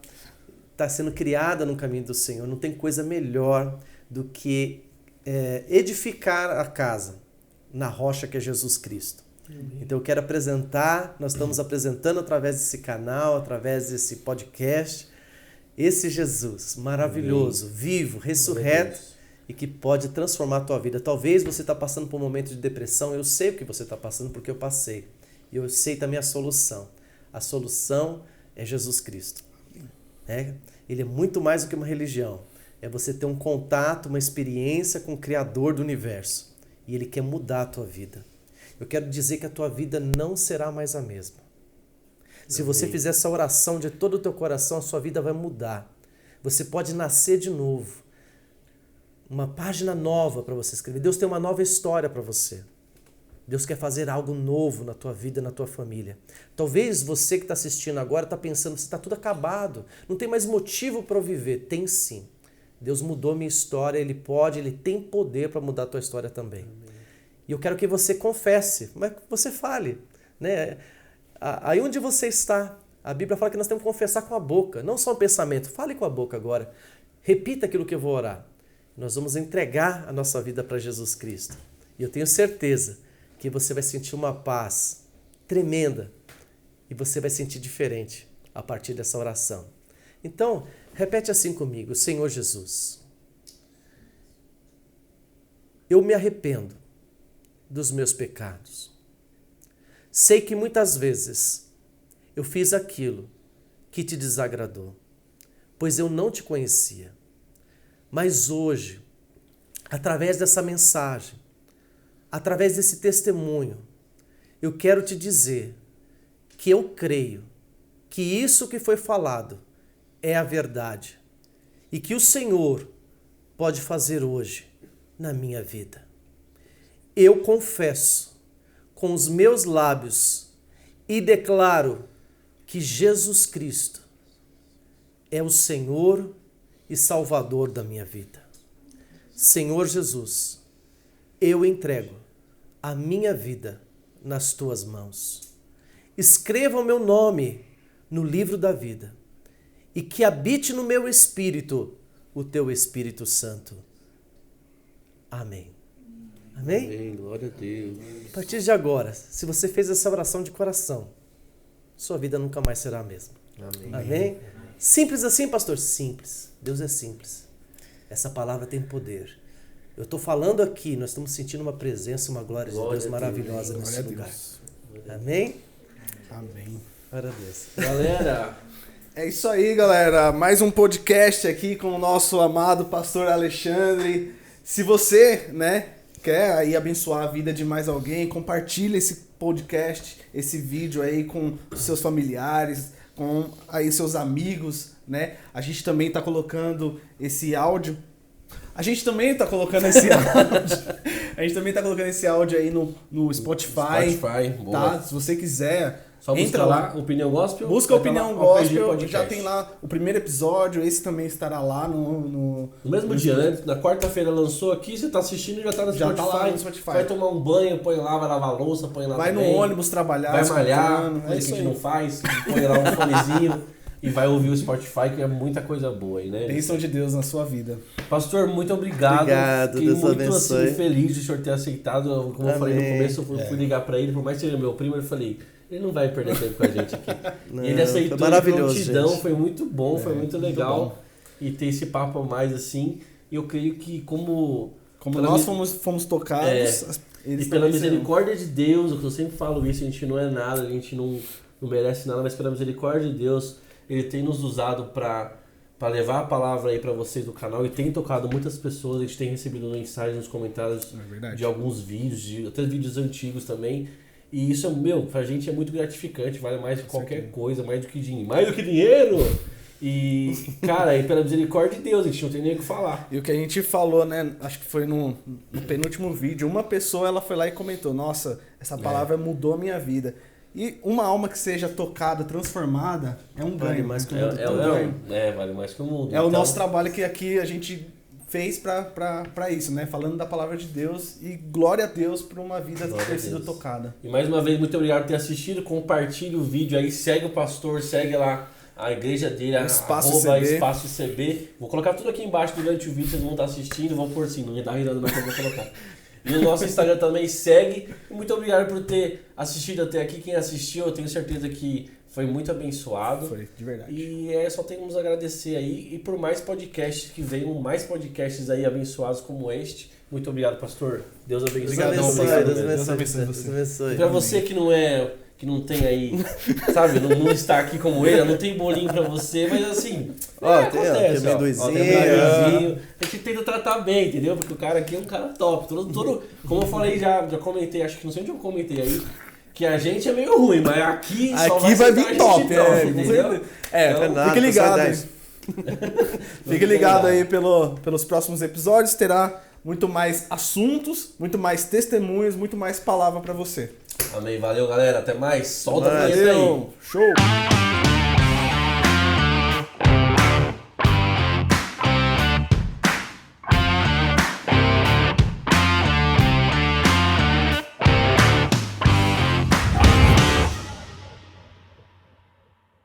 está sendo criada no caminho do Senhor. Não tem coisa melhor do que edificar a casa na rocha que é Jesus Cristo. Então eu quero apresentar, nós estamos apresentando através desse canal, através desse podcast, esse Jesus maravilhoso, vivo, ressurreto e que pode transformar a tua vida. Talvez você está passando por um momento de depressão, eu sei o que você está passando porque eu passei. E eu sei também a solução. A solução é Jesus Cristo. Ele é muito mais do que uma religião. É você ter um contato, uma experiência com o Criador do universo. E Ele quer mudar a tua vida. Eu quero dizer que a tua vida não será mais a mesma. Se você fizer essa oração de todo o teu coração, a sua vida vai mudar. Você pode nascer de novo. Uma página nova para você escrever. Deus tem uma nova história para você. Deus quer fazer algo novo na tua vida, na tua família. Talvez você que está assistindo agora está pensando, você está tudo acabado, não tem mais motivo para eu viver. Tem sim. Deus mudou minha história, Ele pode, Ele tem poder para mudar a tua história também. Amém. E eu quero que você confesse, mas que você fale. Né? Aí onde você está, a Bíblia fala que nós temos que confessar com a boca, não só um pensamento. Fale com a boca agora. Repita aquilo que eu vou orar. Nós vamos entregar a nossa vida para Jesus Cristo. E eu tenho certeza que você vai sentir uma paz tremenda e você vai sentir diferente a partir dessa oração. Então, repete assim comigo: Senhor Jesus, eu me arrependo dos meus pecados. Sei que muitas vezes eu fiz aquilo que te desagradou, pois eu não te conhecia. Mas hoje, através dessa mensagem, através desse testemunho, eu quero te dizer que eu creio que isso que foi falado é a verdade e que o Senhor pode fazer hoje na minha vida. Eu confesso com os meus lábios e declaro que Jesus Cristo é o Senhor e Salvador da minha vida. Senhor Jesus, eu entrego a minha vida nas tuas mãos. Escreva o meu nome no livro da vida e que habite no meu espírito o teu Espírito Santo. Amém. Amém? Amém, glória a Deus. A partir de agora, se você fez essa oração de coração, sua vida nunca mais será a mesma. Amém. Amém? Simples assim, pastor? Simples. Deus é simples. Essa palavra tem poder. Eu estou falando aqui, nós estamos sentindo uma presença, uma glória de Deus maravilhosa nesse lugar. Amém? Amém. Glória a Deus. Galera, é isso aí, galera. Mais um podcast aqui com o nosso amado pastor Alexandre. Se você, quer aí abençoar a vida de mais alguém, compartilhe esse podcast, esse vídeo aí com os seus familiares, com aí seus amigos, A gente também está colocando esse áudio. A gente também tá colocando esse áudio aí no Spotify. Boa. Tá? Se você quiser, só entra lá. Opinião Gospel. Busca Opinião Gospel. Já Já tem lá o primeiro episódio. Esse também estará lá no mesmo dia, né? Na quarta-feira lançou aqui, você tá assistindo e já tá no Spotify. Tá lá no Spotify. Vai tomar um banho, põe lá, vai lavar a louça, põe lá vai também. No ônibus trabalhar. Vai malhar, é que a gente não faz, põe lá um fonezinho. e vai ouvir o Spotify, que é muita coisa boa aí, né? Bênção de Deus na sua vida. Pastor, muito obrigado. Obrigado, Fiquei Deus muito abençoe. assim, feliz de o senhor ter aceitado. Como eu falei no Amém. começo, eu fui ligar pra ele, por mais que seja meu primo, eu falei, ele não vai perder tempo com a gente aqui. Não, E ele aceitou foi maravilhoso, de prontidão, gente. foi muito bom, foi muito legal. bom. E ter esse papo a mais assim. E eu creio que como pela nós mi- fomos tocados, eles e pela também serão. misericórdia de Deus, eu sempre falo isso, a gente não é nada, a gente não merece nada, mas pela misericórdia de Deus, Ele tem nos usado para levar a palavra aí para vocês do canal e tem tocado muitas pessoas, a gente tem recebido mensagens nos comentários verdade. de alguns vídeos, até vídeos antigos também. E isso, pra gente é muito gratificante, vale mais que qualquer coisa, mais do que dinheiro. E, cara, e pela misericórdia de Deus, a gente não tem nem o que falar. E o que a gente falou, né? Acho que foi no penúltimo vídeo, uma pessoa ela foi lá e comentou: nossa, essa palavra mudou a minha vida. E uma alma que seja tocada, transformada, é um Vale ganho. mais que o é mundo. um ganho. Vale mais que o mundo. É o Então, nosso trabalho que aqui a gente fez pra isso, né? Falando da palavra de Deus e glória a Deus por uma vida Glória ter a sido Deus. tocada. E mais uma vez, muito obrigado por ter assistido. Compartilhe o vídeo aí, segue o pastor, segue lá a igreja dele, Espaço arroba CB. Espaço CB. Vou colocar tudo aqui embaixo durante o vídeo, vocês vão estar assistindo, vão por sim, não me dá risada não que eu vou colocar. E o nosso Instagram também segue. E muito obrigado por ter assistido até aqui. Quem assistiu, eu tenho certeza que foi muito abençoado. Foi, de verdade. E só temos a agradecer aí. E por mais podcasts que venham, mais podcasts aí abençoados como este. Muito obrigado, pastor. Deus abençoe. Deus Obrigadão, abençoe, obrigado, Deus Deus abençoe, abençoe Deus você. abençoe. Pra você que não tem aí, sabe, não está aqui como ele, não tem bolinho pra você, mas assim, Ó, tem acontece, ó. amendoizinho. Ó, tem amendoizinho. A gente tenta tratar bem, entendeu? Porque o cara aqui é um cara top. Como eu falei, já comentei, acho que não sei onde eu comentei aí, que a gente é meio ruim, mas aqui só Aqui vai vir sentar top, gente top, com entendeu? certeza. Então, Fernando, fique ligado aí. pessoal, Fique ligado aí pelos próximos episódios. Terá muito mais assuntos, muito mais testemunhos, muito mais palavra pra você. Amém, valeu galera, até mais. Solta a vinheta aí. Valeu, show!